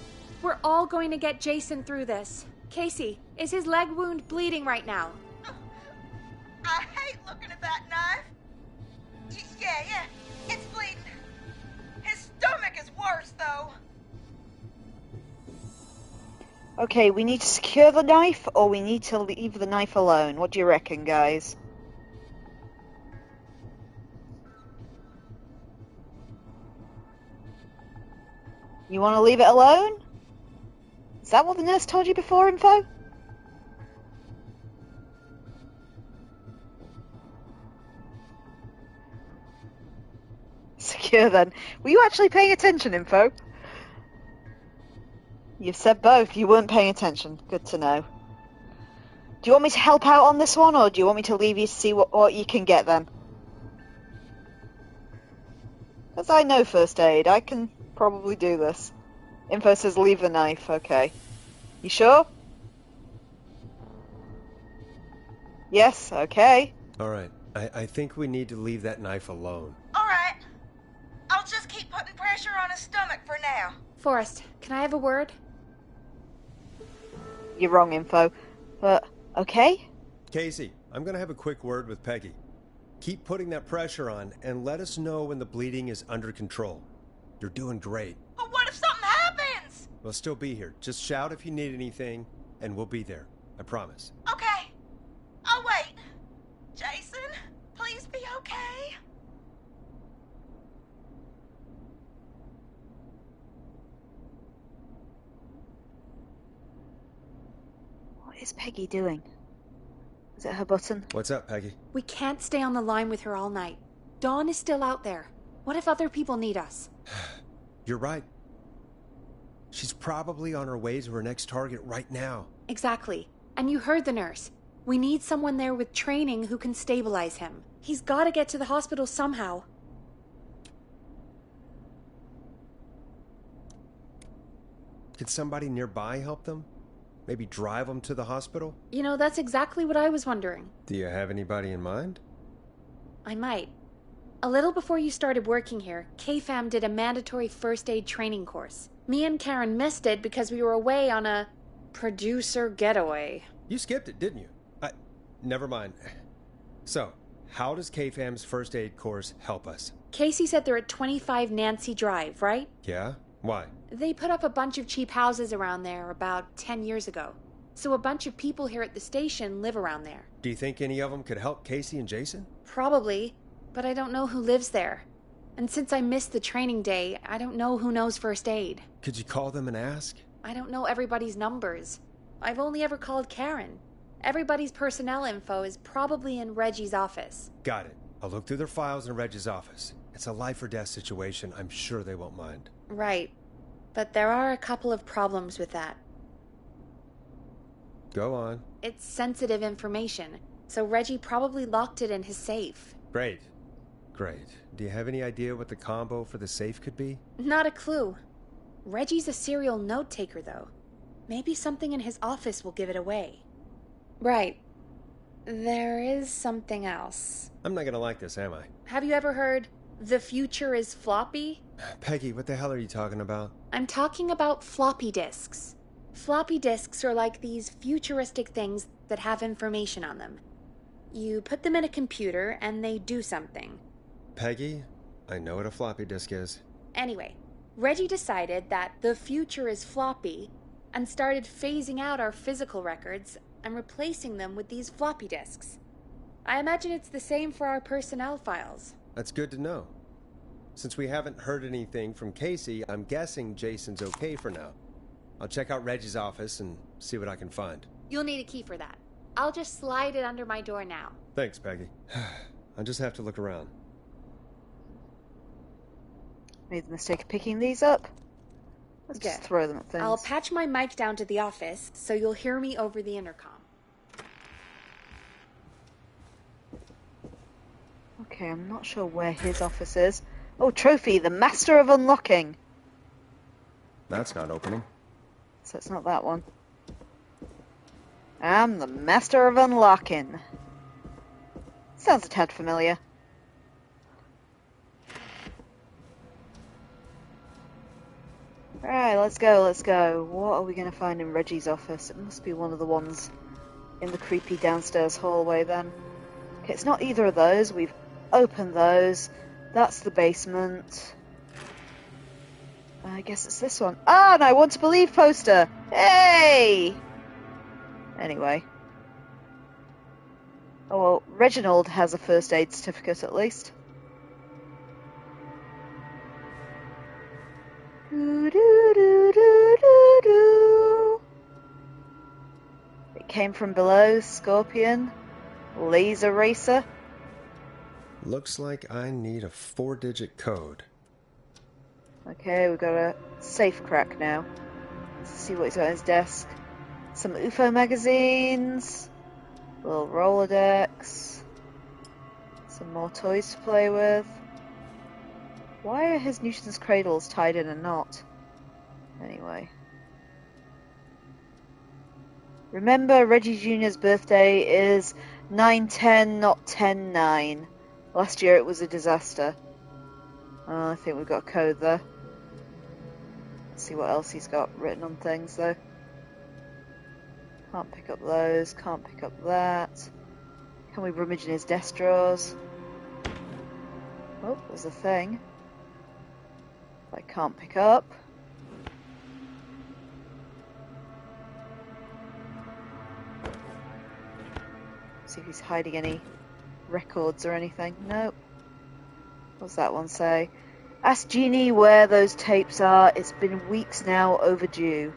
B: We're all going to get Jason through this. Casey, is his leg wound bleeding right now?
L: I hate looking at that knife. Yeah, it's bleeding. His stomach is worse, though.
A: Okay, we need to secure the knife, or we need to leave the knife alone. What do you reckon, guys? You want to leave it alone? Is that what the nurse told you before, Info? Secure then. Were you actually paying attention, Info? You've said both. You weren't paying attention. Good to know. Do you want me to help out on this one, or do you want me to leave you to see what you can get then? Because I know first aid. I can probably do this. Info says leave the knife. Okay. You sure? Yes, okay.
C: All right, I think we need to leave that knife alone.
L: All right. I'll just keep putting pressure on his stomach for now.
B: Forrest, can I have a word?
A: You're wrong, Info. But, okay?
C: Casey, I'm going to have a quick word with Peggy. Keep putting that pressure on and let us know when the bleeding is under control. You're doing great.
L: But what if something happens?
C: We'll still be here. Just shout if you need anything, and we'll be there. I promise.
L: Okay. I'll wait. Jason, please be okay.
A: What is Peggy doing? Is it her button?
C: What's up, Peggy?
B: We can't stay on the line with her all night. Dawn is still out there. What if other people need us?
C: You're right. She's probably on her way to her next target right now.
B: Exactly. And you heard the nurse. We need someone there with training who can stabilize him. He's got to get to the hospital somehow.
C: Could somebody nearby help them? Maybe drive them to the hospital?
B: You know, that's exactly what I was wondering.
C: Do you have anybody in mind?
B: I might. A little before you started working here, KFAM did a mandatory first aid training course. Me and Karen missed it because we were away on a producer getaway.
C: You skipped it, didn't you? Never mind. So, how does KFAM's first aid course help us?
B: Casey said they're at 25 Nancy Drive, right?
C: Yeah? Why?
B: They put up a bunch of cheap houses around there about 10 years ago. So a bunch of people here at the station live around there.
C: Do you think any of them could help Casey and Jason?
B: Probably, but I don't know who lives there. And since I missed the training day, I don't know who knows first aid.
C: Could you call them and ask?
B: I don't know everybody's numbers. I've only ever called Karen. Everybody's personnel info is probably in Reggie's office.
C: Got it. I'll look through their files in Reggie's office. It's a life or death situation. I'm sure they won't mind.
B: Right. But there are a couple of problems with that.
C: Go on.
B: It's sensitive information, so Reggie probably locked it in his safe.
C: Great. Great. Do you have any idea what the combo for the safe could be?
B: Not a clue. Reggie's a serial note-taker, though. Maybe something in his office will give it away. Right. There is something else.
C: I'm not gonna like this, am I?
B: Have you ever heard, "The future is floppy"?
C: Peggy, what the hell are you talking about?
B: I'm talking about floppy disks. Floppy disks are like these futuristic things that have information on them. You put them in a computer and they do something.
C: Peggy, I know what a floppy disk is.
B: Anyway, Reggie decided that the future is floppy and started phasing out our physical records and replacing them with these floppy disks. I imagine it's the same for our personnel files.
C: That's good to know. Since we haven't heard anything from Casey, I'm guessing Jason's okay for now. I'll check out Reggie's office and see what I can find.
B: You'll need a key for that. I'll just slide it under my door now.
C: Thanks, Peggy. I'll just have to look around.
A: Made the mistake of picking these up. Let's
B: Okay.
A: just throw them at things.
B: I'll patch my mic down to the office so you'll hear me over the intercom.
A: Okay, I'm not sure where his office is. Oh, trophy, the master of unlocking.
C: That's not opening.
A: So it's not that one. I'm the master of unlocking. Sounds a tad familiar. Alright, let's go, let's go. What are we going to find in Reggie's office? It must be one of the ones in the creepy downstairs hallway then. Okay, it's not either of those. We've opened those. That's the basement. I guess it's this one. Ah, and I want to believe poster! Hey! Anyway. Oh well, Reginald has a first aid certificate at least. Do-do-do-do-do-do. It came from below, Scorpion. Laser Racer.
C: Looks like I need a 4-digit code.
A: Okay, we've got a safe crack now. Let's see what he's got on his desk. Some UFO magazines. A little Rolodex. Some more toys to play with. Why are his Newton's cradles tied in a knot? Anyway. Remember, Reggie Jr.'s birthday is 9/10, not 10/9. Last year it was a disaster. I think we've got a code there. Let's see what else he's got written on things though. Can't pick up those, can't pick up that. Can we rummage in his desk drawers? Oh, there's a thing I can't pick up. See if he's hiding any records or anything. Nope. What's that one say? Ask Jeannie where those tapes are. It's been weeks now, overdue.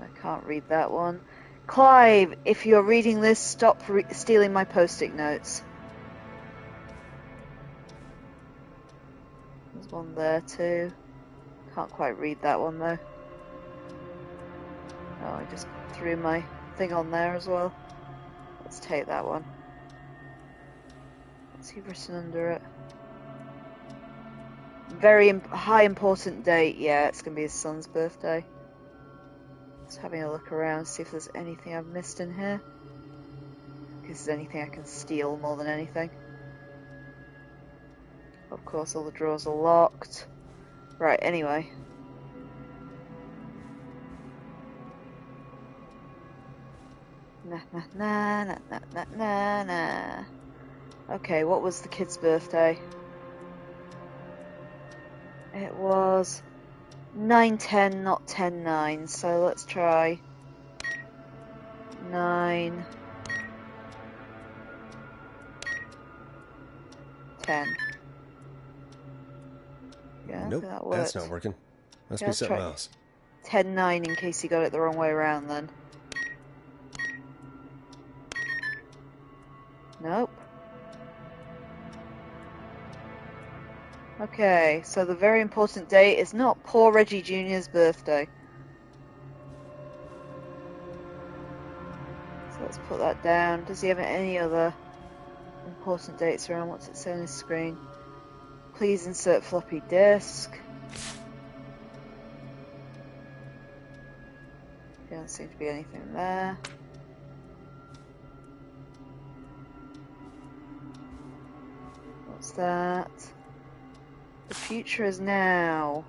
A: I can't read that one. Clive, if you're reading this, stop stealing my post-it notes. There's one there too. Can't quite read that one though. Oh, I just threw my thing on there as well. Let's take that one. What's he written under it? Very high important date. Yeah, it's going to be his son's birthday. Just having a look around, see if there's anything I've missed in here. If there's anything I can steal more than anything. Of course, all the drawers are locked. Right, anyway. Na na na na na na na na. Okay, what was the kid's birthday? It was 9/10, not 10/9. So let's try 9/10. Yeah,
C: nope,
A: that worked.
C: that's not working. Must be something else.
A: 10/9 in case you got it the wrong way around then. Nope. Okay, so the very important date is not poor Reggie Jr.'s birthday. So let's put that down. Does he have any other important dates around? What's it say on his screen? Please insert floppy disk. Doesn't seem to be anything there. What's that? The future is now.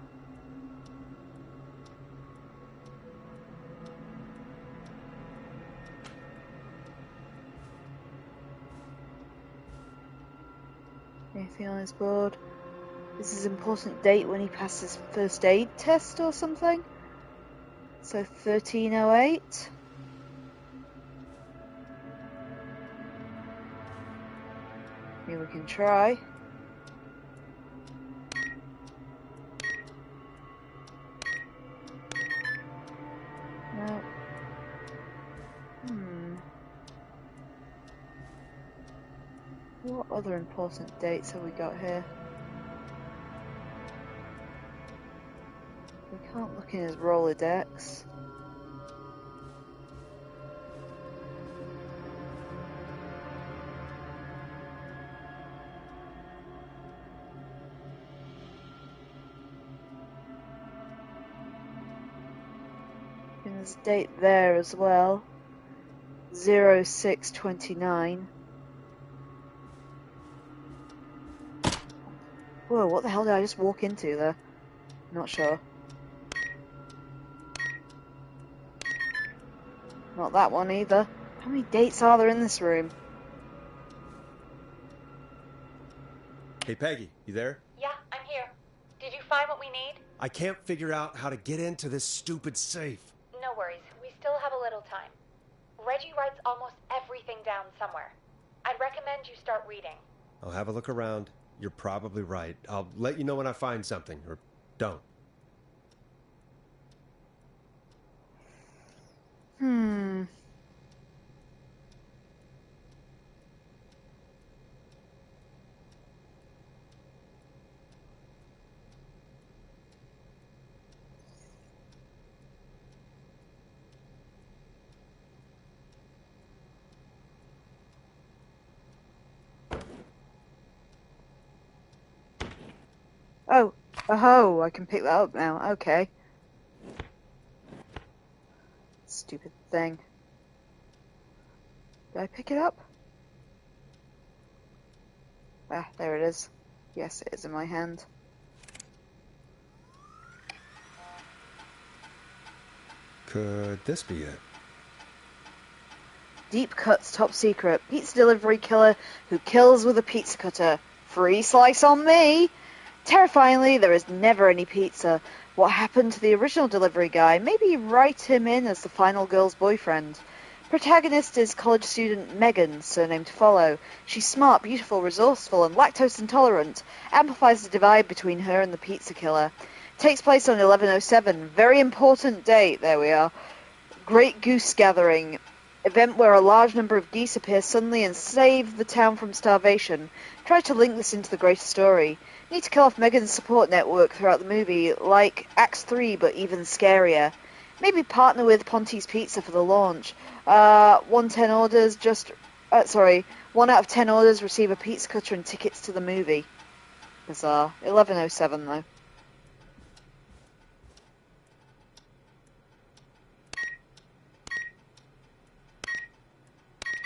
A: Anything on his board? This is an important date when he passed his first aid test or something. So 1308. Maybe we can try. No. What other important dates have we got here? We can't look in his Rolodex. And there's a date there as well. 0629. Whoa, what the hell did I just walk into there? Not sure. Not that one either. How many dates are there in this room?
C: Hey, Peggy, you there?
J: Yeah, I'm here. Did you find what we need?
C: I can't figure out how to get into this stupid safe.
J: No worries. We still have a little time. Reggie writes almost everything down somewhere. I'd recommend you start reading.
C: I'll have a look around. You're probably right. I'll let you know when I find something, or don't.
A: Oh, I can pick that up now. Okay. Stupid thing. Did I pick it up? Ah, there it is. Yes, it is in my hand.
C: Could this be it?
A: Deep cuts, top secret. Pizza delivery killer who kills with a pizza cutter. Free slice on me! Terrifyingly, there is never any pizza. What happened to the original delivery guy? Maybe write him in as the final girl's boyfriend. Protagonist is college student Megan, surnamed Follow. She's smart, beautiful, resourceful, and lactose intolerant. Amplifies the divide between her and the pizza killer. Takes place on 11/07. Very important date. There we are. Great Goose Gathering. Event where a large number of geese appear suddenly and save the town from starvation. Try to link this into the greater story. Need to kill off Megan's support network throughout the movie, like Acts 3, but even scarier. Maybe partner with Ponte's Pizza for the launch. 1 out of 10 orders receive a pizza cutter and tickets to the movie. Bizarre. 11/07 though.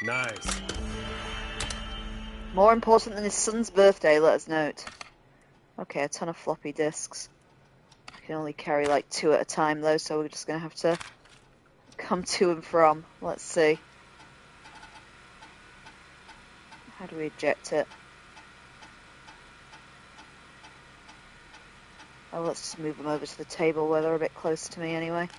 C: Nice.
A: More important than his son's birthday, let us note. Okay, a ton of floppy disks. I can only carry like 2 at a time though, so we're just going to have to come to and from. Let's see. How do we eject it? Oh, let's just move them over to the table where they're a bit closer to me anyway.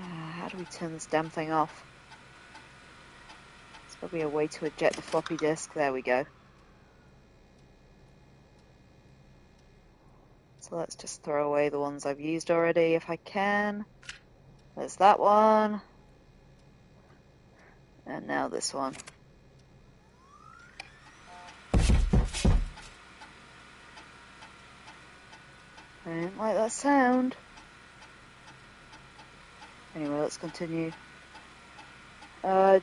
A: How do we turn this damn thing off? There's got to be a way to eject the floppy disk. There we go. So let's just throw away the ones I've used already if I can. There's that one. And now this one. I didn't like that sound. Anyway, let's continue.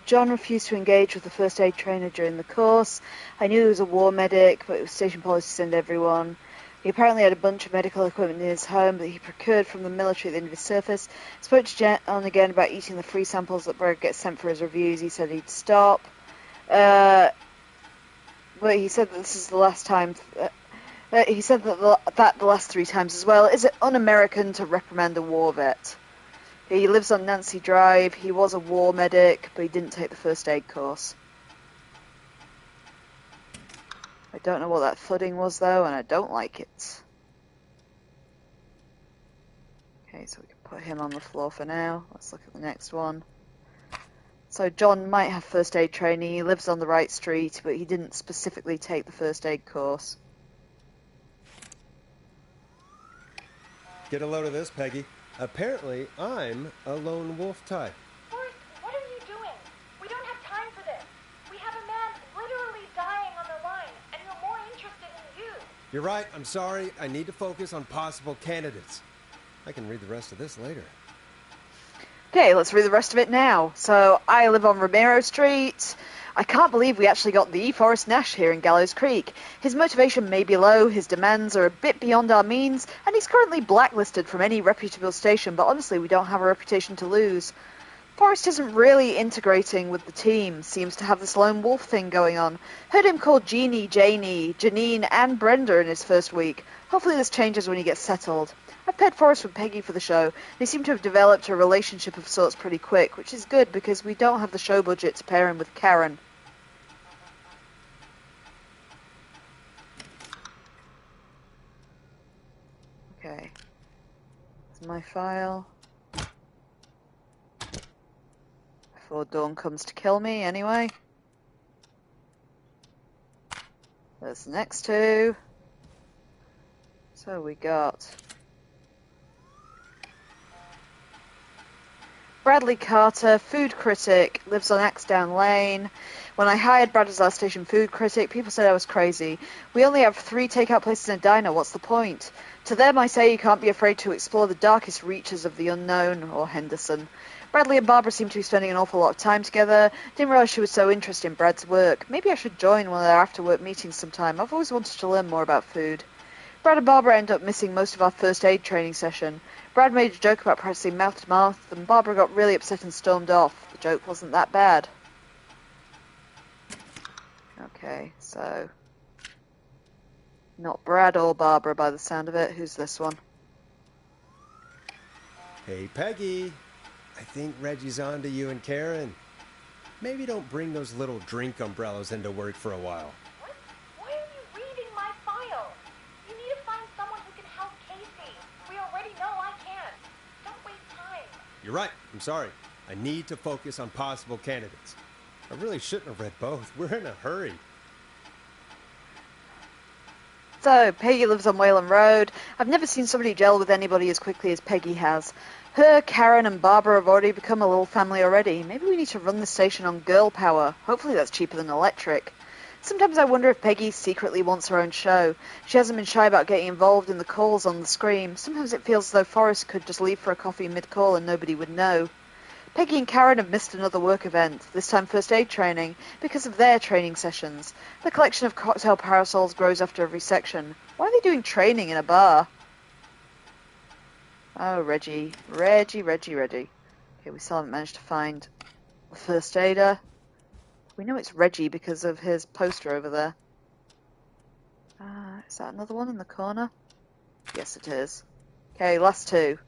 A: John refused to engage with the first aid trainer during the course. I knew he was a war medic, but it was station policy to send everyone. He apparently had a bunch of medical equipment in his home that he procured from the military at the end of his surface. Spoke to John again about eating the free samples that Brad gets sent for his reviews. He said he'd stop. But he said that this is the last time... he said that the last 3 times as well. Is it un-American to reprimand a war vet? He lives on Nancy Drive. He was a war medic, but he didn't take the first aid course. I don't know what that thudding was, though, and I don't like it. Okay, so we can put him on the floor for now. Let's look at the next one. So John might have first aid training. He lives on the right street, but he didn't specifically take the first aid course.
C: Get a load of this, Peggy. Apparently, I'm a lone wolf type.
J: Forrest, what are you doing? We don't have time for this. We have a man literally dying on the line, and we're more interested in you.
C: You're right. I'm sorry. I need to focus on possible candidates. I can read the rest of this later.
A: Okay, let's read the rest of it now. So, I live on Romero Street. I can't believe we actually got the Forrest Nash here in Gallows Creek. His motivation may be low, his demands are a bit beyond our means, and he's currently blacklisted from any reputable station, but honestly, we don't have a reputation to lose. Forrest isn't really integrating with the team, seems to have this lone wolf thing going on. Heard him call Jeannie, Janie, Janine, and Brenda in his first week. Hopefully this changes when he gets settled. I've paired Forrest with Peggy for the show. They seem to have developed a relationship of sorts pretty quick, which is good because we don't have the show budget to pair him with Karen. Okay. Here's my file. Before Dawn comes to kill me, anyway. There's the next 2. So we got... Bradley Carter, food critic, lives on Axdown Lane. When I hired Brad as our station food critic, people said I was crazy. We only have 3 takeout places in a diner, what's the point? To them I say you can't be afraid to explore the darkest reaches of the unknown, or Henderson. Bradley and Barbara seem to be spending an awful lot of time together. Didn't realise she was so interested in Brad's work. Maybe I should join one of their after-work meetings sometime. I've always wanted to learn more about food. Brad and Barbara end up missing most of our first aid training session. Brad made a joke about practicing mouth-to-mouth, and Barbara got really upset and stormed off. The joke wasn't that bad. Okay, so... not Brad or Barbara by the sound of it. Who's this one?
C: Hey, Peggy. I think Reggie's on to you and Karen. Maybe don't bring those little drink umbrellas into work for a while.
J: What? Why are you reading my file? You
C: You're right. I'm sorry. I need to focus on possible candidates. I really shouldn't have read both. We're in a hurry.
A: So, Peggy lives on Whalen Road. I've never seen somebody gel with anybody as quickly as Peggy has. Her, Karen, and Barbara have already become a little family already. Maybe we need to run the station on girl power. Hopefully that's cheaper than electric. Sometimes I wonder if Peggy secretly wants her own show. She hasn't been shy about getting involved in the calls on the scream. Sometimes it feels as though Forrest could just leave for a coffee mid-call and nobody would know. Peggy and Karen have missed another work event, this time first aid training, because of their training sessions. The collection of cocktail parasols grows after every section. Why are they doing training in a bar? Oh, Reggie. Okay, we still haven't managed to find the first aider. We know it's Reggie because of his poster over there. Is that another one in the corner? Yes, it is. Okay, last two.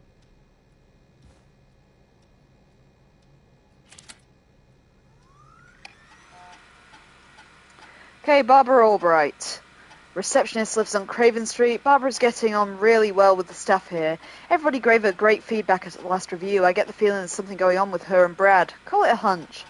A: Okay, Barbara Albright. Receptionist lives on Craven Street. Barbara's getting on really well with the staff here. Everybody gave her great feedback at the last review. I get the feeling there's something going on with her and Brad. Call it a hunch.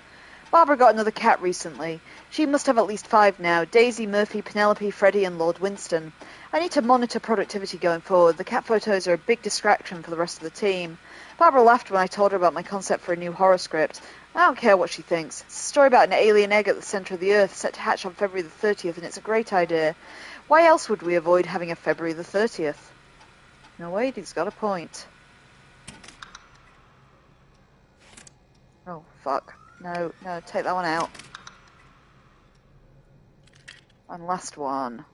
A: Barbara got another cat recently. She must have at least 5 now. Daisy, Murphy, Penelope, Freddie, and Lord Winston. I need to monitor productivity going forward. The cat photos are a big distraction for the rest of the team. Barbara laughed when I told her about my concept for a new horror script. I don't care what she thinks. It's a story about an alien egg at the centre of the Earth set to hatch on February the 30th, and it's a great idea. Why else would we avoid having a February the 30th? No, wait, he's got a point. Oh, fuck. No, take that one out. And last one.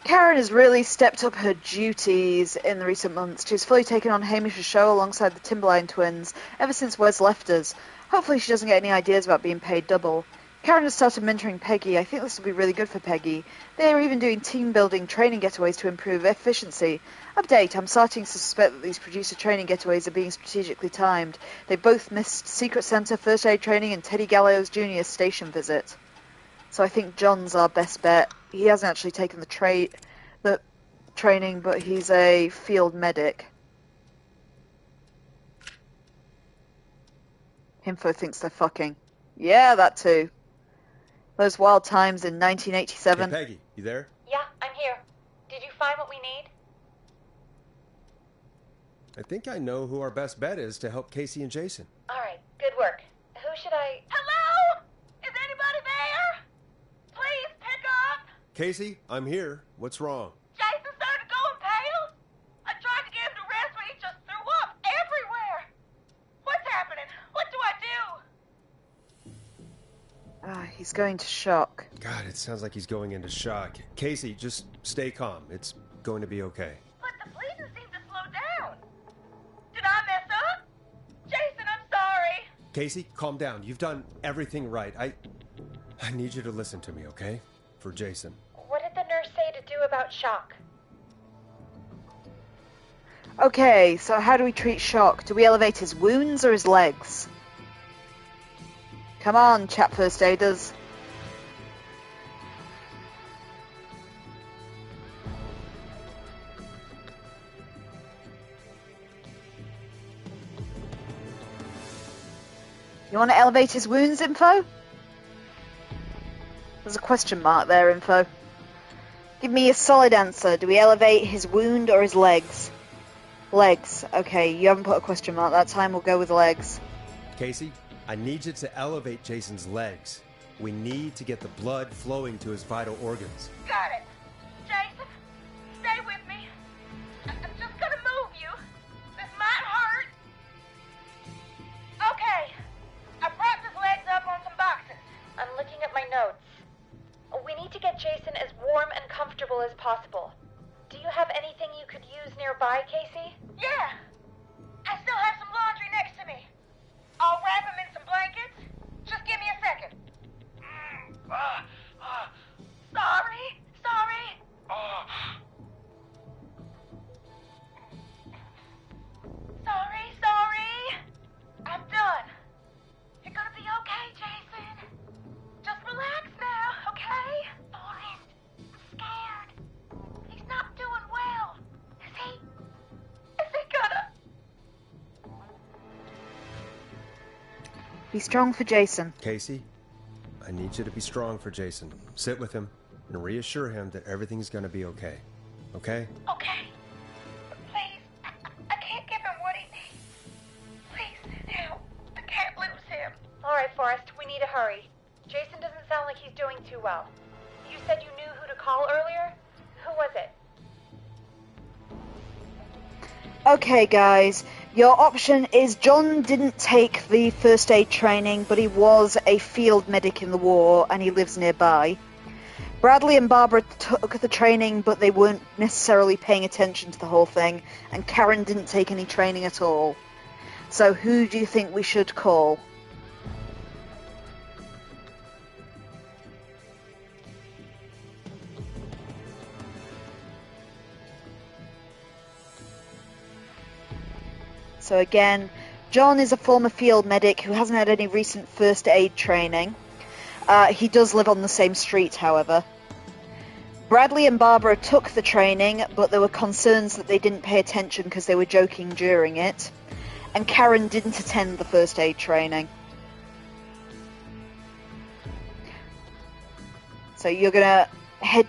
A: Karen has really stepped up her duties in the recent months. She's fully taken on Hamish's show alongside the Timberline twins ever since Wes left us. Hopefully she doesn't get any ideas about being paid double. Karen has started mentoring Peggy. I think this will be really good for Peggy. They are even doing team-building training getaways to improve efficiency. Update, I'm starting to suspect that these producer training getaways are being strategically timed. They both missed Secret Santa first aid training and Teddy Gallows Jr.'s station visit. So I think John's our best bet. He hasn't actually taken the training, but he's a field medic. Info thinks they're fucking. Yeah, that too. Those wild times in 1987.
C: Hey, Peggy, you there?
J: Yeah, I'm here. Did you find what we need?
C: I think I know who our best bet is to help Casey and Jason.
J: All right, good work. Who should I... Hello? Is anybody there? Please, pick up.
C: Casey, I'm here. What's wrong?
J: Jason started going pale. I tried to get him to rest, but he just threw up everywhere. What's happening? What do I do?
A: He's going to shock.
C: God, it sounds like he's going into shock. Casey, just stay calm. It's going to be okay.
J: But the bleeding seemed to slow down. Did I mess up? Jason, I'm sorry.
C: Casey, calm down. You've done everything right. I need you to listen to me, okay? For Jason.
J: What did the nurse say to do about shock?
A: Okay, so how do we treat shock? Do we elevate his wounds or his legs? Come on, chap first aiders. You want to elevate his wounds, Info? There's a question mark there, Info. Give me a solid answer. Do we elevate his wound or his legs? Legs. Okay, you haven't put a question mark that time. We'll go with legs.
C: Casey, I need you to elevate Jason's legs. We need to get the blood flowing to his vital organs.
J: Got it. Jason, stay with me. I'm just gonna move you. This might hurt. Okay. I propped his legs up on some boxes. I'm looking at my notes. We need to get Jason as warm and comfortable as possible. Do you have anything you could use nearby, Casey? Yeah. I still have some laundry next to me. I'll wrap him in some blankets. Just give me a second. Sorry,
A: Be strong for Jason.
C: Casey, I need you to be strong for Jason. Sit with him and reassure him that everything's gonna be okay. Okay?
J: Okay. But please, I can't give him what he needs. Please, now. I can't lose him. All right, Forrest, we need to hurry. Jason doesn't sound like he's doing too well. You said you knew who to call earlier? Who was it?
A: Okay, guys. Your option is John didn't take the first aid training, but he was a field medic in the war, and he lives nearby. Bradley and Barbara took the training, but they weren't necessarily paying attention to the whole thing, and Karen didn't take any training at all. So who do you think we should call? So again, John is a former field medic who hasn't had any recent first aid training. He does live on the same street, however. Bradley and Barbara took the training, but there were concerns that they didn't pay attention because they were joking during it. And Karen didn't attend the first aid training. So you're gonna head...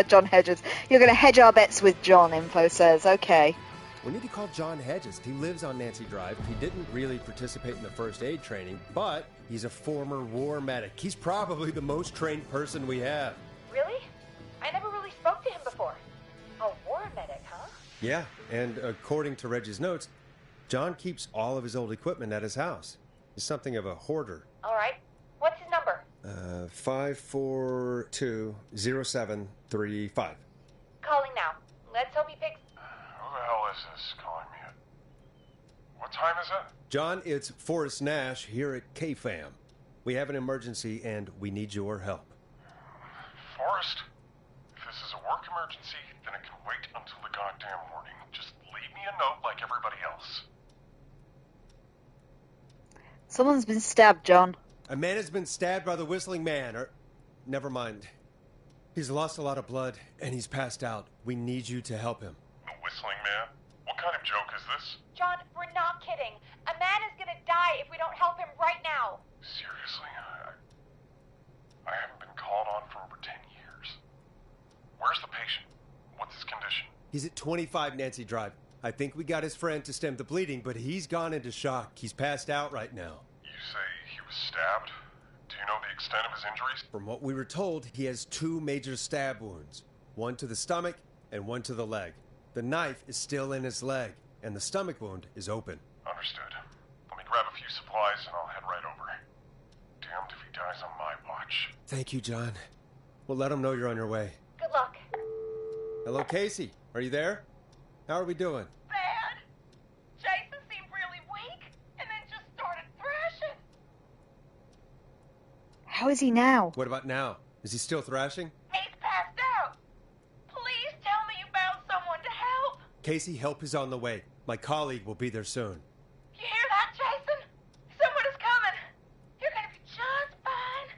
A: John Hedges. You're gonna hedge our bets with John, info says. Okay.
C: We need to call John Hedges. He lives on Nancy Drive. He didn't really participate in the first aid training, but he's a former war medic. He's probably the most trained person we have.
J: Really? I never really spoke to him before. A war medic, huh?
C: Yeah, and according to Reggie's notes, John keeps all of his old equipment at his house. He's something of a hoarder.
J: All right. What's his number?
C: 542-0735.
J: Calling now. Let's hope he picks...
K: Who the hell is this calling me at? What time is it?
C: John, it's Forrest Nash here at KFAM. We have an emergency and we need your help.
K: Forrest? If this is a work emergency, then it can wait until the goddamn morning. Just leave me a note like everybody else.
A: Someone's been stabbed, John.
C: A man has been stabbed by the Whistling Man, or... Never mind. He's lost a lot of blood and he's passed out. We need you to help him.
K: The Whistling Man? What kind of joke is this?
J: John, we're not kidding. A man is gonna die if we don't help him right now.
K: Seriously? I haven't been called on for over 10 years. Where's the patient? What's his condition?
C: He's at 25 Nancy Drive. I think we got his friend to stem the bleeding, but he's gone into shock. He's passed out right now.
K: You say he was stabbed? Do you know the extent of his injuries?
C: From what we were told, he has 2 major stab wounds. One to the stomach and one to the leg. The knife is still in his leg, and the stomach wound is open.
K: Understood. Let me grab a few supplies and I'll head right over. Damned if he dies on my watch.
C: Thank you, John. We'll let him know you're on your way.
J: Good luck.
C: Hello, Casey. Are you there? How are we doing?
J: Bad. Jason seemed really weak and then just started thrashing.
A: How is he now?
C: What about now? Is he still thrashing?
J: He's passed out. Please tell me you found someone to help.
C: Casey, help is on the way. My colleague will be there soon.
J: You hear that, Jason? Someone is coming. You're gonna be just fine.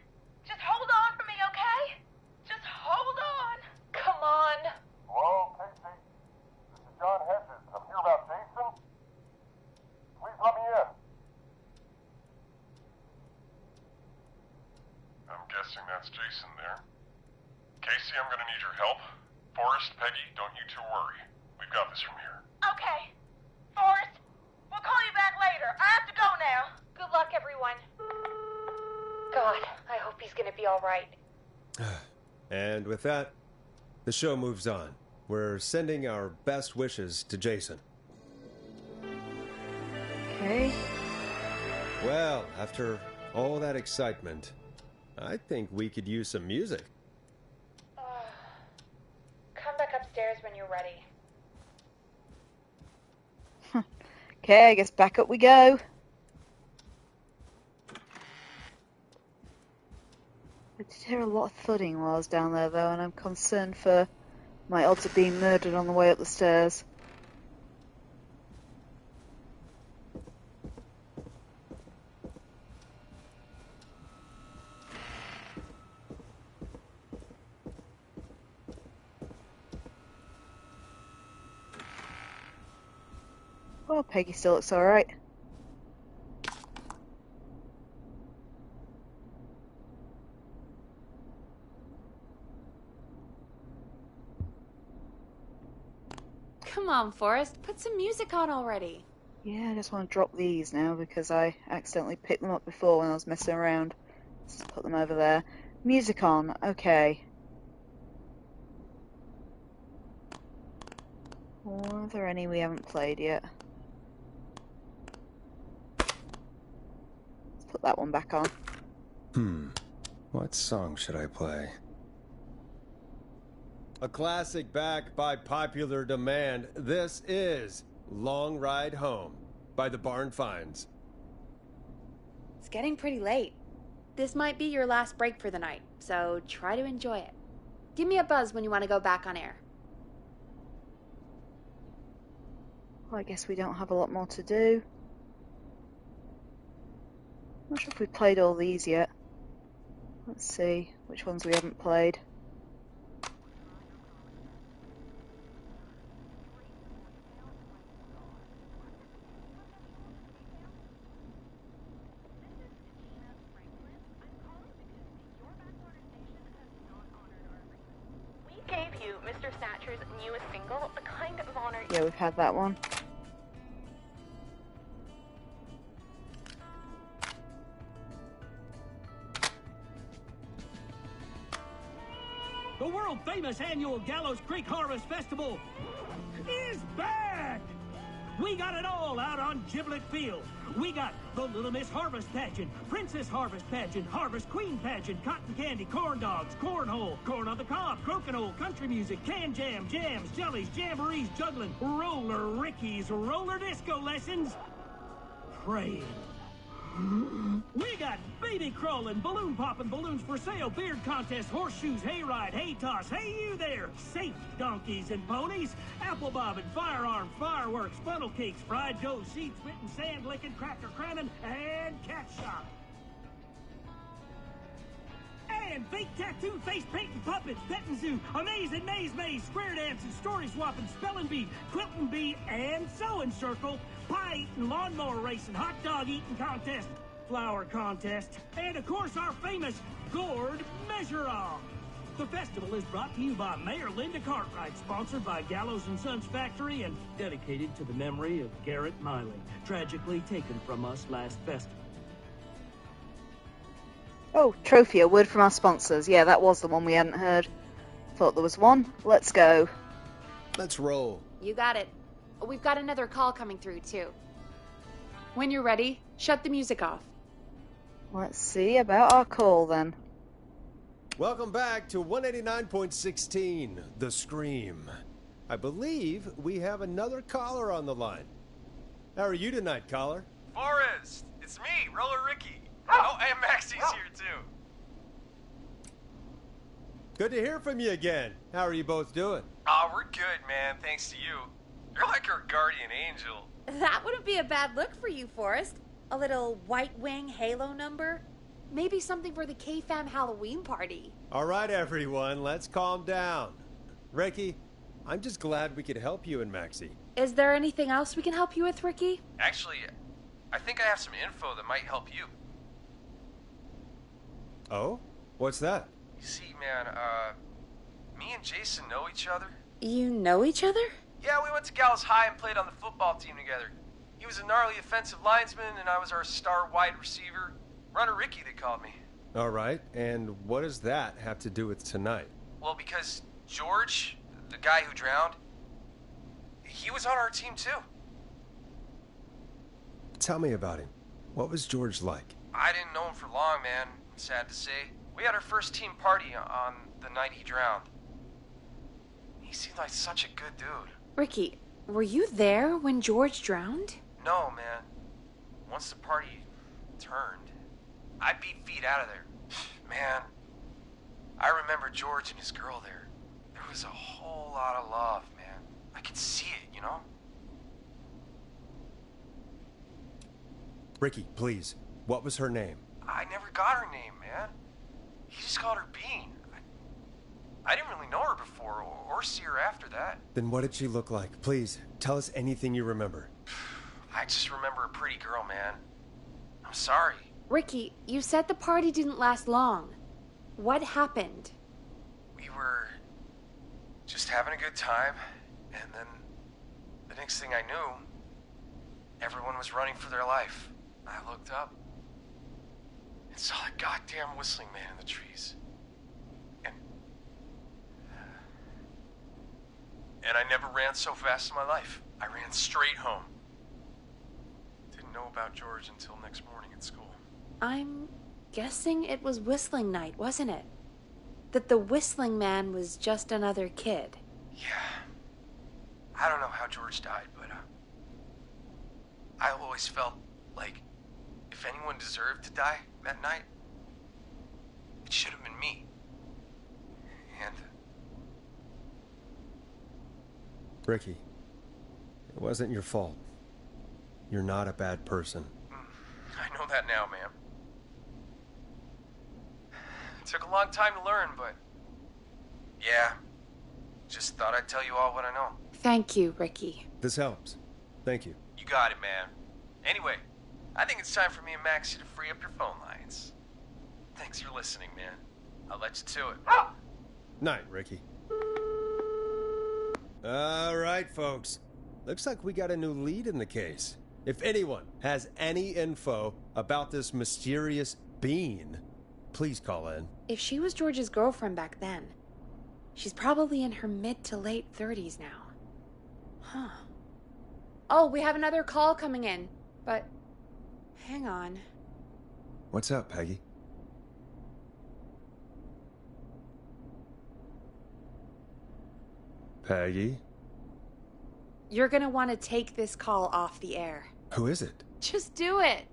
J: Just hold on for me, okay? Just hold on. Come on.
K: Hello, Casey. This is John Hedges. I'm here about Jason. Please let me in. I'm guessing that's Jason there. Casey, I'm gonna need your help. Forrest, Peggy, don't you two worry. We've got this from here.
J: Okay. Forrest, we'll call you back later. I have to go now. Good luck, everyone. God, I hope he's gonna be all right.
C: And with that, the show moves on. We're sending our best wishes to Jason.
A: Okay.
C: Well, after all that excitement, I think we could use some music.
J: Come back upstairs when you're ready.
A: Okay, I guess back up we go. I did hear a lot of thudding while I was down there, though, and I'm concerned for my odds of being murdered on the way up the stairs. Well, Peggy still looks alright.
B: on, Forrest. Put some music on already.
A: Yeah, I just want to drop these now because I accidentally picked them up before when I was messing around. Let's just put them over there. Music on, okay. Are there any we haven't played yet? Let's put that one back on.
C: What song should I play?
M: A classic back by popular demand. This is Long Ride Home by the Barn Finds.
B: It's getting pretty late. This might be your last break for the night, so try to enjoy it. Give me a buzz when you want to go back on air.
A: Well, I guess we don't have a lot more to do. Not sure if we've played all these yet. Let's see which ones we haven't played.
J: We gave you Mr. Snatcher's newest single, a kind of honor.
A: Yeah, we've had that one.
N: The world-famous annual Gallows Creek Harvest Festival is back! We got it all out on Giblet Field. We got the Little Miss Harvest Pageant, Princess Harvest Pageant, Harvest Queen Pageant, Cotton Candy, Corn Dogs, Cornhole, Corn on the Cob, Crokinole, Country Music, Can Jam, Jams, Jellies, Jamborees, Juggling, Roller Rickies, Roller Disco Lessons, Praying. We got baby crawling, balloon popping, balloons for sale, beard contest, horseshoes, hayride, hay toss, hey you there, safe donkeys and ponies, apple bobbing, firearm, fireworks, funnel cakes, fried dough, seed spitting, sand licking, cracker cramming, and cat shop. And fake tattoo, face painting, puppets, petting zoo, amazing maze, square dancing, story swapping, spelling bee, quilting bee, and sewing circle, pie eating, lawnmower racing, hot dog eating contest, flower contest, and of course our famous gourd measure-off. The festival is brought to you by Mayor Linda Cartwright, sponsored by Gallows & Sons Factory, and dedicated to the memory of Garrett Miley, tragically taken from us last festival.
A: Oh, trophy, a word from our sponsors. Yeah, that was the one we hadn't heard. Thought there was one. Let's go.
M: Let's roll.
B: You got it. We've got another call coming through, too. When you're ready, shut the music off.
A: Let's see about our call, then.
M: Welcome back to 189.16, The Scream. I believe we have another caller on the line. How are you tonight, caller?
I: Forrest, it's me, Roller Ricky. Oh, and Maxie's here too.
M: Good to hear from you again. How are you both doing?
I: Oh, we're good, man, thanks to you. You're like our guardian angel.
B: That wouldn't be a bad look for you, Forrest. A little White Wing Halo number? Maybe something for the K-Fam Halloween party.
M: All right, everyone, let's calm down. Ricky, I'm just glad we could help you and Maxie.
B: Is there anything else we can help you with, Ricky?
I: Actually, I think I have some info that might help you.
M: Oh? What's that?
I: You see, man, me and Jason know each other.
B: You know each other?
I: Yeah, we went to Gallows High and played on the football team together. He was a gnarly offensive linesman, and I was our star wide receiver. Runner Ricky, they called me.
M: All right, and what does that have to do with tonight?
I: Well, because George, the guy who drowned, he was on our team too.
C: Tell me about him. What was George like?
I: I didn't know him for long, man. Sad to say. We had our first team party on the night he drowned. He seemed like such a good dude.
B: Ricky, were you there when George drowned?
I: No, man. Once the party turned, I beat feet out of there. Man, I remember George and his girl there. There was a whole lot of love, man. I could see it, you know?
C: Ricky, please. What was her name?
I: I never got her name, man. He just called her Bean. I didn't really know her before or see her after that.
C: Then what did she look like? Please, tell us anything you remember.
I: I just remember a pretty girl, man. I'm sorry.
B: Ricky, you said the party didn't last long. What happened?
I: We were just having a good time, and then
E: The next thing I knew, everyone was running for their life. I looked up and saw a goddamn whistling man in the trees. And I never ran so fast in my life. I ran straight home. Didn't know about George until next morning at school.
B: I'm guessing it was whistling night, wasn't it? That the whistling man was just another kid.
E: Yeah. I don't know how George died, but I always felt like if anyone deserved to die that night, it should have been me. And
M: Ricky, it wasn't your fault. You're not a bad person.
E: I know that now, ma'am. It took a long time to learn, but yeah, just thought I'd tell you all what I know.
B: Thank you, Ricky.
M: This helps. Thank you.
E: You got it, man. Anyway, I think it's time for me and Maxie to free up your phone lines. Thanks for listening, man. I'll let you to it.
M: Night, Ricky. All right, folks. Looks like we got a new lead in the case. If anyone has any info about this mysterious being, please call in.
B: If she was George's girlfriend back then, she's probably in her mid to late 30s now. Huh. Oh, we have another call coming in, but hang on.
C: What's up, Peggy? Peggy?
B: You're gonna want to take this call off the air.
C: Who is it?
B: Just do it.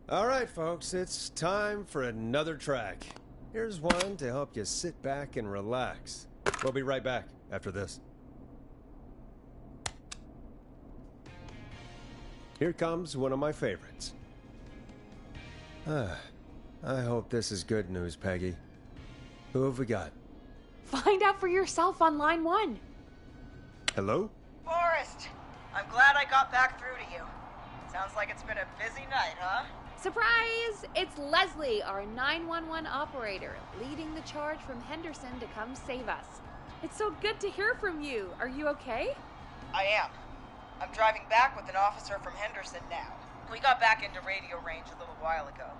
M: All right, folks, it's time for another track. Here's one to help you sit back and relax. We'll be right back after this. Here comes one of my favorites. I hope this is good news, Peggy. Who have we got?
B: Find out for yourself on line 1.
M: Hello?
L: Forrest, I'm glad I got back through to you. Sounds like it's been a busy night, huh?
B: Surprise! It's Leslie, our 911 operator, leading the charge from Henderson to come save us. It's so good to hear from you. Are you okay?
L: I am. I'm driving back with an officer from Henderson now. We got back into radio range a little while ago.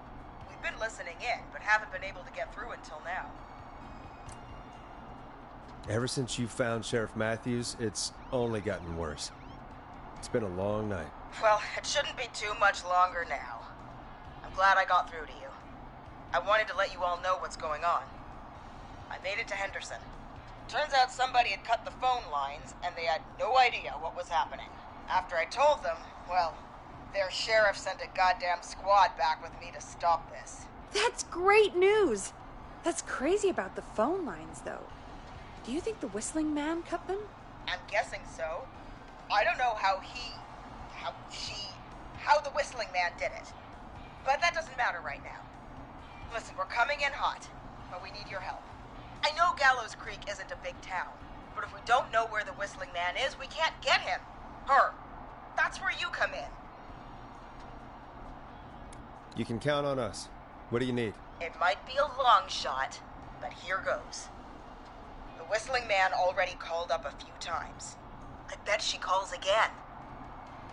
L: We've been listening in, but haven't been able to get through until now.
M: Ever since you found Sheriff Matthews, it's only gotten worse. It's been a long night.
L: Well, it shouldn't be too much longer now. I'm glad I got through to you. I wanted to let you all know what's going on. I made it to Henderson. Turns out somebody had cut the phone lines, and they had no idea what was happening. After I told them, well, their sheriff sent a goddamn squad back with me to stop this.
B: That's great news. That's crazy about the phone lines, though. Do you think the whistling man cut them?
L: I'm guessing so. I don't know how the whistling man did it. But that doesn't matter right now. Listen, we're coming in hot, but we need your help. I know Gallows Creek isn't a big town, but if we don't know where the whistling man is, we can't get him. Her. That's where you come in.
M: You can count on us. What do you need?
L: It might be a long shot, but here goes. The whistling man already called up a few times. I bet she calls again.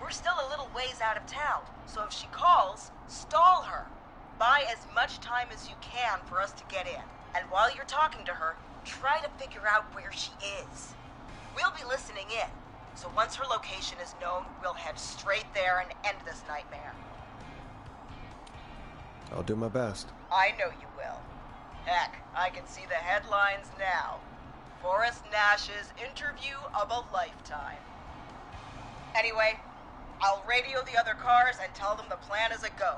L: We're still a little ways out of town, so if she calls, stall her. Buy as much time as you can for us to get in. And while you're talking to her, try to figure out where she is. We'll be listening in, so once her location is known, we'll head straight there and end this nightmare.
M: I'll do my best.
L: I know you will. Heck, I can see the headlines now. Forrest Nash's interview of a lifetime. Anyway, I'll radio the other cars and tell them the plan is a go.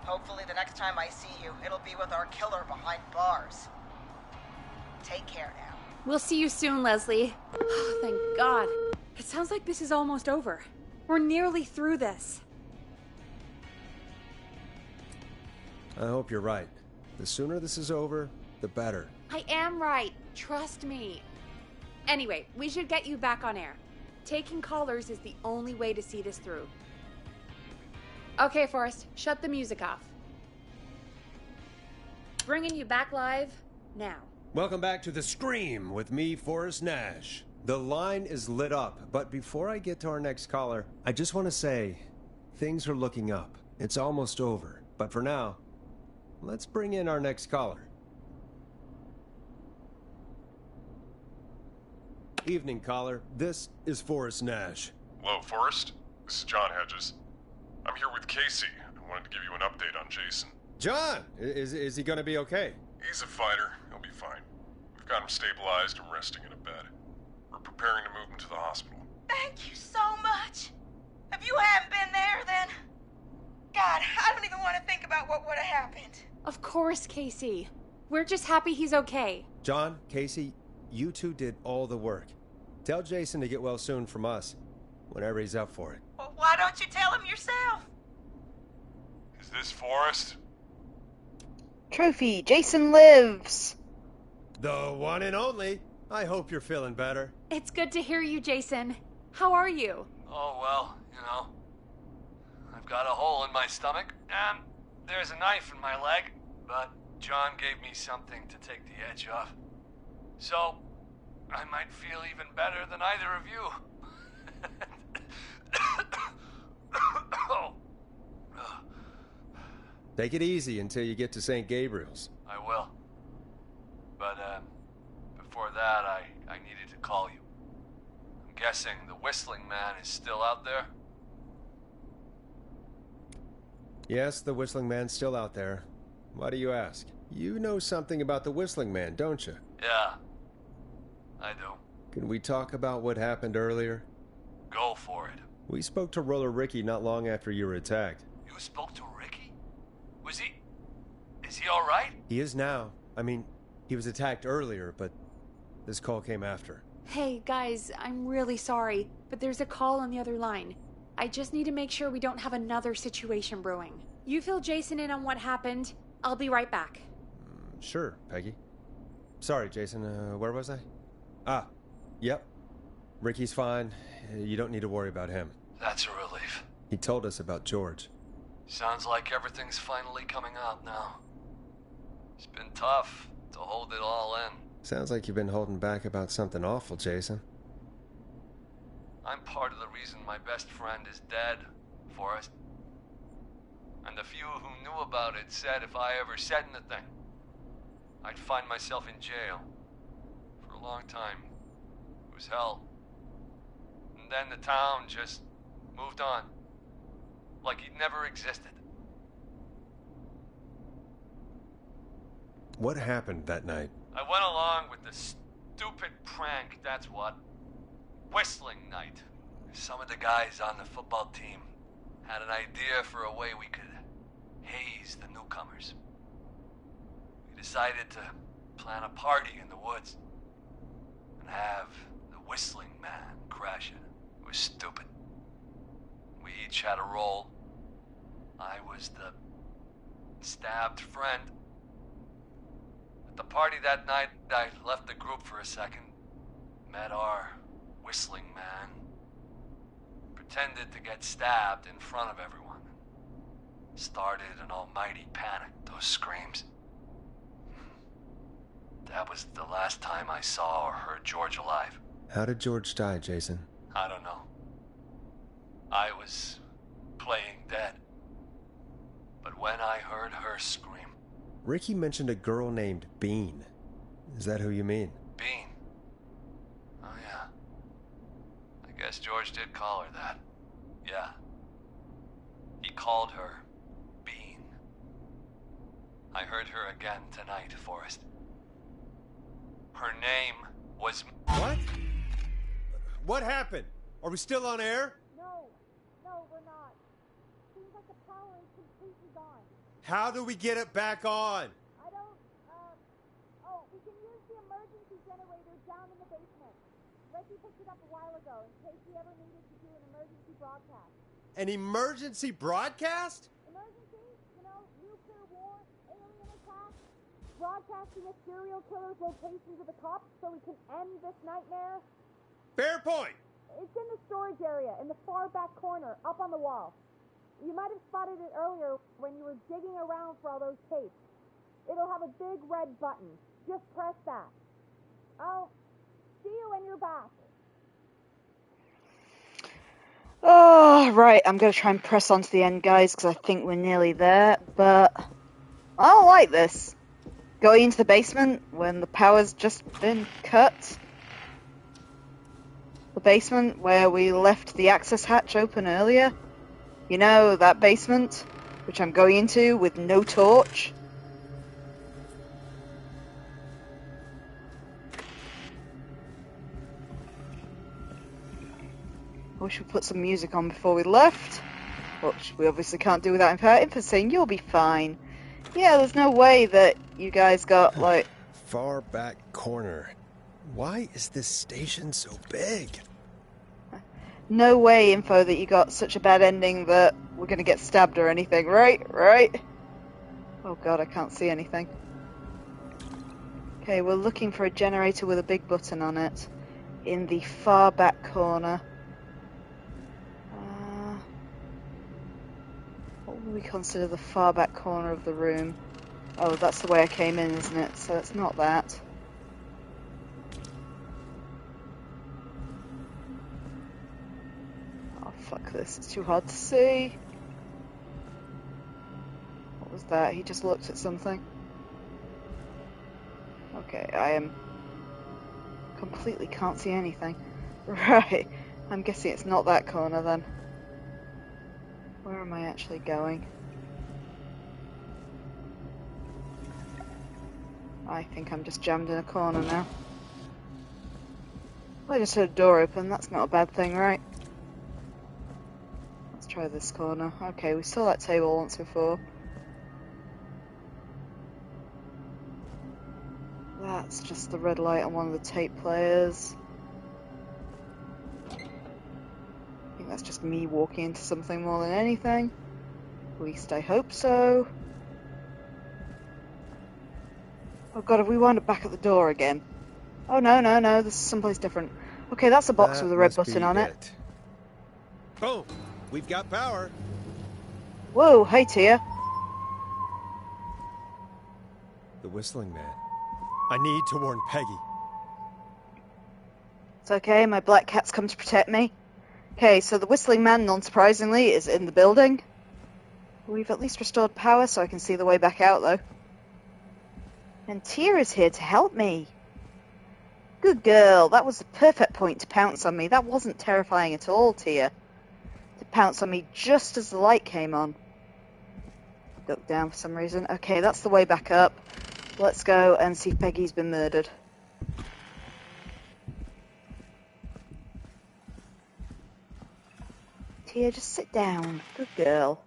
L: Hopefully the next time I see you, it'll be with our killer behind bars. Take care now.
B: We'll see you soon, Leslie. Oh, thank God. It sounds like this is almost over. We're nearly through this.
M: I hope you're right. The sooner this is over, the better.
B: I am right. Trust me. Anyway, we should get you back on air. Taking callers is the only way to see this through. Okay, Forrest, shut the music off. Bringing you back live now.
M: Welcome back to The Scream with me, Forrest Nash. The line is lit up, but before I get to our next caller, I just want to say, things are looking up. It's almost over. But for now, let's bring in our next caller. Evening, caller. This is Forrest Nash.
O: Hello, Forrest. This is John Hedges. I'm here with Casey. I wanted to give you an update on Jason.
M: John! Is he going to be okay?
O: He's a fighter. He'll be fine. We've got him stabilized and resting in a bed. We're preparing to move him to the hospital.
L: Thank you so much. If you hadn't been there, then... God, I don't even want to think about what would have happened.
B: Of course, Casey. We're just happy he's okay.
M: John, Casey, you two did all the work. Tell Jason to get well soon from us, whenever he's up for it.
L: Well, why don't you tell him yourself?
O: Is this Forrest?
P: Trophy, Jason lives!
M: The one and only. I hope you're feeling better.
B: It's good to hear you, Jason. How are you?
K: Oh, well, you know. I've got a hole in my stomach, and there's a knife in my leg, but John gave me something to take the edge off. So, I might feel even better than either of you. Oh.
M: Take it easy until you get to St. Gabriel's.
K: I will. But, before that, I needed to call you. I'm guessing the Whistling Man is still out there?
M: Yes, the Whistling Man's still out there. Why do you ask? You know something about the Whistling Man, don't you?
K: Yeah, I do.
M: Can we talk about what happened earlier?
K: Go for it.
M: We spoke to Roller Ricky not long after you were attacked.
K: You spoke to Ricky? Is he alright?
M: He is now. I mean, he was attacked earlier, but this call came after.
B: Hey, guys, I'm really sorry, but there's a call on the other line. I just need to make sure we don't have another situation brewing. You fill Jason in on what happened. I'll be right back.
M: Sure, Peggy. Sorry, Jason, where was I? Yep. Ricky's fine. You don't need to worry about him.
K: That's a relief.
M: He told us about George.
K: Sounds like everything's finally coming out now. It's been tough to hold it all in.
M: Sounds like you've been holding back about something awful, Jason.
K: I'm part of the reason my best friend is dead, Forrest. And the few who knew about it said if I ever said anything, I'd find myself in jail. For a long time. It was hell. And then the town just moved on. Like he'd never existed.
M: What happened that night?
K: I went along with the stupid prank, that's what. Whistling night. Some of the guys on the football team had an idea for a way we could haze the newcomers. We decided to plan a party in the woods and have the Whistling Man crash it. It was stupid. We each had a role. I was the stabbed friend. At the party that night, I left the group for a second. Met our Whistling Man. Pretended to get stabbed in front of everyone. Started an almighty panic. Those screams. That was the last time I saw or heard George alive.
M: How did George die, Jason?
K: I don't know. I was playing dead. But when I heard her scream...
M: Ricky mentioned a girl named Bean. Is that who you mean?
K: Bean? Oh, yeah. I guess George did call her that. Yeah. He called her Bean. I heard her again tonight, Forrest. Her name was...
M: What? What happened? Are we still on air?
J: No, we're not. Seems like the power is completely gone.
M: How do we get it back on?
J: I don't, we can use the emergency generator down in the basement. Reggie picked it up a while ago in case we ever needed to do an emergency broadcast.
M: An emergency broadcast?
J: Emergency? You know, nuclear war, alien attack, broadcasting a serial killer's location to the cops so we can end this nightmare.
M: Fair point.
J: It's in the storage area, in the far back corner, up on the wall. You might have spotted it earlier when you were digging around for all those tapes. It'll have a big red button. Just press that. I'll see you when you're back.
P: Oh, right, I'm going to try and press on to the end, guys, because I think we're nearly there, but I don't like this. Going into the basement when the power's just been cut. The basement where we left the access hatch open earlier. You know, that basement, which I'm going into with no torch. I wish we put some music on before we left, which we obviously can't do without Imperative saying you'll be fine. Yeah, there's no way that you guys got, like...
M: Far back corner. Why is this station so big?
P: No way, Info, that you got such a bad ending that we're gonna get stabbed or anything, right? Right? Oh god, I can't see anything. Okay, we're looking for a generator with a big button on it in the far back corner. What would we consider the far back corner of the room? Oh, that's the way I came in, isn't it? So it's not that. Oh, fuck this. It's too hard to see. What was that? He just looked at something. Okay, I am... completely can't see anything. Right. I'm guessing it's not that corner then. Where am I actually going? I think I'm just jammed in a corner now. I just heard a door open, that's not a bad thing, right? Let's try this corner. Okay, we saw that table once before. That's just the red light on one of the tape players. I think that's just me walking into something more than anything. At least I hope so. Oh god, have we wound up back at the door again? Oh no, no, no, this is someplace different. Okay, that's a box with a red button on it.
M: Boom! We've got power!
P: Whoa, hey Tia.
M: The Whistling Man. I need to warn Peggy.
P: It's okay, my black cat's come to protect me. Okay, so the Whistling Man, non-surprisingly, is in the building. We've at least restored power so I can see the way back out, though. And Tia is here to help me. Good girl, that was the perfect point to pounce on me. That wasn't terrifying at all, Tia. To pounce on me just as the light came on. Duck down for some reason. Okay, that's the way back up. Let's go and see if Peggy's been murdered. Tia, just sit down. Good girl.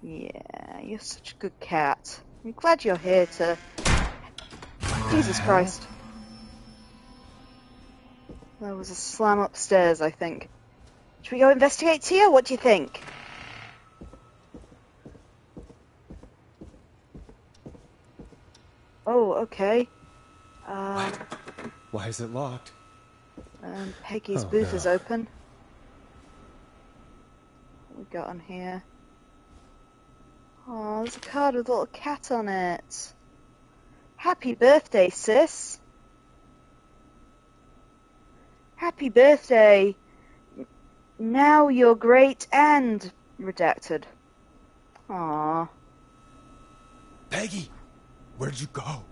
P: Yeah, you're such a good cat. I'm glad you're here to... Jesus Christ. There was a slam upstairs, I think. Should we go investigate, Tia? What do you think? Oh, okay.
M: Why is it locked?
P: Peggy's booth is open. What we got on here? Oh, there's a card with a little cat on it. Happy birthday, sis. Happy birthday. Now you're great and redacted. Aww.
M: Peggy, where'd you go?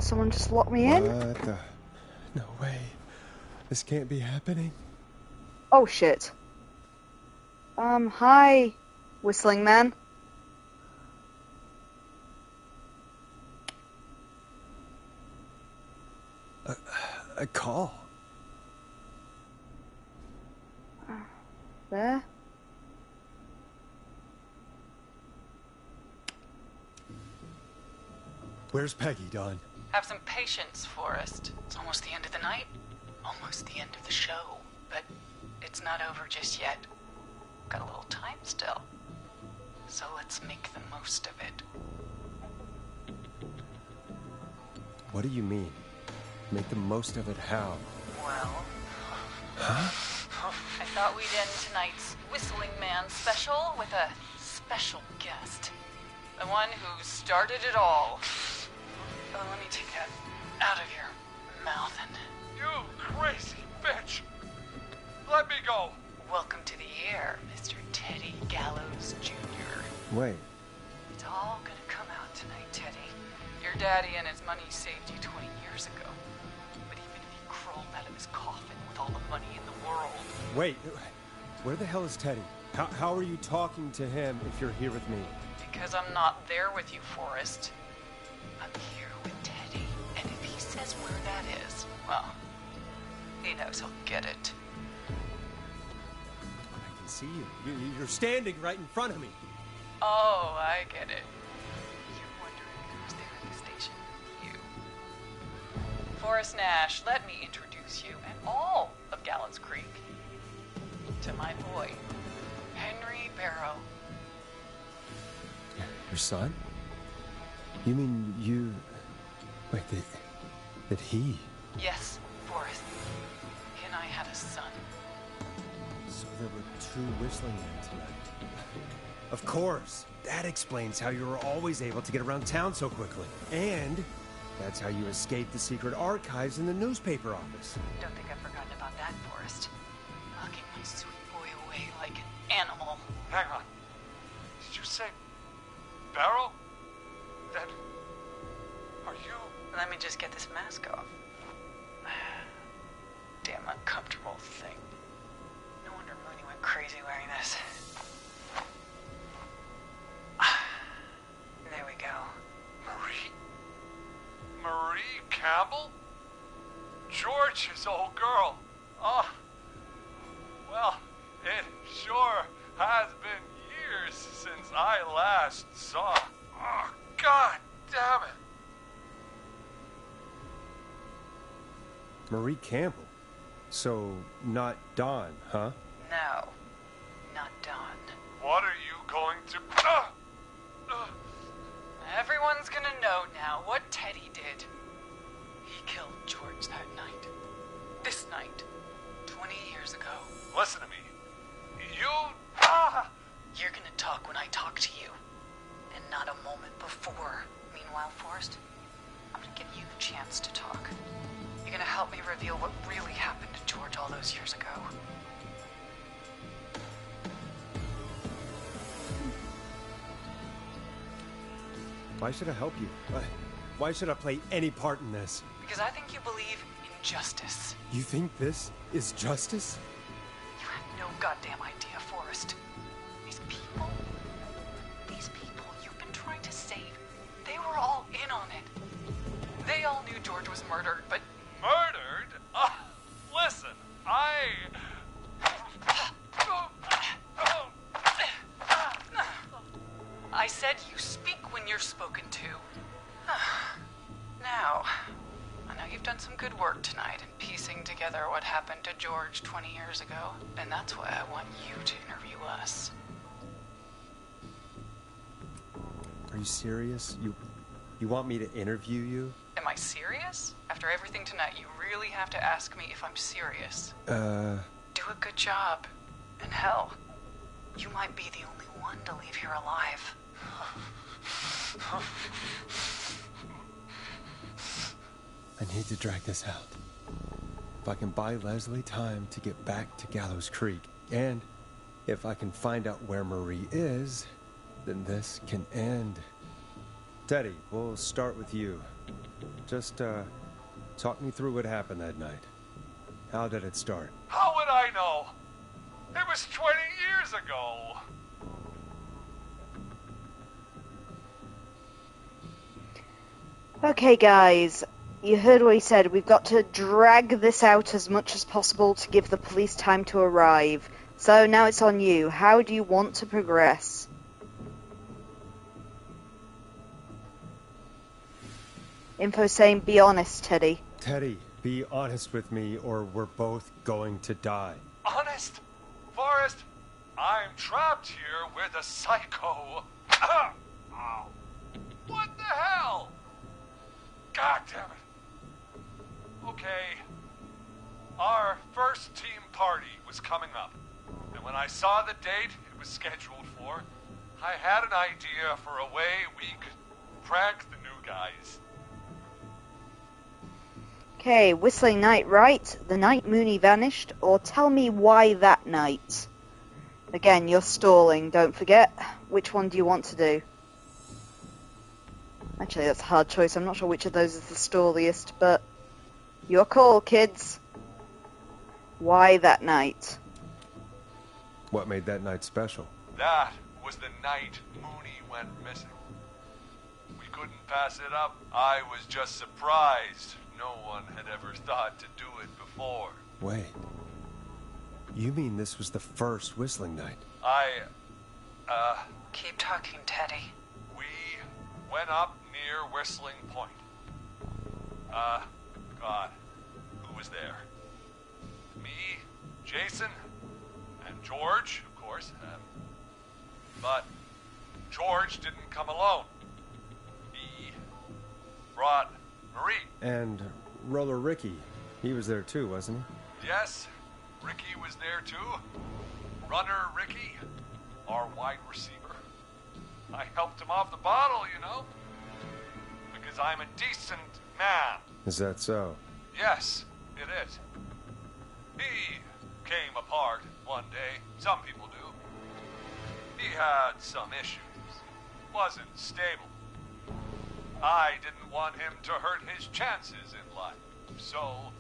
P: Someone just locked me in?
M: What the... No way. This can't be happening.
P: Oh, shit. Hi, Whistling Man.
M: A call.
P: There.
M: Where's Peggy, Dawn?
F: Have some patience, Forrest. It's almost the end of the night. Almost the end of the show. But it's not over just yet. Got a little time still. So let's make the most of it.
C: What do you mean? Make the most of it how?
F: Well...
C: Huh?
F: I thought we'd end tonight's Whistling Man special with a special guest. The one who started it all. Let me take that out of your mouth and...
K: You You crazy bitch! Let me go!
F: Welcome to the air, Mr. Teddy Gallows Jr.
C: Wait.
F: It's all gonna come out tonight, Teddy. Your daddy and his money saved you 20 years ago. But even if he crawled out of his coffin with all the money in the world...
M: Wait, where the hell is Teddy? How are you talking to him if you're here with me?
F: Because I'm not there with you, Forrest. I'm here with Teddy, and if he says where that is, well, he knows he'll get it.
M: I can see you. You're standing right in front of me.
F: Oh, I get it. You're wondering who's there at the station with you. Forrest Nash, let me introduce you and all of Gallows Creek to my boy, Henry Barrow.
C: Your son? You mean you... Wait, that he...
F: Yes, Forrest. He and I had a son.
M: So there were two whistling men tonight. Of course. That explains how you were always able to get around town so quickly. And that's how you escaped the secret archives in the newspaper office.
F: Don't think I've forgotten about that, Forrest. Locking my sweet boy away like an animal.
K: Hang on. Did you say Barrow? Then are you...
F: Let me just get this mask off. Damn uncomfortable thing. No wonder Mooney went crazy wearing this. There we go.
K: Marie Campbell? George's old girl. Oh, well, it sure has been years since I last saw. Oh, God damn it.
C: Marie Campbell? So, not Dawn, huh?
F: No, not Dawn.
K: What are you going to...
F: Everyone's gonna know now what Teddy did. He killed George that night. This night. 20 years ago.
K: Listen to me.
F: You're gonna talk when I talk to you. And not a moment before. Meanwhile, Forrest, I'm gonna give you the chance to talk. You're gonna help me reveal what really happened to George all those years ago.
M: Why should I help you? Why should I play any part in this?
F: Because I think you believe in justice.
M: You think this is justice?
F: You have no goddamn idea, Forrest. These people you've been trying to save, they were all in on it. They all knew George was murdered, but...
K: Murdered? Listen,
F: I said you speak when you're spoken to. Now, I know you've done some good work tonight in piecing together what happened to George 20 years ago, and that's why I want you to interview us.
C: Are you serious? You want me to interview you?
F: Am I serious? After everything tonight, you really have to ask me if I'm serious. Do a good job. And hell, you might be the only one to leave here alive.
C: I need to drag this out. If I can buy Leslie time to get back to Gallows Creek, and if I can find out where Marie is, then this can end. Teddy, we'll start with you. Just, talk me through what happened that night. How did it start?
K: How would I know? It was 20 years ago.
P: Okay, guys. You heard what he said. We've got to drag this out as much as possible to give the police time to arrive. So now it's on you. How do you want to progress? Info saying, be honest, Teddy.
M: Teddy, be honest with me or we're both going to die.
K: Honest? Forrest, I'm trapped here with a psycho. Oh. What the hell? God damn it. Okay. Our first team party was coming up. And when I saw the date it was scheduled for, I had an idea for a way we could prank the new guys.
P: Okay, whistling night, right? The night Mooney vanished, or tell me why that night? Again, you're stalling, don't forget. Which one do you want to do? Actually, that's a hard choice. I'm not sure which of those is the stalliest, but your call, kids. Why that night?
C: What made that night special?
K: That was the night Mooney went missing. We couldn't pass it up. I was just surprised. No one had ever thought to do it before.
C: Wait. You mean this was the first whistling night?
F: Keep talking, Teddy.
K: We went up near Whistling Point. God, who was there? Me, Jason, and George, of course. But George didn't come alone. He brought Marie.
C: And Roller Ricky, he was there too, wasn't he?
K: Yes, Ricky was there too. Runner Ricky, our wide receiver. I helped him off the bottle, you know. Because I'm a decent man.
C: Is that so?
K: Yes, it is. He came apart one day. Some people do. He had some issues. Wasn't stable. I didn't want him to hurt his chances in life. So,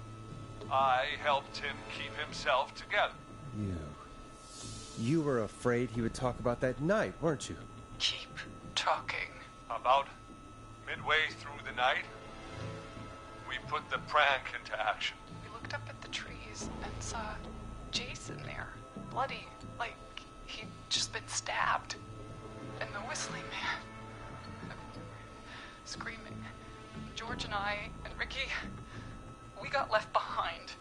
K: I helped him keep himself together.
C: You were afraid he would talk about that night, weren't you?
F: Keep talking.
K: About midway through the night, we put the prank into action.
F: We looked up at the trees and saw Jason there, bloody, like he'd just been stabbed. And the whistling man, screaming. George and I and Ricky, we got left behind.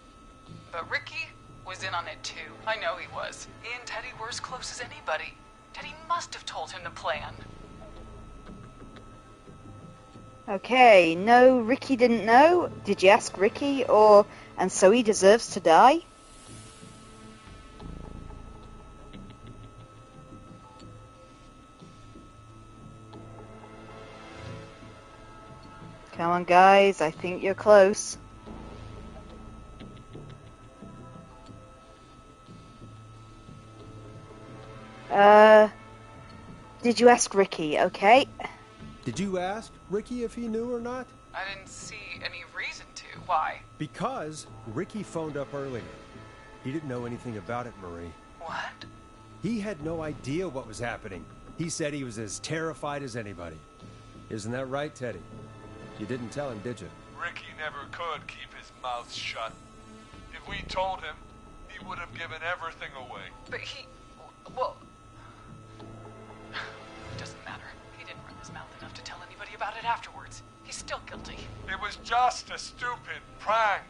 F: But Ricky was in on it too. I know he was. He and Teddy were as close as anybody. Teddy must have told him to plan.
P: Okay, no, Ricky didn't know. Did you ask Ricky, or... and so he deserves to die? Come on, guys, I think you're close. Did you ask Ricky, okay?
C: Did you ask Ricky if he knew or not?
F: I didn't see any reason to. Why?
C: Because Ricky phoned up earlier. He didn't know anything about it, Marie.
F: What?
C: He had no idea what was happening. He said he was as terrified as anybody. Isn't that right, Teddy? You didn't tell him, did you?
K: Ricky never could keep his mouth shut. If we told him, he would have given everything away.
F: But he... well... doesn't matter. He didn't run his mouth enough to tell anybody about it afterwards. He's still guilty.
K: It was just a stupid prank.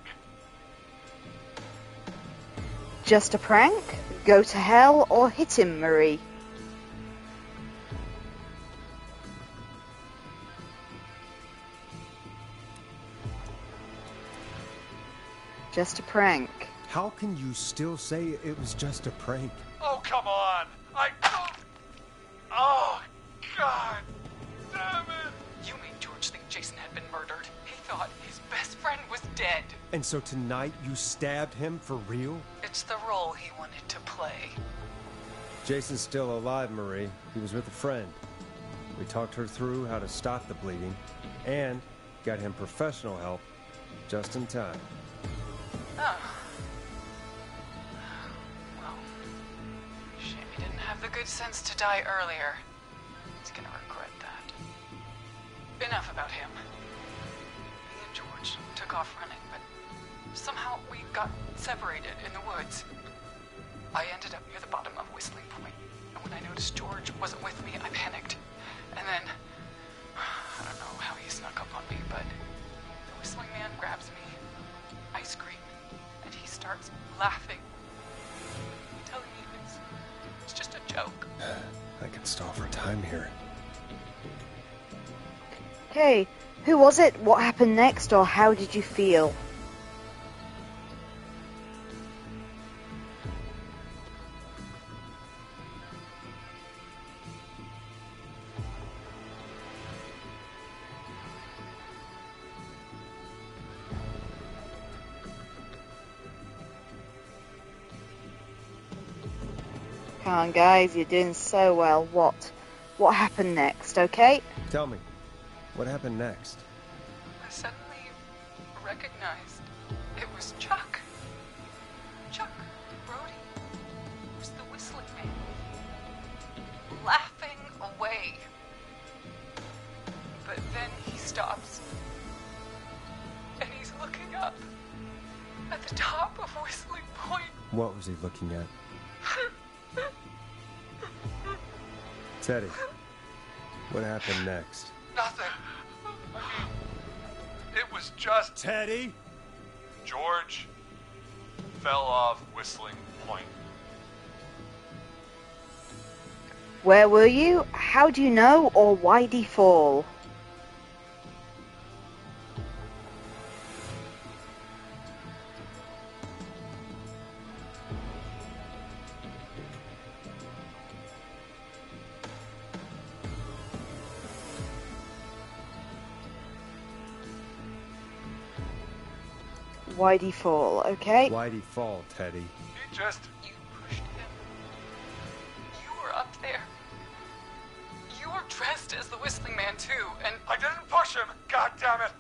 P: Just a prank? Go to hell or hit him, Marie? Just a prank.
C: How can you still say it was just a prank?
K: Oh, come on. Oh, God damn it.
F: You made George think Jason had been murdered. He thought his best friend was dead.
C: And so tonight you stabbed him for real?
F: It's the role he wanted to play.
C: Jason's still alive, Marie. He was with a friend. We talked her through how to stop the bleeding and got him professional help just in time.
F: Oh. Well, shame he didn't have the good sense to die earlier. He's gonna regret that. Enough about him. Me and George took off running, but somehow we got separated in the woods. I ended up near the bottom of Whistling Point, and when I noticed George wasn't with me, I panicked. And then, I don't know how he snuck up on me, but the Whistling Man grabs me. I scream, and he starts laughing, telling me it's just a joke.
C: I can stall for time here.
P: Okay, who was it? What happened next? Or how did you feel? Come on, guys, you're doing so well. What happened next, okay?
C: Tell me, what happened next?
F: I suddenly recognized it was Chuck. Chuck Brody was the whistling man, laughing away. But then he stops, and he's looking up at the top of Whistling Point.
C: What was he looking at? Teddy, what happened next?
K: Nothing. I mean, it was just...
C: Teddy?
K: George fell off Whistling Point.
P: Where were you? How do you know? Or why'd he fall? Why'd he fall, okay?
C: Why'd he fall, Teddy?
K: He just...
F: You pushed him. You were up there. You were dressed as the Whistling Man, too, and...
K: I didn't push him, God damn it!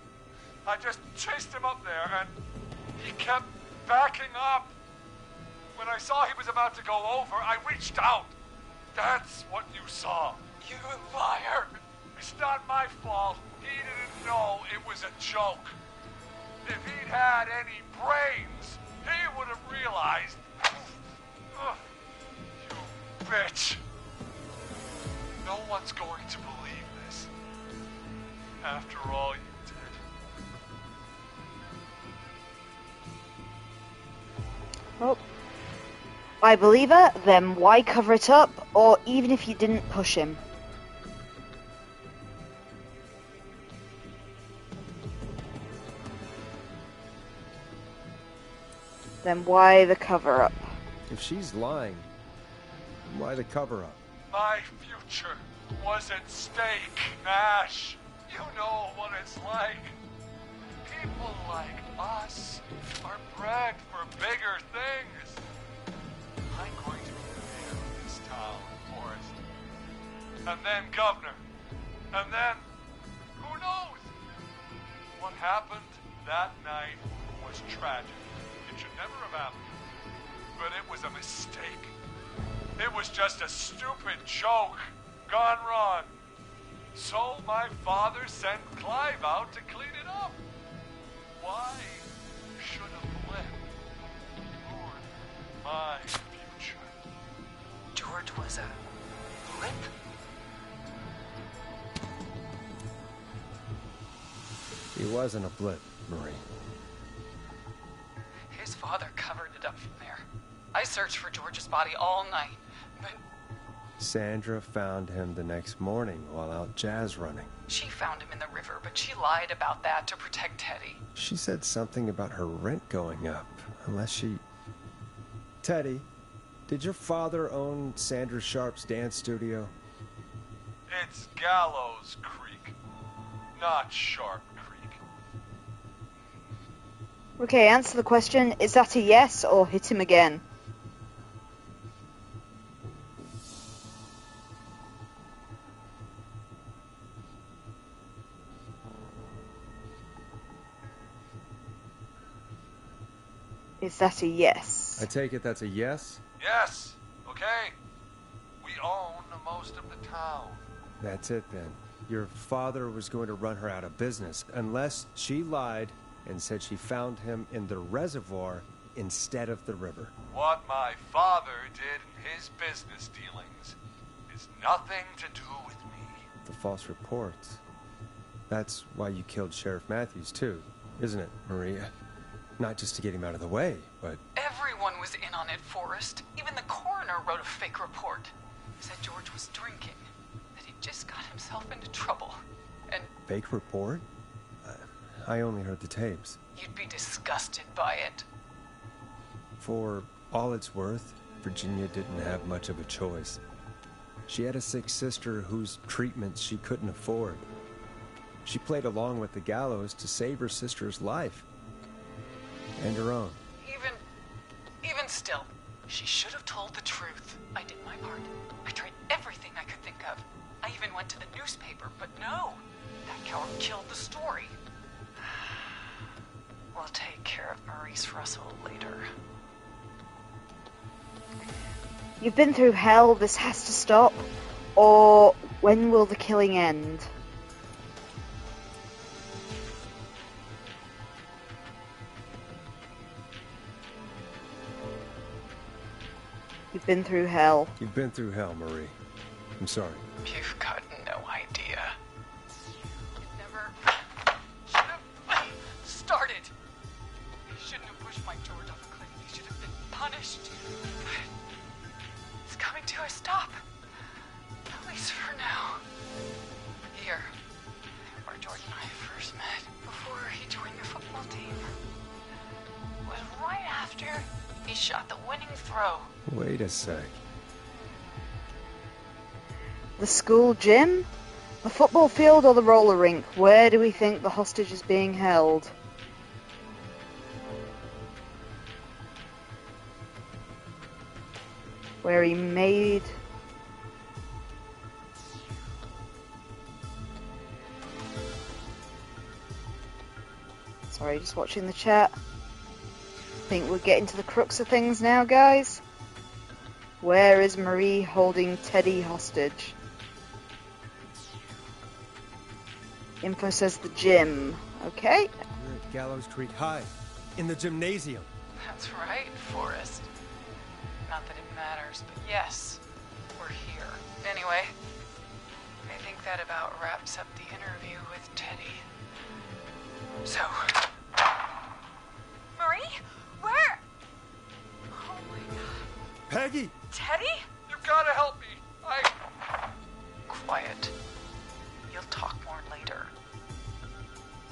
K: I just chased him up there, and he kept backing up. When I saw he was about to go over, I reached out. That's what you saw.
F: You liar!
K: It's not my fault. He didn't know it was a joke. If he'd had any brains, he would have realized. Ugh, you bitch. No one's going to believe this. After all you did.
P: Oh. I believe her, then why cover it up? Or even if you didn't push him? Then why the cover-up?
C: If she's lying, why the cover-up?
K: My future was at stake, Ash. You know what it's like. People like us are bred for bigger things. I'm going to be the mayor of this town, Forrest. And then governor. And then, who knows? What happened that night was tragic. It should never have happened. But it was a mistake. It was just a stupid joke gone wrong. So my father sent Clive out to clean it up. Why should a blip ruin my future?
F: George was a blip?
C: He wasn't a blip, Marie.
F: His father covered it up from there. I searched for George's body all night, but...
C: Sandra found him the next morning while out jazz running.
F: She found him in the river, but she lied about that to protect Teddy.
C: She said something about her rent going up, unless she... Teddy, did your father own Sandra Sharp's dance studio?
K: It's Gallows Creek, not Sharp Creek.
P: Okay, answer the question. Is that a yes or hit him again? Is that a yes?
C: I take it that's a yes?
K: Yes, okay. We own most of the town.
C: That's it then. Your father was going to run her out of business unless she lied and said she found him in the reservoir instead of the river.
K: What my father did in his business dealings is nothing to do with me.
C: The false reports. That's why you killed Sheriff Matthews too, isn't it, Maria? Not just to get him out of the way, but...
F: Everyone was in on it, Forrest. Even the coroner wrote a fake report. Said George was drinking, that he just got himself into trouble, and...
C: Fake report? I only heard the tapes.
F: You'd be disgusted by it.
C: For all it's worth, Virginia didn't have much of a choice. She had a sick sister whose treatments she couldn't afford. She played along with the gallows to save her sister's life. And her own.
F: Even still, She should have told the truth. I did my part. I tried everything I could think of. I even went to the newspaper, but no. That coward killed the story. We'll take care of Maurice Russell later.
P: You've been through hell, this has to stop. Or when will the killing end? You've been through hell.
M: You've been through hell, Marie. I'm sorry.
F: You've got no idea. You never should have started. You shouldn't have pushed my George off a cliff. You should have been punished. But it's coming to a stop. At least for now. Here, where George and I first met, before he joined the football team, was right after he shot the winning throw.
M: Wait a sec.
P: The school gym? The football field or the roller rink? Where do we think the hostage is being held? Where he made... Sorry, just watching the chat. Think we're getting to the crux of things now, guys? Where is Marie holding Teddy hostage? Info says the gym. Okay.
M: We're at Gallows Creek High, in the gymnasium.
F: That's right, Forrest. Not that it matters, but yes, we're here. Anyway, I think that about wraps up the interview with Teddy. So...
J: Marie? Where? Oh my god.
M: Peggy!
J: Teddy?
I: You gotta help me.
F: Quiet. You'll talk more later.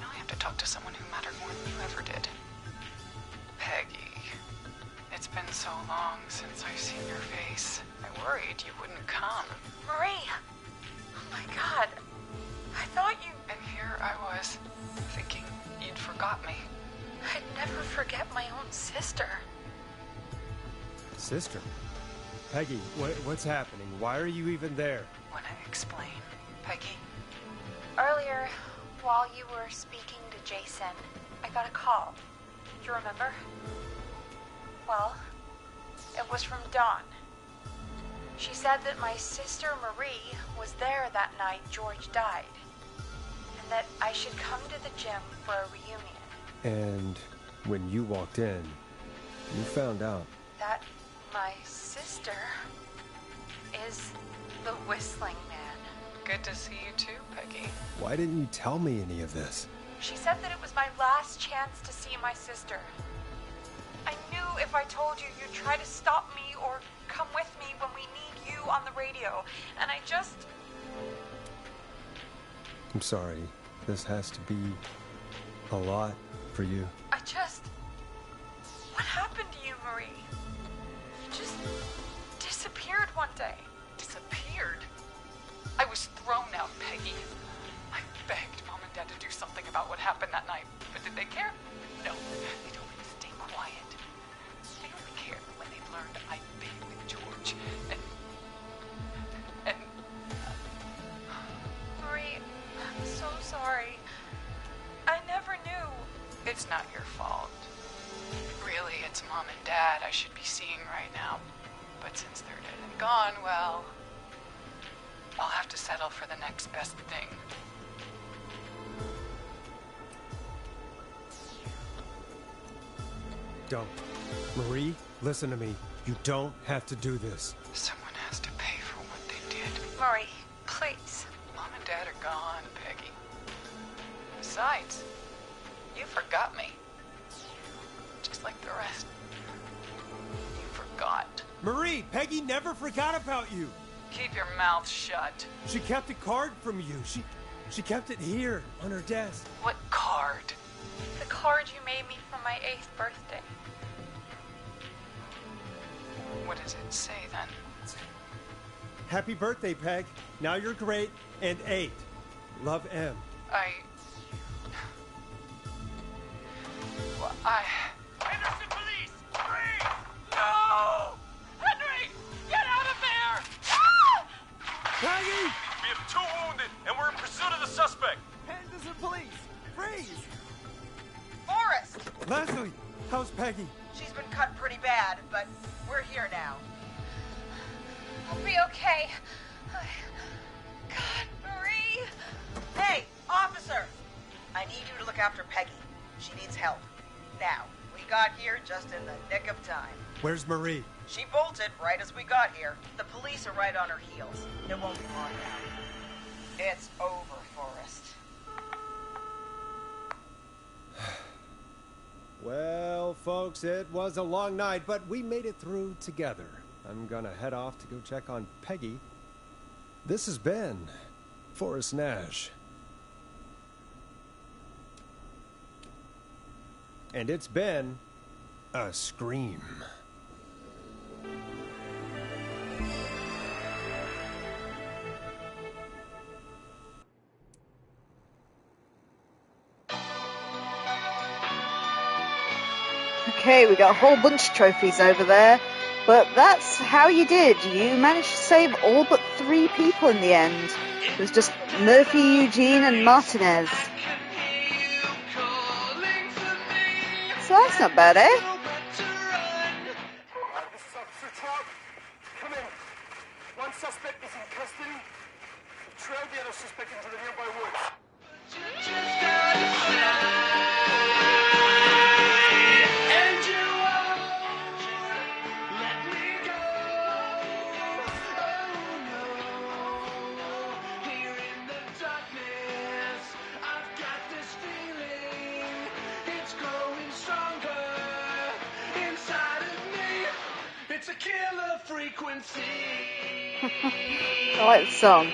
F: Now I have to talk to someone who mattered more than you ever did. Peggy. It's been so long since I've seen your face. I worried you wouldn't come.
J: Marie! Oh my god. I thought you...
F: And here I was, thinking you'd forgot me.
J: I'd never forget my own sister.
M: Sister? Peggy, what's happening? Why are you even there?
F: Wanna explain, Peggy?
J: Earlier, while you were speaking to Jason, I got a call. Do you remember? Well, it was from Dawn. She said that my sister Marie was there that night George died, and that I should come to the gym for a reunion.
M: And when you walked in, you found out
J: That my sister is the Whistling Man.
F: Good to see you too, Peggy.
M: Why didn't you tell me any of this?
J: She said that it was my last chance to see my sister. I knew if I told you, you'd try to stop me or come with me when we need you on the radio. And I just...
M: I'm sorry. This has to be a lot for you.
J: I just... What happened to you, Marie? You just disappeared one day.
F: Disappeared? I was thrown out, Peggy. I begged Mom and Dad to do something about what happened that night. But did they care? No. They told me to stay quiet. They only cared when they learned I'd been with George. And...
J: Marie, I'm so sorry. I never knew.
F: It's not your fault. Really, it's Mom and Dad I should be seeing right now. But since they're dead and gone, well... I'll have to settle for the next best thing.
M: Don't. Marie, listen to me. You don't have to do this.
F: Someone has to pay for what they did.
J: Marie, please.
F: Mom and Dad are gone, Peggy. Besides, you forgot me. Just like the rest. You forgot.
M: Marie, Peggy never forgot about you.
F: Keep your mouth shut.
M: She kept a card from you. She kept it here on her desk.
F: What card?
J: The card you made me for my 8th birthday.
F: What does it say then?
M: Happy birthday, Peg. Now you're great and 8. Love, M.
F: Well,
I: Anderson police! Freeze! No!
L: now.
J: I'll be okay. God, Marie!
L: Hey, officer! I need you to look after Peggy. She needs help. Now, we got here just in the nick of time.
M: Where's Marie?
L: She bolted right as we got here. The police are right on her heels. It won't be long now. It's over, Forrest.
M: Well, folks, it was a long night, but we made it through together. I'm gonna head off to go check on Peggy. This has been Forrest Nash. And it's been a scream.
P: Okay, we got a whole bunch of trophies over there, but that's how you did. You managed to save all but 3 people in the end. It was just Murphy, Eugene, and Martinez. So that's not bad, eh?
Q: This is Officer Trout. Come in. One suspect is in custody. We've trailed the other suspect into the nearby woods.
N: It's a killer frequency.
P: I like the song.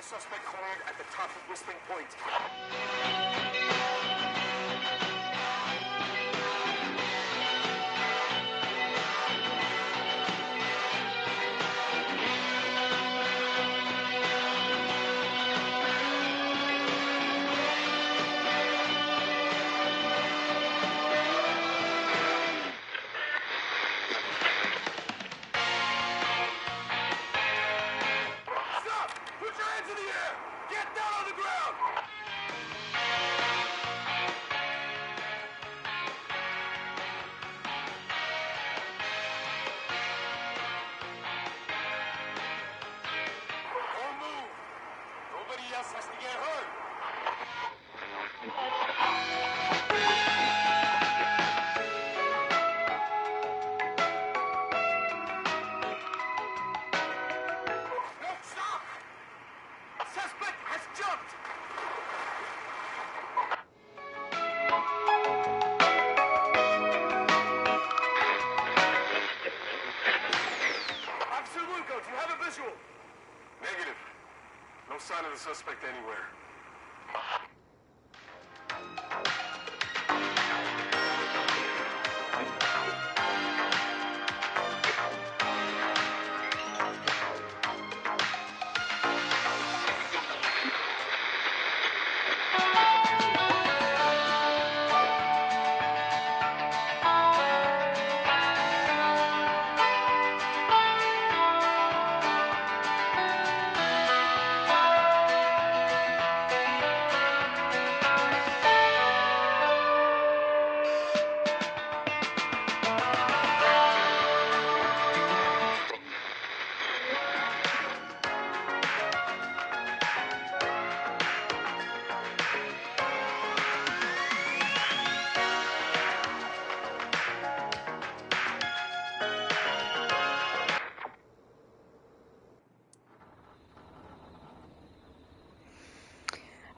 Q: Suspect cleared at the top of Whistling Point. Has to get hurt. No, stop! Suspect has jumped. Officer Luco, do you have a visual?
G: Negative. No sign of the suspect anywhere.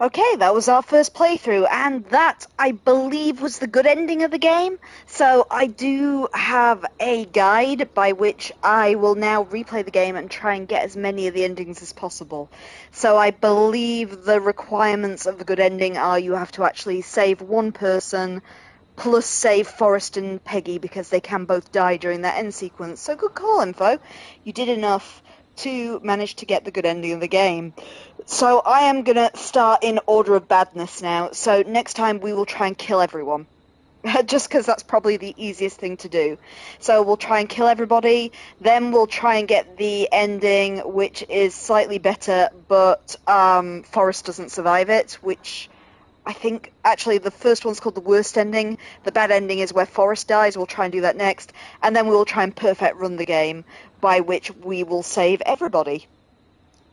P: Okay, that was our first playthrough, and that, I believe, was the good ending of the game. So I do have a guide by which I will now replay the game and try and get as many of the endings as possible. So I believe the requirements of the good ending are you have to actually save one person, plus save Forrest and Peggy, because they can both die during that end sequence. So good call, Info. You did enough to manage to get the good ending of the game. So I am going to start in order of badness now. So next time we will try and kill everyone. Just because that's probably the easiest thing to do. So we'll try and kill everybody, then we'll try and get the ending, which is slightly better, but Forrest doesn't survive it, which I think, actually, the first one's called the worst ending. The bad ending is where Forrest dies. We'll try and do that next. And then we will try and perfect run the game, by which we will save everybody.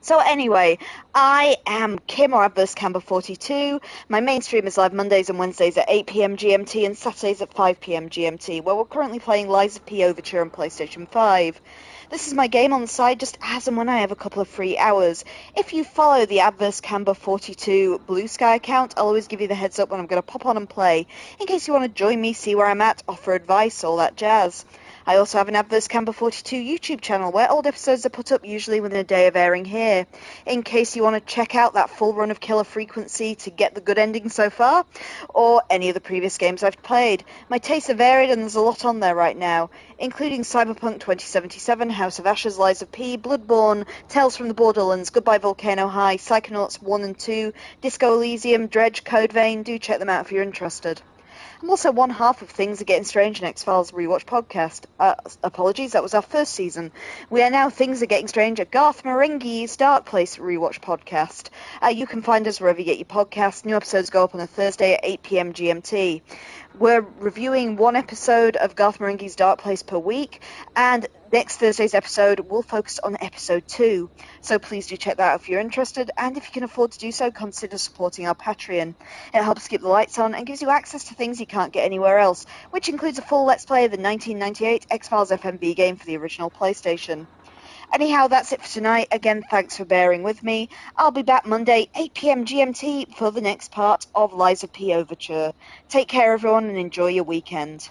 P: So anyway, I am Kim, or Adverse Camber 42. My main stream is live Mondays and Wednesdays at 8 PM GMT and Saturdays at 5 PM GMT, where we're currently playing Lies of P Overture on PlayStation 5. This is my game on the side, just as and when I have a couple of free hours. If you follow the Adverse Camber 42 Blue Sky account, I'll always give you the heads up when I'm going to pop on and play, in case you want to join me, see where I'm at, offer advice, all that jazz. I also have an Adverse Camber 42 YouTube channel where old episodes are put up usually within a day of airing here. In case you want to check out that full run of Killer Frequency to get the good ending so far, or any of the previous games I've played. My tastes are varied and there's a lot on there right now, including Cyberpunk 2077, House of Ashes, Lies of P, Bloodborne, Tales from the Borderlands, Goodbye Volcano High, Psychonauts 1 and 2, Disco Elysium, Dredge, Code Vein. Do check them out if you're interested. I'm also one half of Things Are Getting Strange and X-Files Rewatch Podcast. Apologies, that was our first season. We are now Things Are Getting Strange at Garth Marenghi's Dark Place Rewatch Podcast. You can find us wherever you get your podcasts. New episodes go up on a Thursday at 8 PM GMT. We're reviewing one episode of Garth Marenghi's Dark Place per week, and next Thursday's episode will focus on episode 2. So please do check that out if you're interested, and if you can afford to do so, consider supporting our Patreon. It helps keep the lights on and gives you access to things you can't get anywhere else, which includes a full Let's Play of the 1998 X-Files FMV game for the original PlayStation. Anyhow, that's it for tonight. Again, thanks for bearing with me. I'll be back Monday, 8 PM GMT, for the next part of Lies of P Overture. Take care, everyone, and enjoy your weekend.